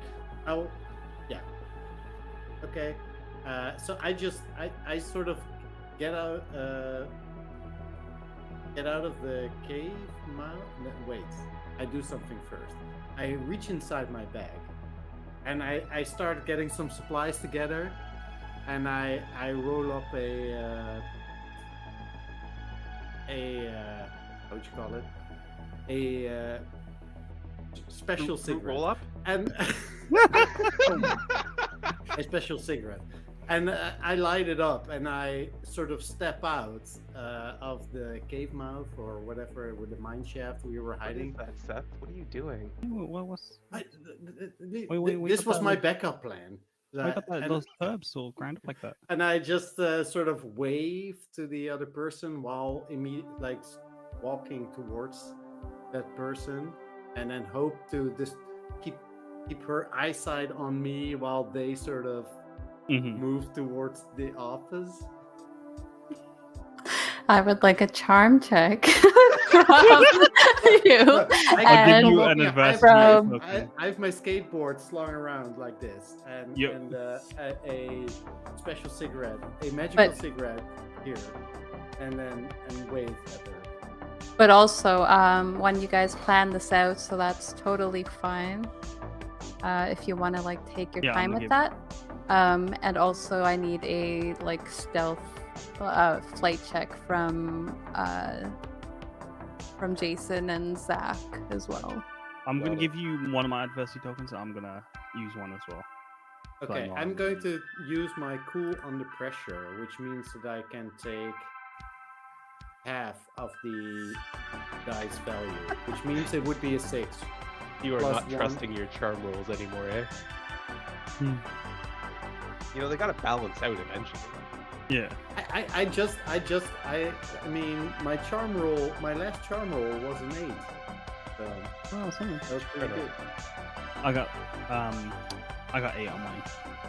Yeah. Okay. So I sort of get out of the cave mouth. No, wait, I do something first. I reach inside my bag, and I start getting some supplies together, and I roll up a how would you call it? A special cigarette. Roll up. And a special cigarette, and I light it up, and I sort of step out of the cave mouth or whatever with the mine shaft we were What is hiding. that, Seth? What are you doing? What was? This got was that, my like- backup plan. Why got that, And- those herbs all ground up like that? and I just sort of wave to the other person while walking towards that person, and then hope to just keep her eyesight on me while they sort of Mm-hmm. move towards the office. I would like a charm check from you. I'll give you And an adversity from- token. I have my skateboard slung around like this, and Yep. and a special cigarette, a magical But- cigarette here, and wave at her. But also, when you guys plan this out, so that's totally fine. If you want to like take your Yeah, time I'm with gonna that. And also, I need a like stealth flight check from Jason and Zack as well. I'm gonna Got it. give you one of my adversity tokens. And I'm gonna use one as well. Okay, Fine, I'm Ryan. going to use my cool under pressure, which means that I can take half of the dice value, which means it would be a 6. You are Plus not one. trusting your charm rolls anymore, eh? Hmm. You know, they gotta balance out eventually. Yeah. I mean, my charm roll, my last charm roll was an 8. So Oh, something. that was pretty Fair good. I got 8 on mine.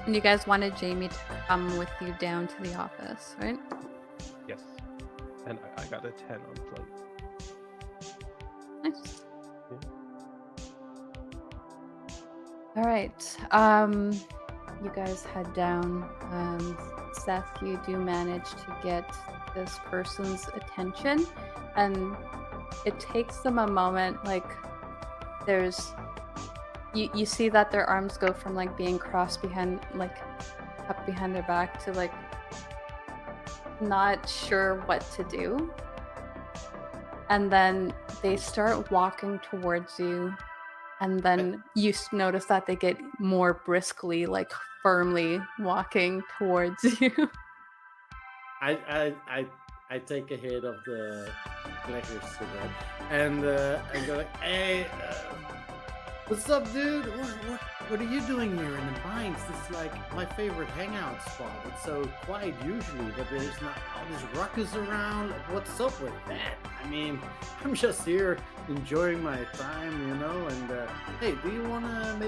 And you guys wanted Jamie to come with you down to the office, right? Yes. And I got a 10 on flight. Nice. Yeah. All right. You guys head down. Seth, you do manage to get this person's attention, and it takes them a moment. Like, there's, you see that their arms go from like being crossed behind, like up behind their back, to like not sure what to do. And then they start walking towards you, and then you notice that they get more briskly, like firmly walking towards you. I take a hit of the pleasure cigarette and I go like, hey, what's up, dude? What are you doing here in the mines? This is like my favorite hangout spot. It's so quiet usually, but there's not all this ruckus around. What's up with that? I mean, I'm just here enjoying my time, you know. And hey, do you wanna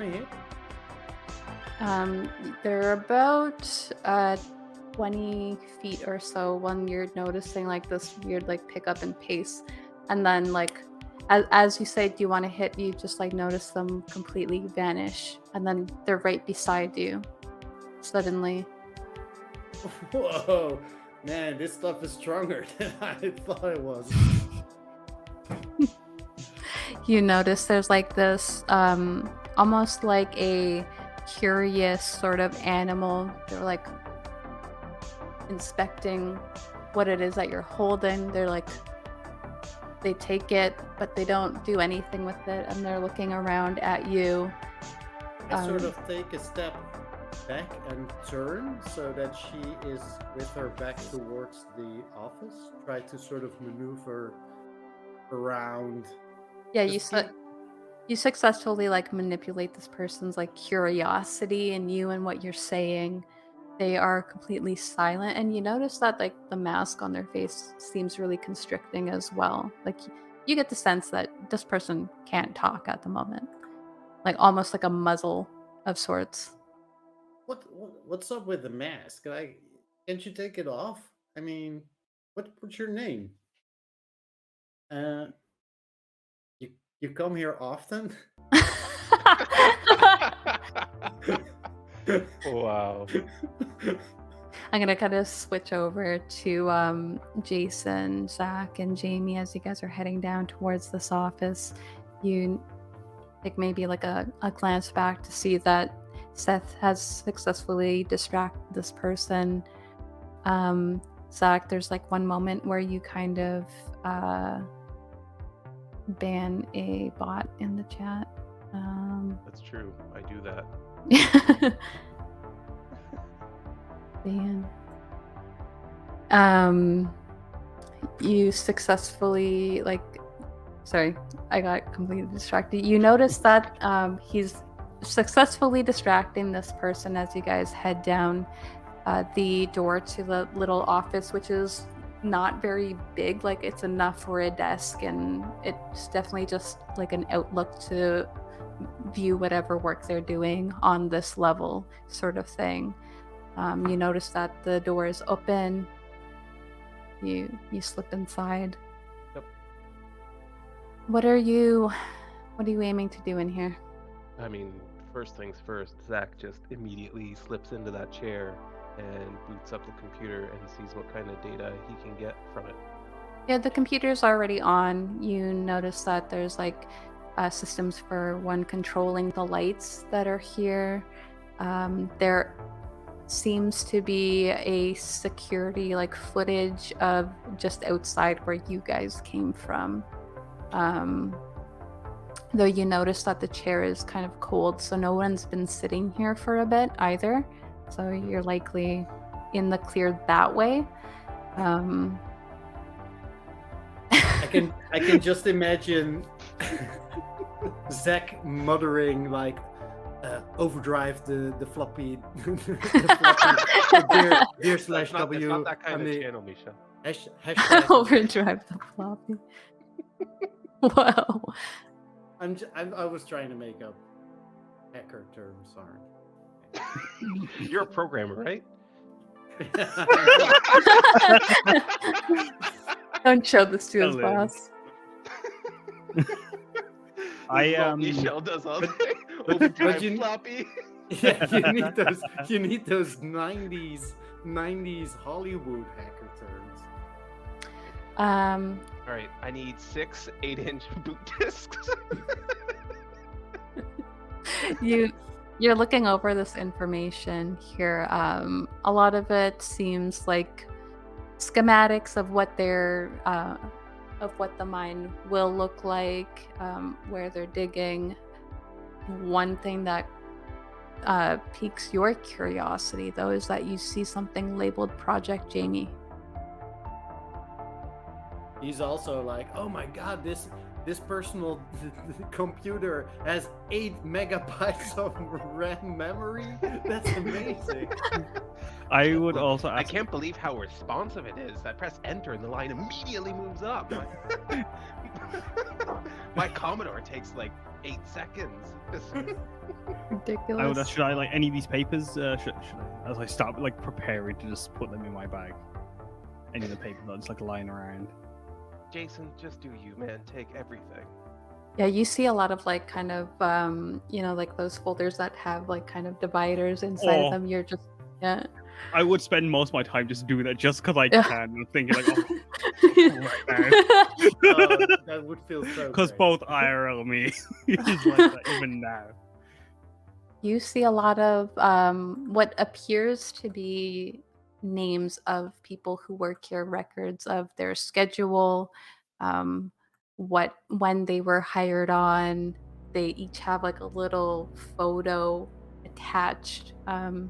hit? They're about 20 feet or so when you're noticing like this weird like pickup in pace, and then like as you say, do you want to hit, you just like notice them completely vanish, and then they're right beside you suddenly. Whoa, man, this stuff is stronger than I thought it was. You notice there's like this almost like a curious sort of animal. They're like inspecting what it is that you're holding. They're like, they take it, but they don't do anything with it, and they're looking around at you. I sort of take a step back and turn so that she is with her back towards the office. Try to sort of maneuver around. Yeah, Just you successfully like manipulate this person's like curiosity in you and what you're saying. They are completely silent, and you notice that like the mask on their face seems really constricting as well. Like you get the sense that this person can't talk at the moment, like almost like a muzzle of sorts. What's up with the mask? Can't you take it off? I mean, what's your name? You come here often? Wow. I'm gonna kind of switch over to Jason, Zack, and Jamie as you guys are heading down towards this office. You take maybe like a glance back to see that Seth has successfully distracted this person. Zack, there's like one moment where you kind of ban a bot in the chat. That's true. I do that. ban. You successfully sorry, I got completely distracted. You notice that he's successfully distracting this person as you guys head down the door to the little office, which is not very big. Like, it's enough for a desk, and it's definitely just like an outlook to view whatever work they're doing on this level, sort of thing. You notice that the door is open, You slip inside. Yep. What are you aiming to do in here? I mean, first things first, Zack just immediately slips into that chair and boots up the computer and sees what kind of data he can get from it. Yeah, the computer's already on. You notice that there's like systems for one controlling the lights that are here. There seems to be a security like footage of just outside where you guys came from. Though you notice that the chair is kind of cold, so no one's been sitting here for a bit either. So you're likely in the clear that way. I can just imagine Zack muttering like, overdrive the floppy, beer slash It's W. not that kind on of the channel, Misha. hashtag. Overdrive the floppy. Wow. I was trying to make up hacker terms, aren't. You're a programmer, right? Don't show this to his Hello. boss. Michelle does all the but overdrive you- floppy. Yeah, you need those 90s Hollywood hacker terms. All right, I need 6 8-inch boot discs. You're looking over this information here. A lot of it seems like schematics of what of what the mine will look like, where they're digging. One thing that piques your curiosity, though, is that you see something labeled Project Jamie. He's also like, oh my god, this personal computer has 8 megabytes of RAM memory. That's amazing. I would also I ask. can't believe how responsive it is. I press enter and the line immediately moves up. My Commodore takes like 8 seconds. Ridiculous. I would ask, should I like any of these papers? Should I, as I start like preparing to just put them in my bag? Any of the papers that are just like lying around. Jason, just do you, man. Take everything. Yeah, you see a lot of like kind of like those folders that have like kind of dividers inside Oh. of them. You're just I would spend most of my time just doing that just because I Yeah. can. I'm thinking like, oh, That would feel so because great. both IRL and me is like that even now. You see a lot of what appears to be names of people who work here, records of their schedule, when they were hired on. They each have like a little photo attached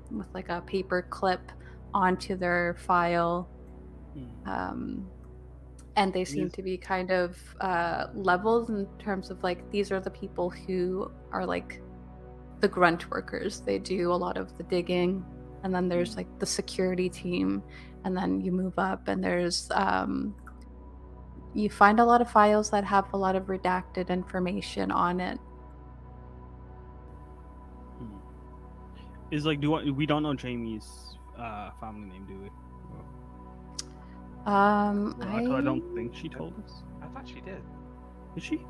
with like a paper clip onto their file. And they seem Yes. to be kind of leveled in terms of like these are the people who are like the grunt workers. They do a lot of the digging, and then there's like the security team, and then you move up and there's you find a lot of files that have a lot of redacted information on it. Is like, we don't know Jamie's family name, do we? Well, I don't think she told us. I thought she did. Did she?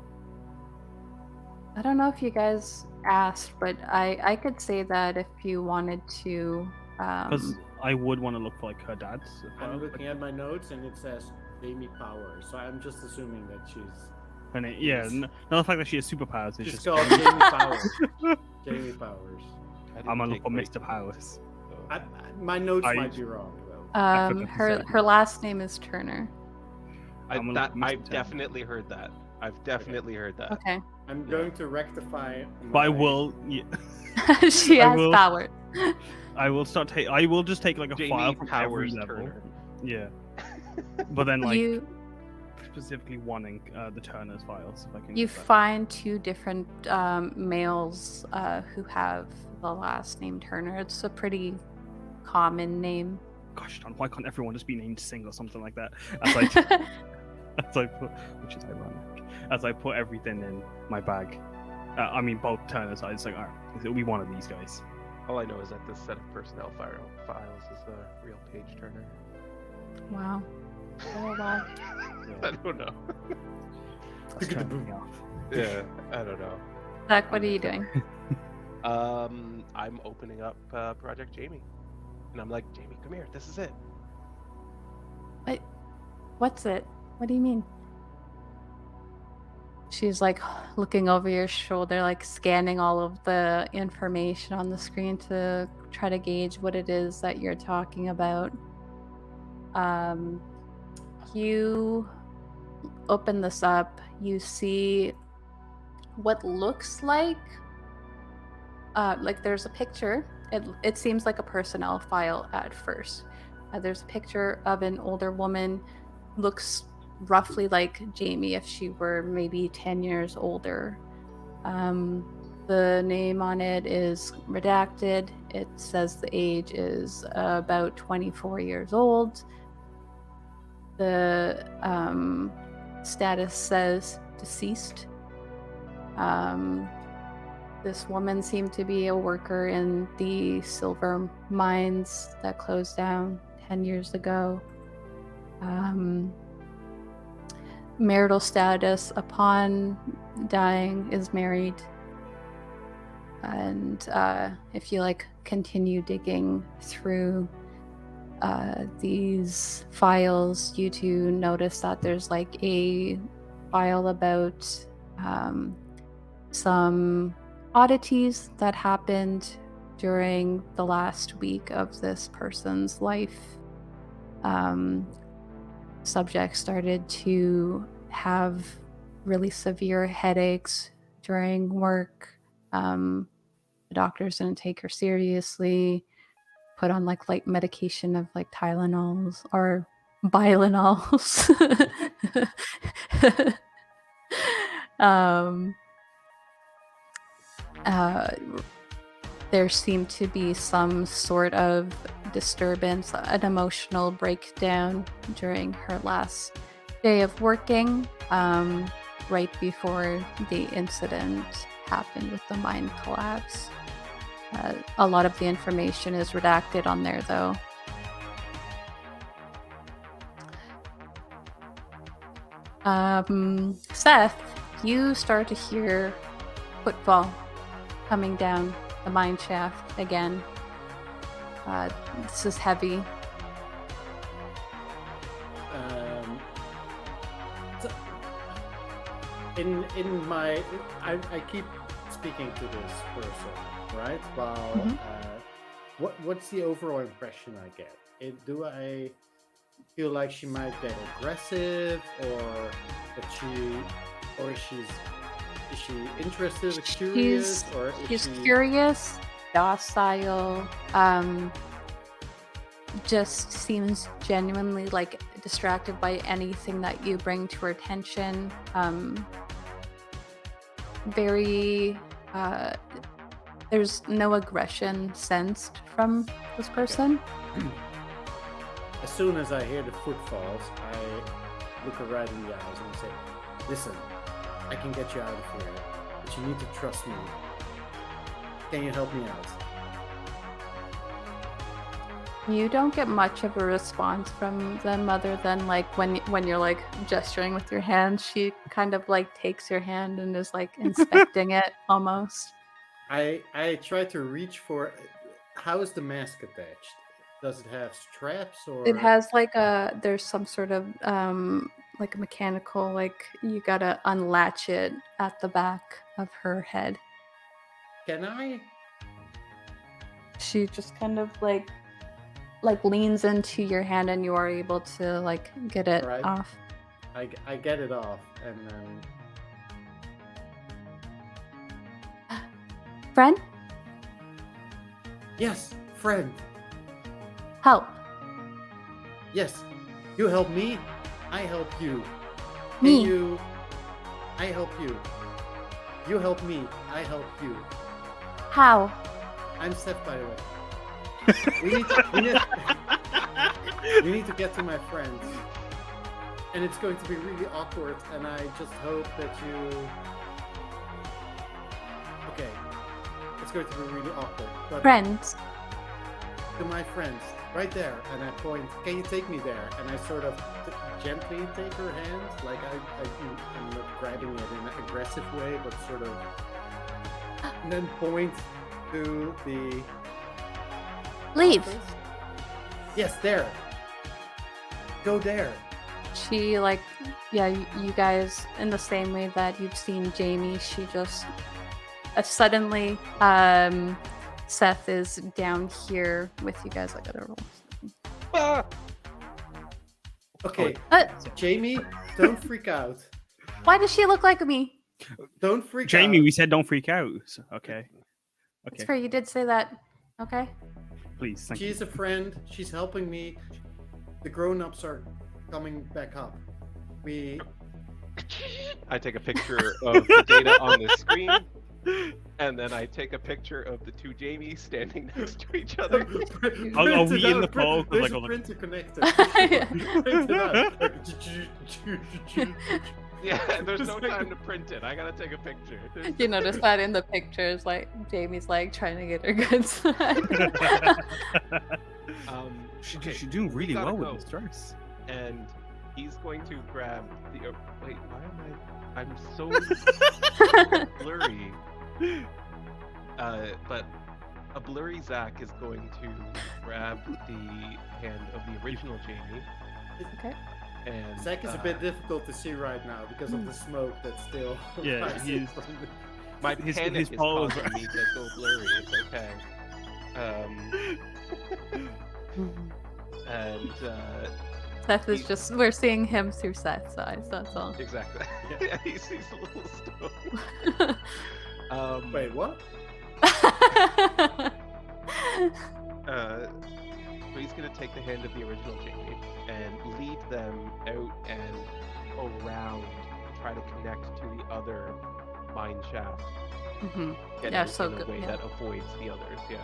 I don't know if you guys asked, but I could say that if you wanted to. Because I would want to look for like her dad's. I'm looking at my notes and it says Jamie Powers, so I'm just assuming that she's Her name, yeah. Not the fact that she has superpowers. It's just just called Jamie Powers. Jamie Powers. I'm gonna look for Mr. Powers. My notes I- might be wrong though. Her last name is Turner. I'm gonna look for Mr. I've Turner. definitely heard that. I've definitely heard that. Okay. I'm going to rectify. But I my- will. Yeah, She I has will- power. I will start. I will just take like a Jamie file from every Powers level. Turner. Yeah. But then like you specifically wanting the Turner's files if I can. you get that. find 2 different males who have the last name Turner. It's a pretty common name. Gosh darn! Why can't everyone just be named Singh or something like that? As I put, which is ironic. As I put everything in my bag. I mean, both Turners. I was like, all right, it'll be one of these guys. All I know is that this set of personnel files is a real page turner. Wow. Oh, wow. I don't know. Let's turn everything off. Yeah, I don't know. Zack, what are you doing? I'm opening up Project Jamie, and I'm like, Jamie, come here. This is it. What's it? What do you mean? She's like looking over your shoulder, like scanning all of the information on the screen to try to gauge what it is that you're talking about. You open this up, you see what looks like there's a picture. It seems like a personnel file at first. There's a picture of an older woman, looks roughly like Jamie if she were maybe 10 years older. The name on it is redacted. It says the age is about 24 years old. The status says deceased. This woman seemed to be a worker in the silver mines that closed down 10 years ago. Marital status upon dying is married. And if you like continue digging through these files, you do notice that there's like a file about some oddities that happened during the last week of this person's life. Subject started to have really severe headaches during work. The doctors didn't take her seriously, put on like light medication of like Tylenols or Bilenols. There seemed to be some sort of disturbance, an emotional breakdown during her last day of working, right before the incident happened with the mine collapse. A lot of the information is redacted on there, though. Seth, you start to hear footfall coming down the mine shaft again. This is heavy. In my, I keep speaking to this person, right? Well, what's the overall impression I get? Do I feel like she might get aggressive, or that is she interested, curious, or she's curious, docile, just seems genuinely like distracted by anything that you bring to her attention. Very there's no aggression sensed from this person. Okay. As soon as I hear the footfalls, I look her right in the eyes and I say, listen, I can get you out of here, but you need to trust me. Can you help me out? You don't get much of a response from them other than like when you're like gesturing with your hand. She kind of like takes your hand and is like inspecting it almost. I try to reach for. How is the mask attached? Does it have straps or? It has like there's some sort of like a mechanical, like you gotta unlatch it at the back of her head. Can I? She just kind of like leans into your hand and you are able to like get it off. I get it off and then. Friend? Yes, friend. Help. Yes, you help me, I help you. Me. I help you. You help me, I help you. How? I'm Seth, by the way. We need to get to my friends. And it's going to be really awkward, and I just hope that you... Okay. It's going to be really awkward. But... Friends. to my friends, right there. And I point, can you take me there? And I sort of gently take her hand, like I'm not grabbing it in an aggressive way, but sort of, and then point to the Leave. office. Yes, there. Go there. She you guys, in the same way that you've seen Jamie, she just suddenly Seth is down here with you guys. I gotta roll. Ah! Okay, Jamie, don't freak out. Why does she look like me? Don't freak out. Jamie, we said don't freak out. Okay. It's fair, you did say that. Okay. Please, thank you. She's a friend. She's helping me. The grown-ups are coming back up. I take a picture of the data on the screen, and then I take a picture of the two Jamies standing next to each other. Are we in the poll? There's Like, a printer connected. Print it out. Yeah, there's no time to print it. I gotta take a picture. You notice that in the pictures, like Jamie's like trying to get her good side. She's doing really gotta well go. with this dress. And he's going to grab the. Wait, why am I'm so blurry. But a blurry Zack is going to grab the hand of the original Jamie. Okay. And Zack is a bit difficult to see right now because of the smoke that's still. Yeah, rising he's- from the- my his panic is paw is- causing me to go blurry. It's okay. And Seth is just, we're seeing him through Seth's eyes, that's all. exactly. Yeah. Yeah, he's a little stoned. Wait, what? So he's gonna take the hand of the original Jamie and lead them out and around to try to connect to the other mine shaft. Mhm. And Yeah, in so a good, way yeah. that avoids the others. Yeah.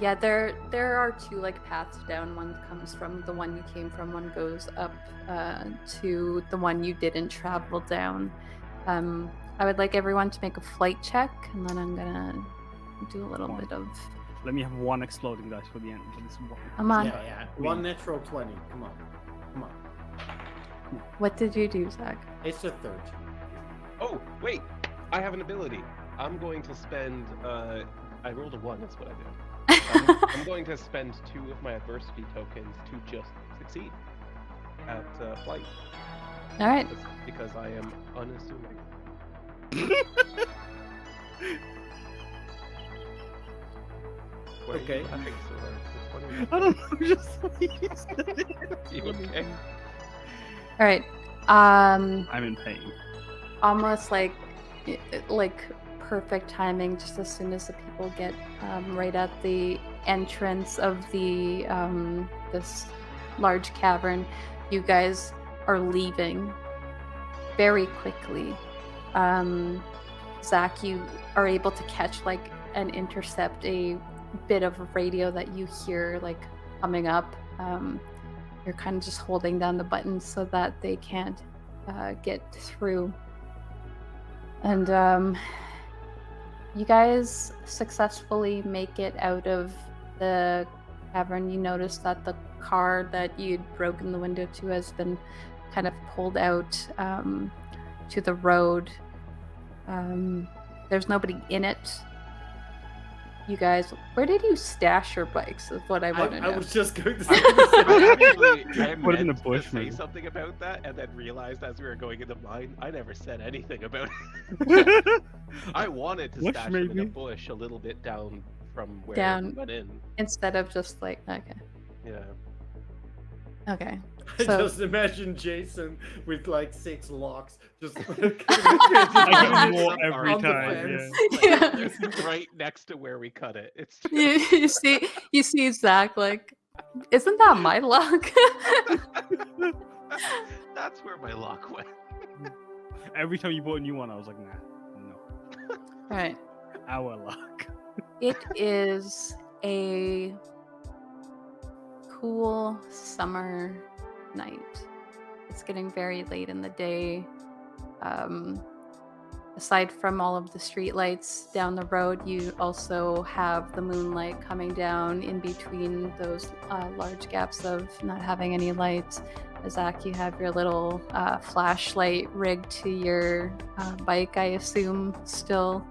Yeah, there are two like paths down. One comes from the one you came from. One goes up to the one you didn't travel down. I would like everyone to make a flight check, and then I'm gonna do a little bit of. Let me have one exploding dice for the end. For this one. Come on. Yeah. One natural 20. Come on. What did you do, Zach? It's a 30. Oh wait, I have an ability. I'm going to spend. I rolled a 1. That's what I did. I'm going to spend 2 of my adversity tokens to just succeed at flight. All right. Because I am unassuming. Why are you Okay. laughing so hard? What's funny I about don't know, just that? You okay? All right. I'm in pain. Almost like perfect timing. Just as soon as the people get right at the entrance of the this large cavern, you guys are leaving very quickly. Zack, you are able to catch and intercept a bit of radio that you hear coming up. You're kind of just holding down the buttons so that they can't get through. And you guys successfully make it out of the cavern. You notice that the car that you'd broken the window to has been kind of pulled out to the road. There's nobody in it. You guys, where did you stash your bikes? Is what I want to know. I was just going to say. I Put it in the meant bush, to say man. something about that, and then realized as we were going in the mine, I never said anything about it. I wanted to Bush, stash them in a maybe? bush a little bit down from where Down. we went in. Instead of just okay. Yeah. Okay. I So- just imagine Jason with 6 locks, just I give him more On every the time. fence. Yeah. Yeah. Right next to where we cut it. It's you see Zach isn't that my lock? that's where my lock went. Every time you bought a new one, I was like, nah, no. All right. Our luck. It is a cool summer night. It's getting very late in the day. aside from all of the street lights down the road, you also have the moonlight coming down in between those large gaps of not having any lights. Zack, you have your little flashlight rigged to your bike, I assume, still.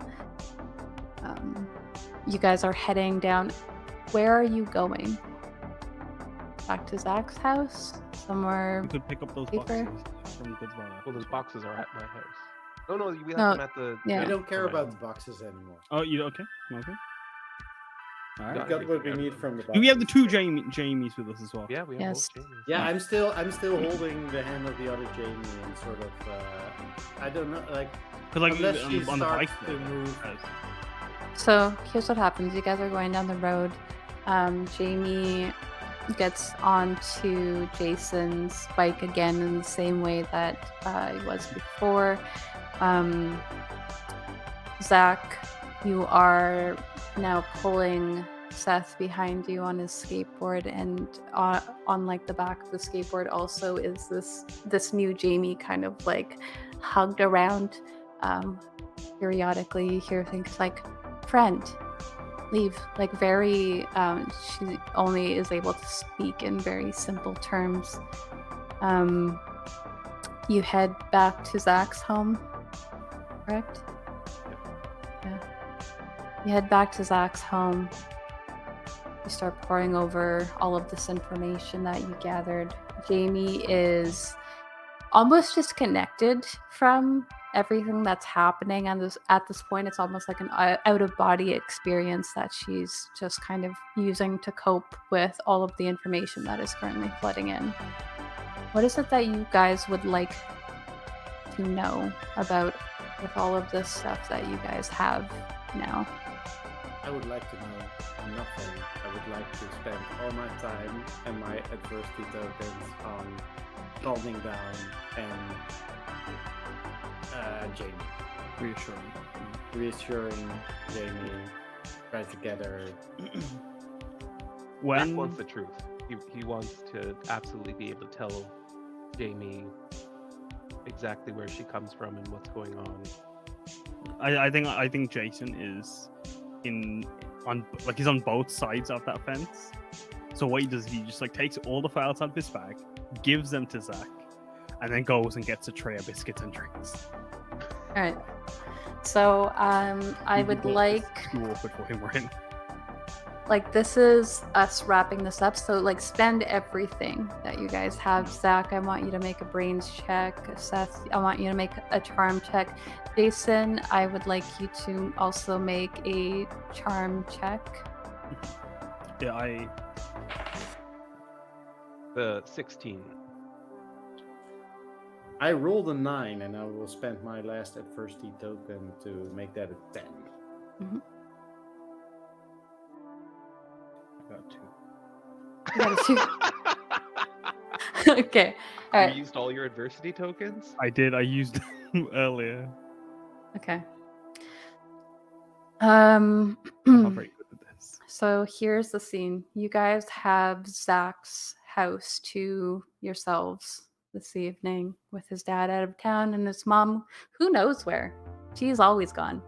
You guys are heading down. Where are you going? Back to Zack's house? Somewhere You could pick up those deeper? boxes from Goods Valley. Well, those boxes are at my house. Oh no, we left No, them at the. yeah. We don't care Alright. about the boxes anymore. Oh, you okay? Okay. All We right. Got got what we everything. need from the boxes. Do we have the two Jamies with us as well? Yeah, we have Yes. both Jamies. Yeah, I'm still holding the hand of the other Jamie and sort of I don't know, like Because like unless she on the bike. starts to move. So here's what happens. You guys are going down the road. Jamie gets onto Jason's bike again in the same way that he was before. Zack, you are now pulling Seth behind you on his skateboard, and on like the back of the skateboard also is this new Jamie kind of like hugged around. Periodically you hear things like friend, leave, like very she only is able to speak in very simple terms. You head back to Zack's home, correct? Yeah. You head back to Zack's home. You start poring over all of this information that you gathered. Jamie is almost disconnected from everything that's happening, and at this point it's almost like an out-of-body experience that she's just kind of using to cope with all of the information that is currently flooding in. What is it that you guys would like to know about with all of this stuff that you guys have now? I would like to know nothing. I would like to spend all my time and my adversity tokens on calming down and Jamie. Reassuring Jamie, try to get her. Zack When wants the truth. He wants to absolutely be able to tell Jamie exactly where she comes from and what's going on. I think Jason is he's on both sides of that fence. So what he does is he just like takes all the files out of his bag, gives them to Zack, and then goes and gets a tray of biscuits and drinks. All right. So I would like, too awkward for him, right? like, this is us wrapping this up. So like, spend everything that you guys have. Zack, I want you to make a brains check. Seth, I want you to make a charm check. Jason, I would like you to also make a charm check. Yeah, The 16. I rolled a 9, and I will spend my last adversity token to make that a 10. I got 2. You got a 2. Okay. All You right. used all your adversity tokens? I did. I used them earlier. Okay. I'm not very good at this. So here's the scene. You guys have Zack's house to yourselves this evening with his dad out of town and his mom, who knows where. She's always gone.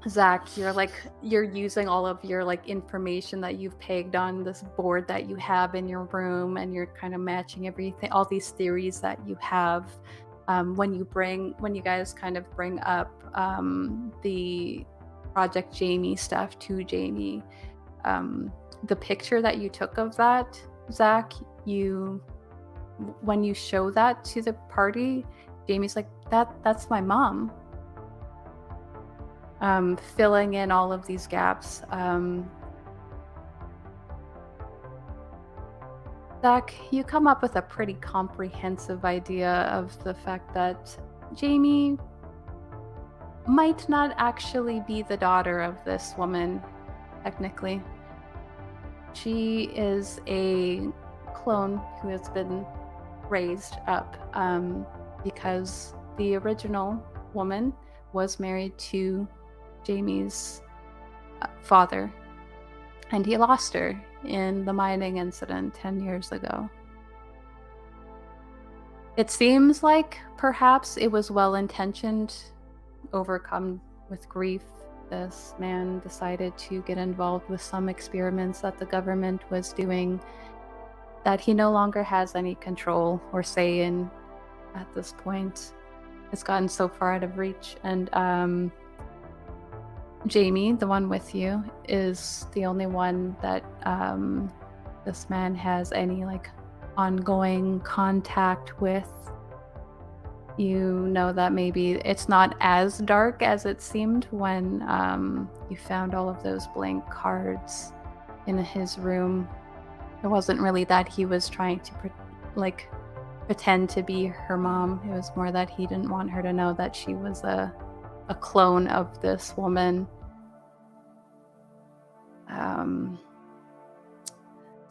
Zack, you're using all of your like information that you've pegged on this board that you have in your room, and you're kind of matching everything, all these theories that you have. When you guys kind of bring up the Project Jamie stuff to Jamie, the picture that you took of that, Zack, when you show that to the party, Jamie's like, that's my mom. Filling in all of these gaps. Zack, you come up with a pretty comprehensive idea of the fact that Jamie might not actually be the daughter of this woman, technically. She is a clone who has been raised up because the original woman was married to Jamie's father, and he lost her in the mining incident 10 years ago. It seems like perhaps it was well-intentioned, overcome with grief. This man decided to get involved with some experiments that the government was doing that he no longer has any control or say in at this point. It's gotten so far out of reach. And Jamie, the one with you, is the only one that this man has any like ongoing contact with. You know that maybe it's not as dark as it seemed when you found all of those blank cards in his room. It wasn't really that he was trying to pretend to be her mom. It was more that he didn't want her to know that she was a clone of this woman.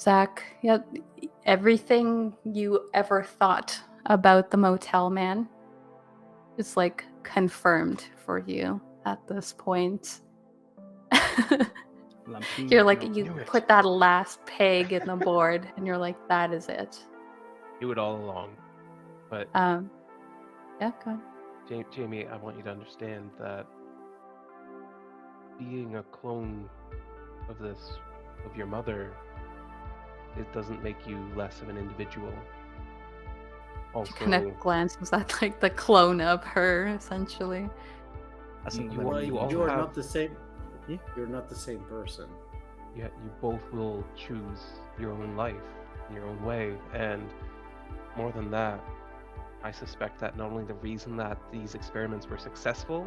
Zack, yeah, everything you ever thought about the motel man is like confirmed for you at this point. You're like, you put that last peg in the board and you're like, that is it. Knew it all along. But Yeah, go on. Jamie, I want you to understand that being a clone of your mother, it doesn't make you less of an individual. Also, She kind of glances at like the clone of her, essentially. you all are have- not the same. You're not the same person. Yet you both will choose your own life in your own way, and more than that, I suspect that not only the reason that these experiments were successful,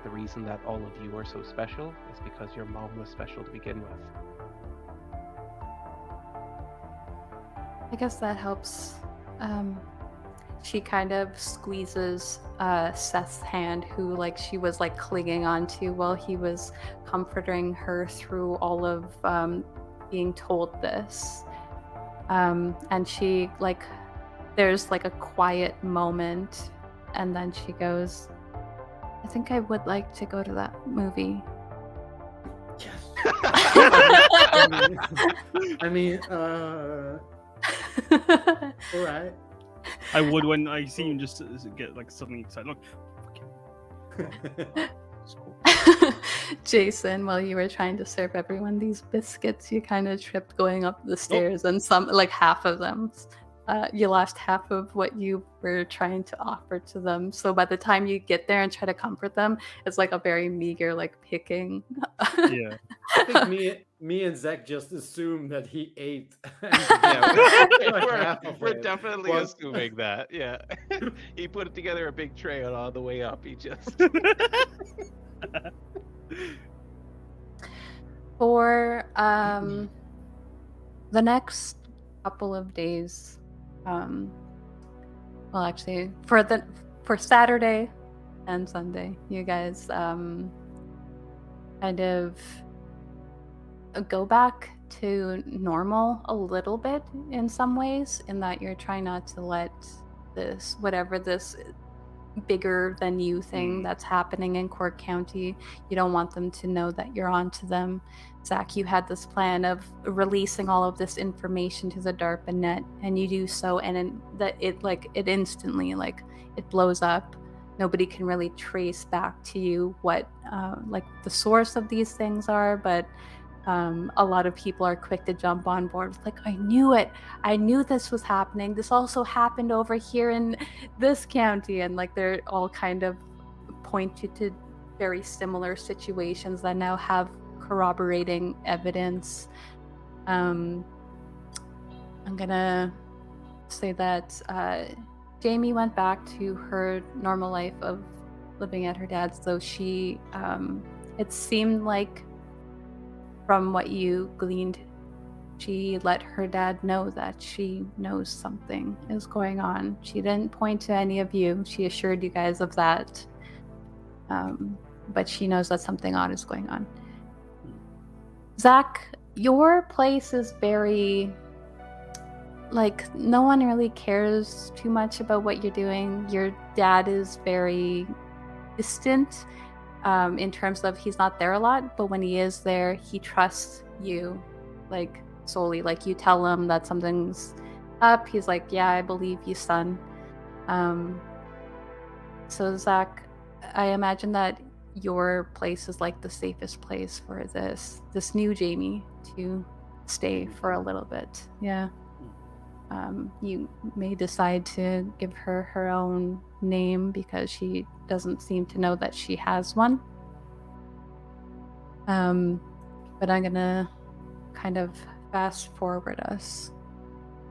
the reason that all of you are so special is because your mom was special to begin with. I guess that helps. She kind of squeezes Seth's hand, who like she was like clinging onto while he was comforting her through all of being told this. And she like, there's like a quiet moment, and then she goes, I think I would like to go to that movie. Yes. I mean, all right. I would when I see him just get like suddenly excited. Look, it's cool. Jason, while you were trying to serve everyone these biscuits, you kind of tripped going up the stairs, and some, like half of them, you lost half of what you were trying to offer to them. So by the time you get there and try to comfort them, it's like a very meager, like picking. Yeah. I think me and Zack just assumed that he ate. We're definitely assuming that. Yeah, he put it together a big tray on all the way up. He just. For the next couple of days, well, actually, for Saturday and Sunday, you guys kind of go back to normal a little bit in some ways, in that you're trying not to let this, whatever this bigger than you thing that's happening in Cork County, you don't want them to know that you're onto them. Zack, you had this plan of releasing all of this information to the DARPA net, and you do so, and it instantly it blows up. Nobody can really trace back to you what the source of these things are, but a lot of people are quick to jump on board with like, I knew it. I knew this was happening. This also happened over here in this county, and like they're all kind of pointed to very similar situations that now have corroborating evidence. I'm gonna say that Jamie went back to her normal life of living at her dad's, though she it seemed like, from what you gleaned, she let her dad know that she knows something is going on. She didn't point to any of you. She assured you guys of that. But she knows that something odd is going on. Zack, your place is very... no one really cares too much about what you're doing. Your dad is very distant. In terms of he's not there a lot, but when he is there, he trusts you, solely. You tell him that something's up, he's like, yeah, I believe you, son. So Zach, I imagine that your place is like the safest place for this new Jamie to stay for a little bit. Yeah. You may decide to give her her own name because she doesn't seem to know that she has one. But I'm gonna kind of fast forward us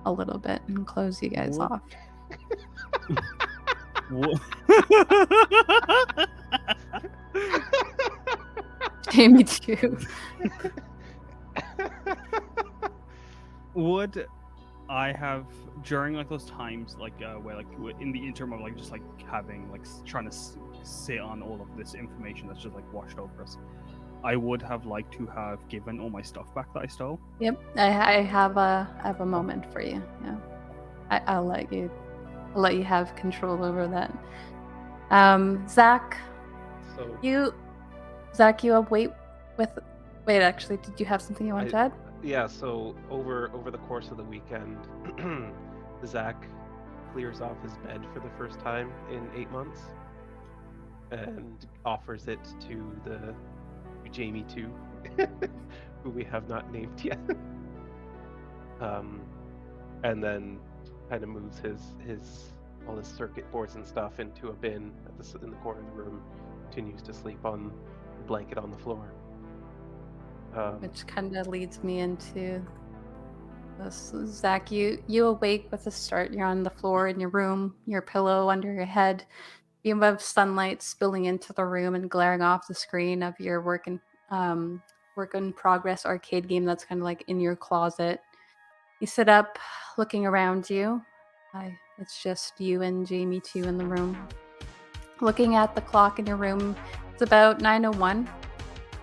a little bit and close you guys What? off. What? Jamie too. Would I have during like those times where like in the interim of like just like having like trying to sit on all of this information that's just like washed over us, I would have liked to have given all my stuff back that I stole. Yep, I have a moment for you. Yeah, I'll let you have control over that. Zack, So you wait. Actually, did you have something you want to add? yeah, so over the course of the weekend, Zack clears off his bed for the first time in 8 months and offers it to the Jamie 2, who we have not named yet. And then kind of moves his all his circuit boards and stuff into a bin in the corner of the room. Continues to sleep on the blanket on the floor. Which kind of leads me into this. Zach, you awake with a start. You're on the floor in your room, your pillow under your head. You have sunlight spilling into the room and glaring off the screen of your work in progress arcade game that's kind of like in your closet. You sit up, looking around you. It's just you and Jamie 2 in the room. Looking at the clock in your room, it's about 9:01.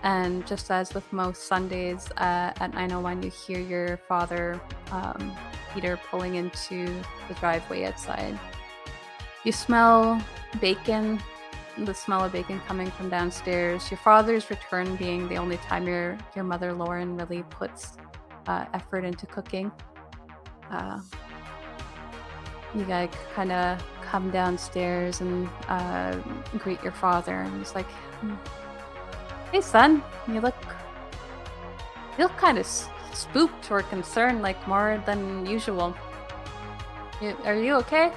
And just as with most Sundays, at 9:01, you hear your father, Peter, pulling into the driveway outside. You smell bacon, the smell of bacon coming from downstairs. Your father's return being the only time your mother, Lauren, really puts effort into cooking. You guys kind of come downstairs and greet your father, and it's like, "Hey, son, you look kind of spooked or concerned, like more than usual. Are you okay?"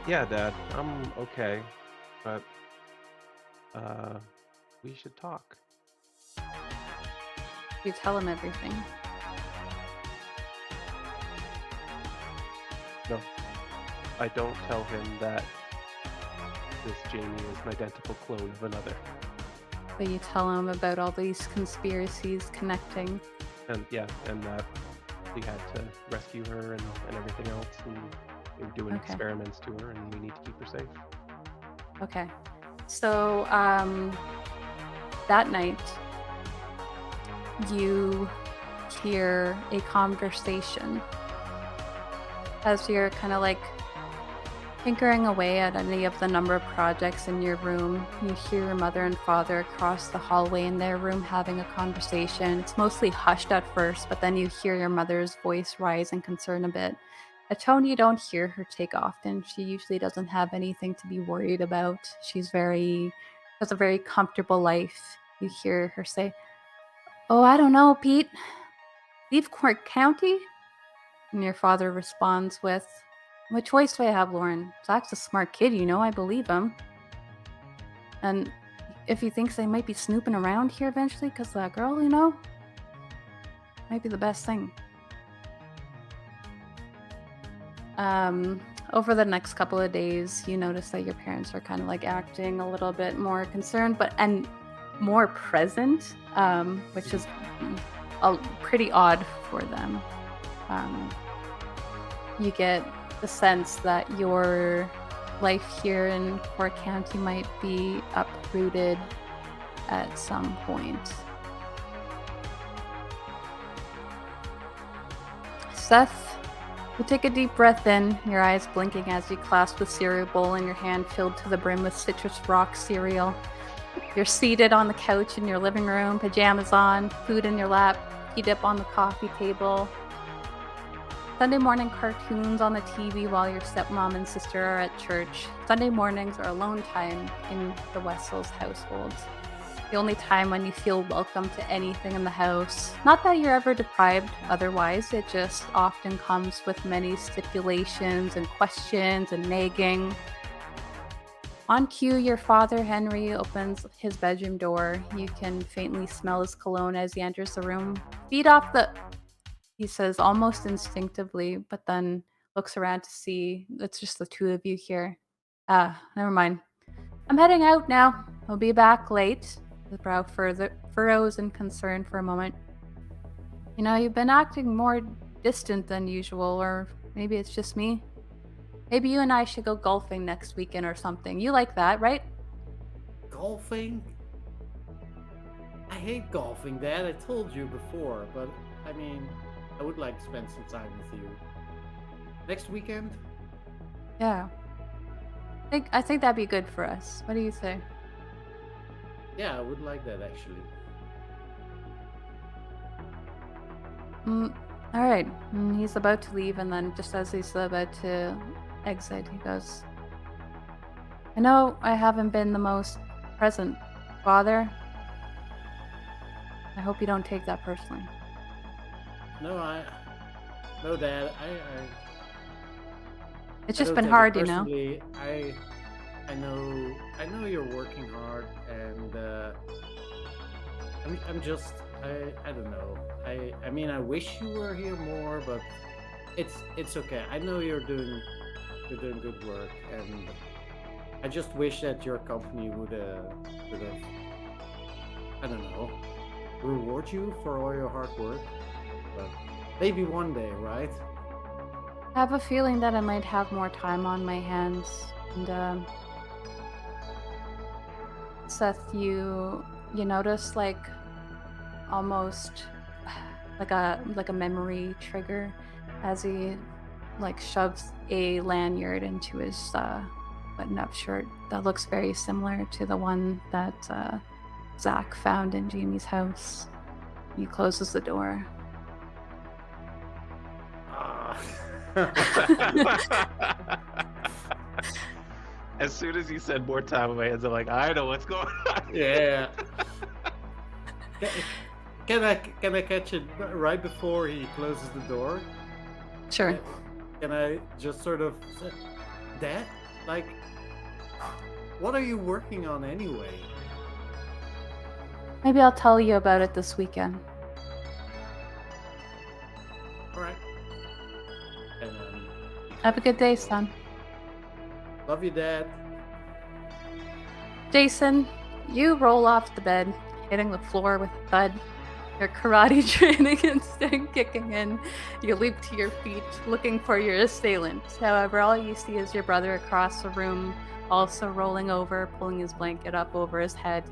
Yeah, Dad, I'm okay, but we should talk. You tell him everything. No, I don't tell him that this Jamie is an identical clone of another. But you tell him about all these conspiracies connecting. And that we had to rescue her and everything else, and we were doing Okay. experiments to her, and we need to keep her safe. Okay. So, that night, you hear a conversation as you're kind of like tinkering away at any of the number of projects in your room. You hear your mother and father across the hallway in their room having a conversation. It's mostly hushed at first, but then you hear your mother's voice rise in concern a bit. A tone you don't hear her take often. She usually doesn't have anything to be worried about. Has a very comfortable life. You hear her say, "Oh, I don't know, Pete. Leave Cork County?" And your father responds with, "What choice do I have, Lauren? Zack's a smart kid, I believe him. And if he thinks they might be snooping around here eventually because that girl, might be the best thing." Over the next couple of days, you notice that your parents are kind of like acting a little bit more concerned, and more present, which is pretty odd for them. You get the sense that your life here in Cork County might be uprooted at some point. Seth, you take a deep breath in, your eyes blinking as you clasp the cereal bowl in your hand filled to the brim with citrus rock cereal. You're seated on the couch in your living room, pajamas on, food in your lap, tea dip on the coffee table. Sunday morning cartoons on the TV while your stepmom and sister are at church. Sunday mornings are alone time in the Wessels household. The only time when you feel welcome to anything in the house. Not that you're ever deprived otherwise, it just often comes with many stipulations and questions and nagging. On cue, your father, Henry, opens his bedroom door. You can faintly smell his cologne as he enters the room. Feed off the... He says almost instinctively, but then looks around to see it's just the two of you here. Never mind. I'm heading out now. I'll be back late. The brow furrows in concern for a moment. You know, you've been acting more distant than usual, or maybe it's just me. Maybe you and I should go golfing next weekend or something. You like that, right? Golfing? I hate golfing, Dad. I told you before, but I mean, I would like to spend some time with you. Next weekend? Yeah. I think that'd be good for us. What do you say? Yeah, I would like that actually. All right. He's about to leave, and then just as he's about to exit, he goes, I know I haven't been the most present, Father. I hope you don't take that personally. No, Dad. It's I just don't been take it hard, you know? personally. I know you're working hard, and I don't know. I mean, I wish you were here more, but it's okay. I know you're doing good work, and I just wish that your company would have, I don't know, reward you for all your hard work. But maybe one day, right? I have a feeling that I might have more time on my hands, and Seth, you notice like almost like a memory trigger as he like shoves a lanyard into his button-up shirt that looks very similar to the one that Zack found in Jamie's house. He closes the door. As soon as you said more time on my hands, I'm like, I know what's going on. Yeah. Can I catch it right before he closes the door? Sure. Can I just sort of say, Dad, like, what are you working on anyway? Maybe I'll tell you about it this weekend. All right. And then, Have a good day, son. love you, Dad. Jason, you roll off the bed, hitting the floor with a thud. Your karate training instinct kicking in. You leap to your feet, looking for your assailant. However, all you see is your brother across the room, also rolling over, pulling his blanket up over his head.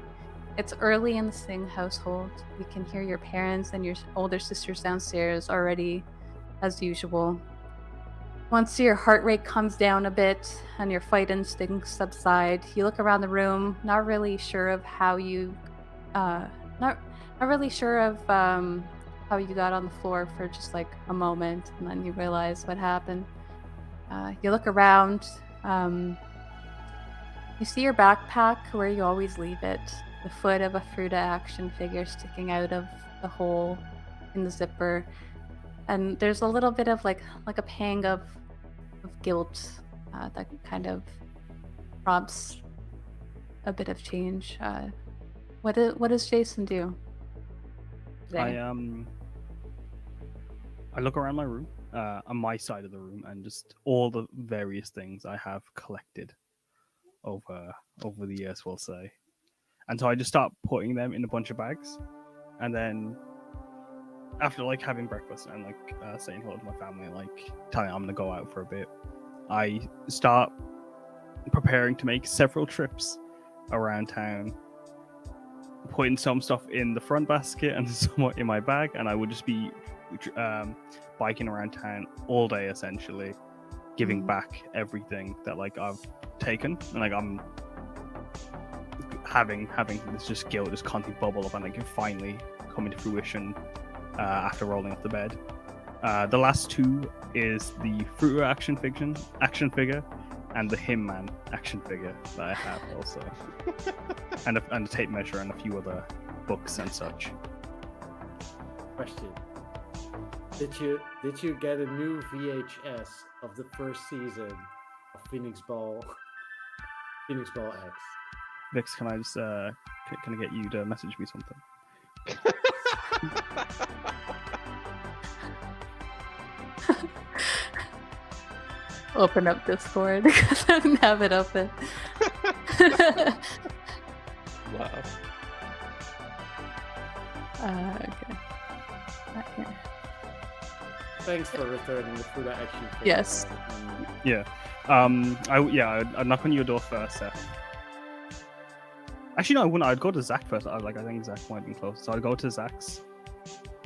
It's early in the Singh household. You can hear your parents and your older sisters downstairs already, as usual. Once your heart rate comes down a bit and your fight instincts subside, you look around the room, not really sure of how you, not really sure of how you got on the floor for just like a moment, and then you realize what happened. You look around. You see your backpack where you always leave it. The foot of a Fruta action figure sticking out of the hole in the zipper, and there's a little bit of like a pang of guilt that kind of prompts a bit of change. What does Jason do today? I look around my room, on my side of the room, and just all the various things I have collected over the years, we'll say. And so I just start putting them in a bunch of bags, and then after like having breakfast and like saying hello to my family, like telling them I'm gonna go out for a bit, I start preparing to make several trips around town, putting some stuff in the front basket and somewhat in my bag, and I would just be biking around town all day, essentially giving back everything that like I've taken, and like I'm having this just guilt just constantly bubble up, and like it finally come into fruition after rolling off the bed. The last two is the Fruiter action figure, and the Him Man action figure that I have also, and a tape measure and a few other books and such. Question: Did you get a new VHS of the first season of Phoenix Ball X? Vix, can I just can I get you to message me something? Open up Discord because I don't have it open. Wow. Okay. Not here. Thanks for returning the Fuda action figure. Yes. Yeah. I'd knock on your door first, Seth. Actually, no, I wouldn't. I'd go to Zack first. I think Zack might be close. So I'd go to Zack's,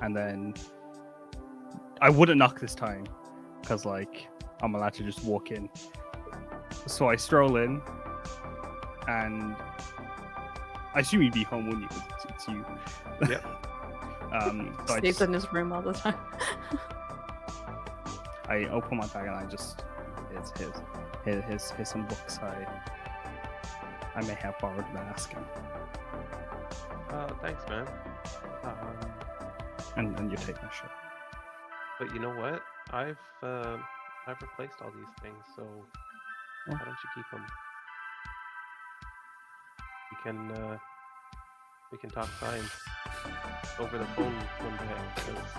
and then I wouldn't knock this time because I'm allowed to just walk in. So I stroll in, and I assume you'd be home, wouldn't you? 'Cause it's you. Yep. So Stays in his room all the time. I open my bag and I just here's some books I may have borrowed without asking. Thanks, man. And you take my shirt. But you know what? I've replaced all these things, so why don't you keep them? We can talk science over the phone one day. 'Cause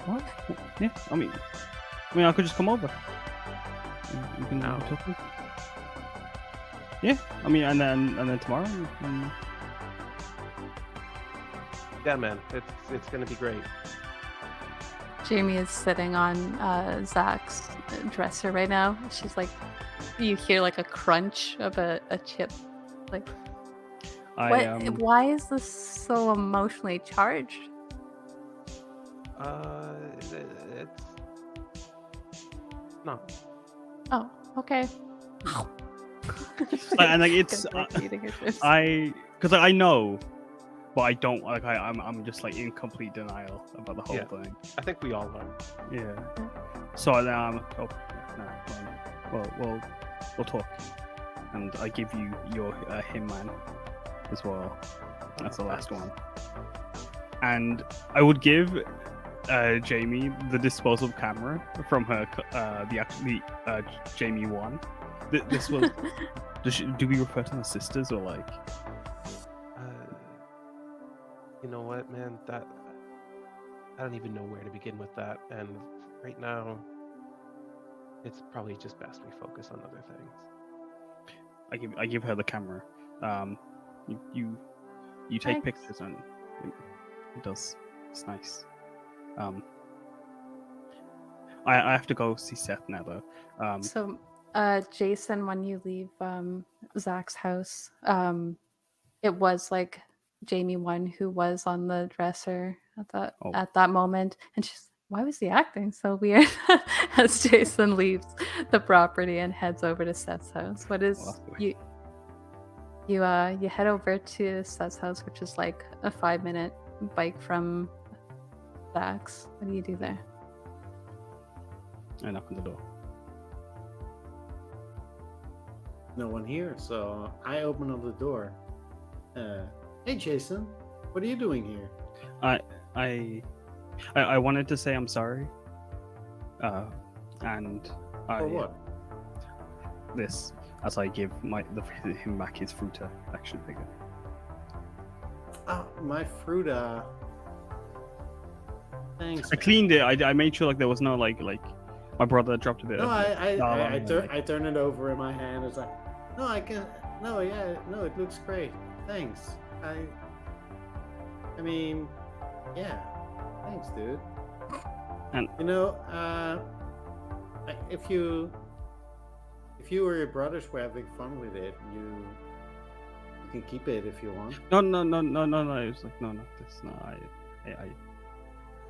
What? Yeah, I mean I could just come over. You can No. talk to me. Yeah, I mean, and then tomorrow. yeah, man, it's gonna be great. Jamie is sitting on Zach's dresser right now. She's like, you hear like a crunch of a chip. Like, why is this so emotionally charged? It's no. Oh, okay. And it's because I know, but I don't I'm just in complete denial about the whole thing. I think we all are. Yeah. So now we'll talk, and I give you your Him Man as well. That's the last one. And I would give Jamie the disposable camera from her the Jamie 1. This was. Do we refer to them as sisters or You know what, man? That I don't even know where to begin with that. And right now, it's probably just best we focus on other things. I give her the camera. You take pictures and it does. It's nice. I have to go see Seth now though. So, Jason, when you leave Zach's house, it was Jamie 1 who was on the dresser at that moment, and she's, why was he acting so weird? As Jason leaves the property and heads over to Seth's house. What is you head over to Seth's house, which is like a 5-minute bike from Zach's. What do you do there? I knock on the door. No one here, so I open up the door. Hey, Jason, what are you doing here? I wanted to say I'm sorry. And For what? This, as I give him back his Fruta action figure. Oh, my Fruta. Thanks. I cleaned it. I made sure there was no my brother dropped a bit. No, of I turn it over in my hand. It's like, no, I can. No, yeah, no, it looks great. Thanks. I mean, yeah. Thanks, dude. And if you or your brothers were having fun with it, you can keep it if you want. No. It was no, not this. No, I.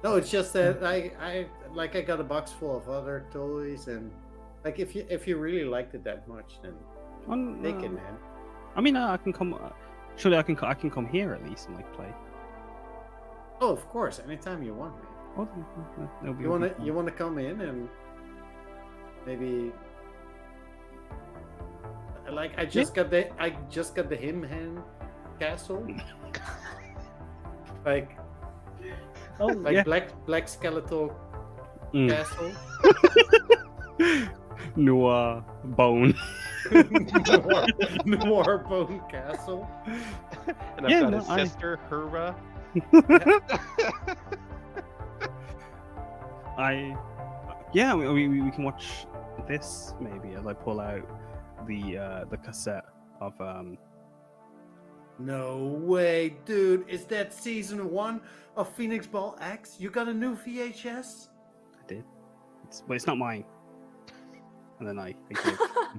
No, it's just that I got a box full of other toys, and if you really liked it that much, then take it, man. I mean, I can come. Surely I can come here at least and play. Oh, of course, anytime you want, man. Oh, that'll be You wanna fun. come in and maybe like I just got the him hand castle. like yeah. black skeletal Mm. castle. Noah bone. Noir bone castle. And I've Yeah, got no, his I- sister, Hura. We can watch this maybe as I pull out the cassette of No way, dude! Is that season 1 of Phoenix Ball X? You got a new VHS? I did. But it's not mine. And then I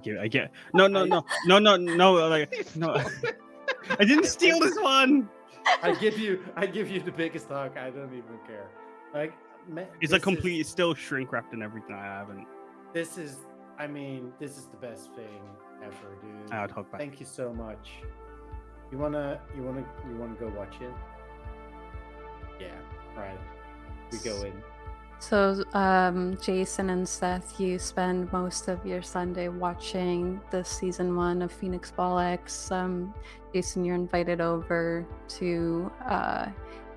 get no like no. I didn't steal this one. I give you the biggest hug. I don't even care. Like It's like completely still shrink wrapped and everything. I haven't. This is the best thing ever, dude. I would hug back. Thank you so much. You wanna go watch it? Yeah, right. We go in. So, Jason and Seth, you spend most of your Sunday watching the season 1 of Phoenix Ball X. Jason, you're invited over to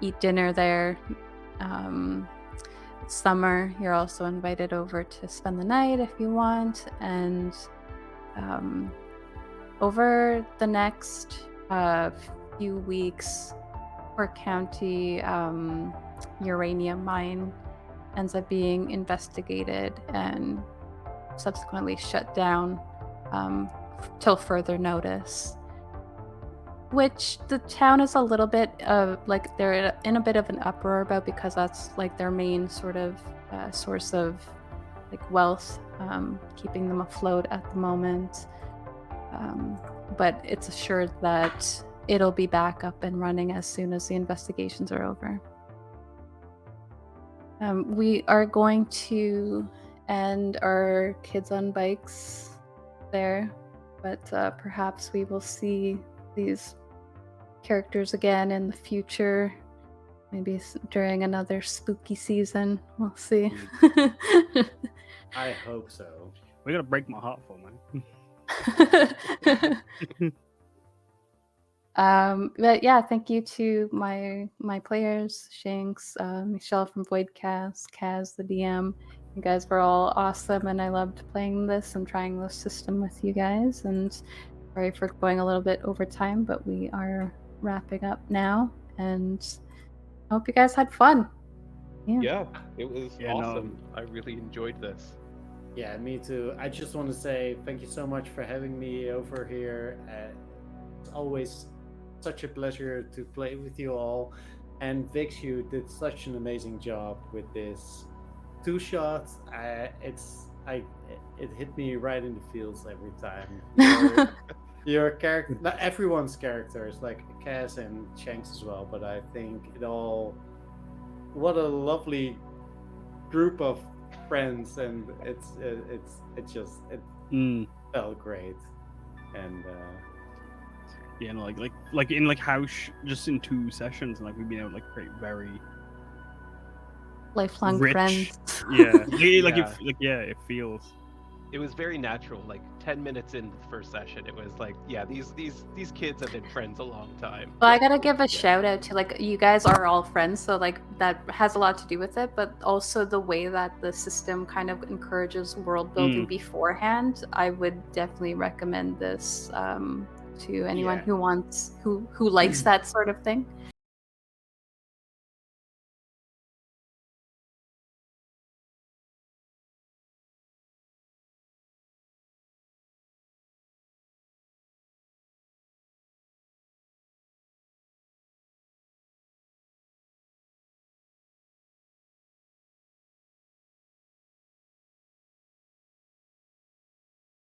eat dinner there. Summer, you're also invited over to spend the night if you want. And over the next few weeks, Cork County uranium mine ends up being investigated and subsequently shut down till further notice. Which the town is a little bit like they're in a bit of an uproar about, because that's like their main sort of source of like wealth, keeping them afloat at the moment. But it's assured that it'll be back up and running as soon as the investigations are over. We are going to end our Kids on Bikes there, but perhaps we will see these characters again in the future, maybe during another spooky season. We'll see. I hope so. We gotta break my heart for man. But yeah, thank you to my players, Shanks, Michelle from Voidcast, Kaz the DM. You guys were all awesome, and I loved playing this and trying this system with you guys. And sorry for going a little bit over time, but we are wrapping up now, and I hope you guys had fun. Yeah, it was Yeah, no. awesome. I really enjoyed this. Yeah, me too. I just want to say thank you so much for having me over here. It's always such a pleasure to play with you all. And Vix, you did such an amazing job with this 2-shot. It hit me right in the feels every time. Your character, not everyone's characters, like Kaz and Shanks as well. But I think what a lovely group of friends, and it felt great. And Yeah, no, like in like house, just in 2 sessions, like we've been able to like create very Lifelong rich. friends. Yeah, Yeah. it feels. It was very natural. Like 10 minutes into the first session, it was like, yeah, these kids have been friends a long time. Well, I gotta give a shout out to, like, you guys are all friends, so like that has a lot to do with it, but also the way that the system kind of encourages world building beforehand. I would definitely recommend this to anyone Yeah. who likes that sort of thing.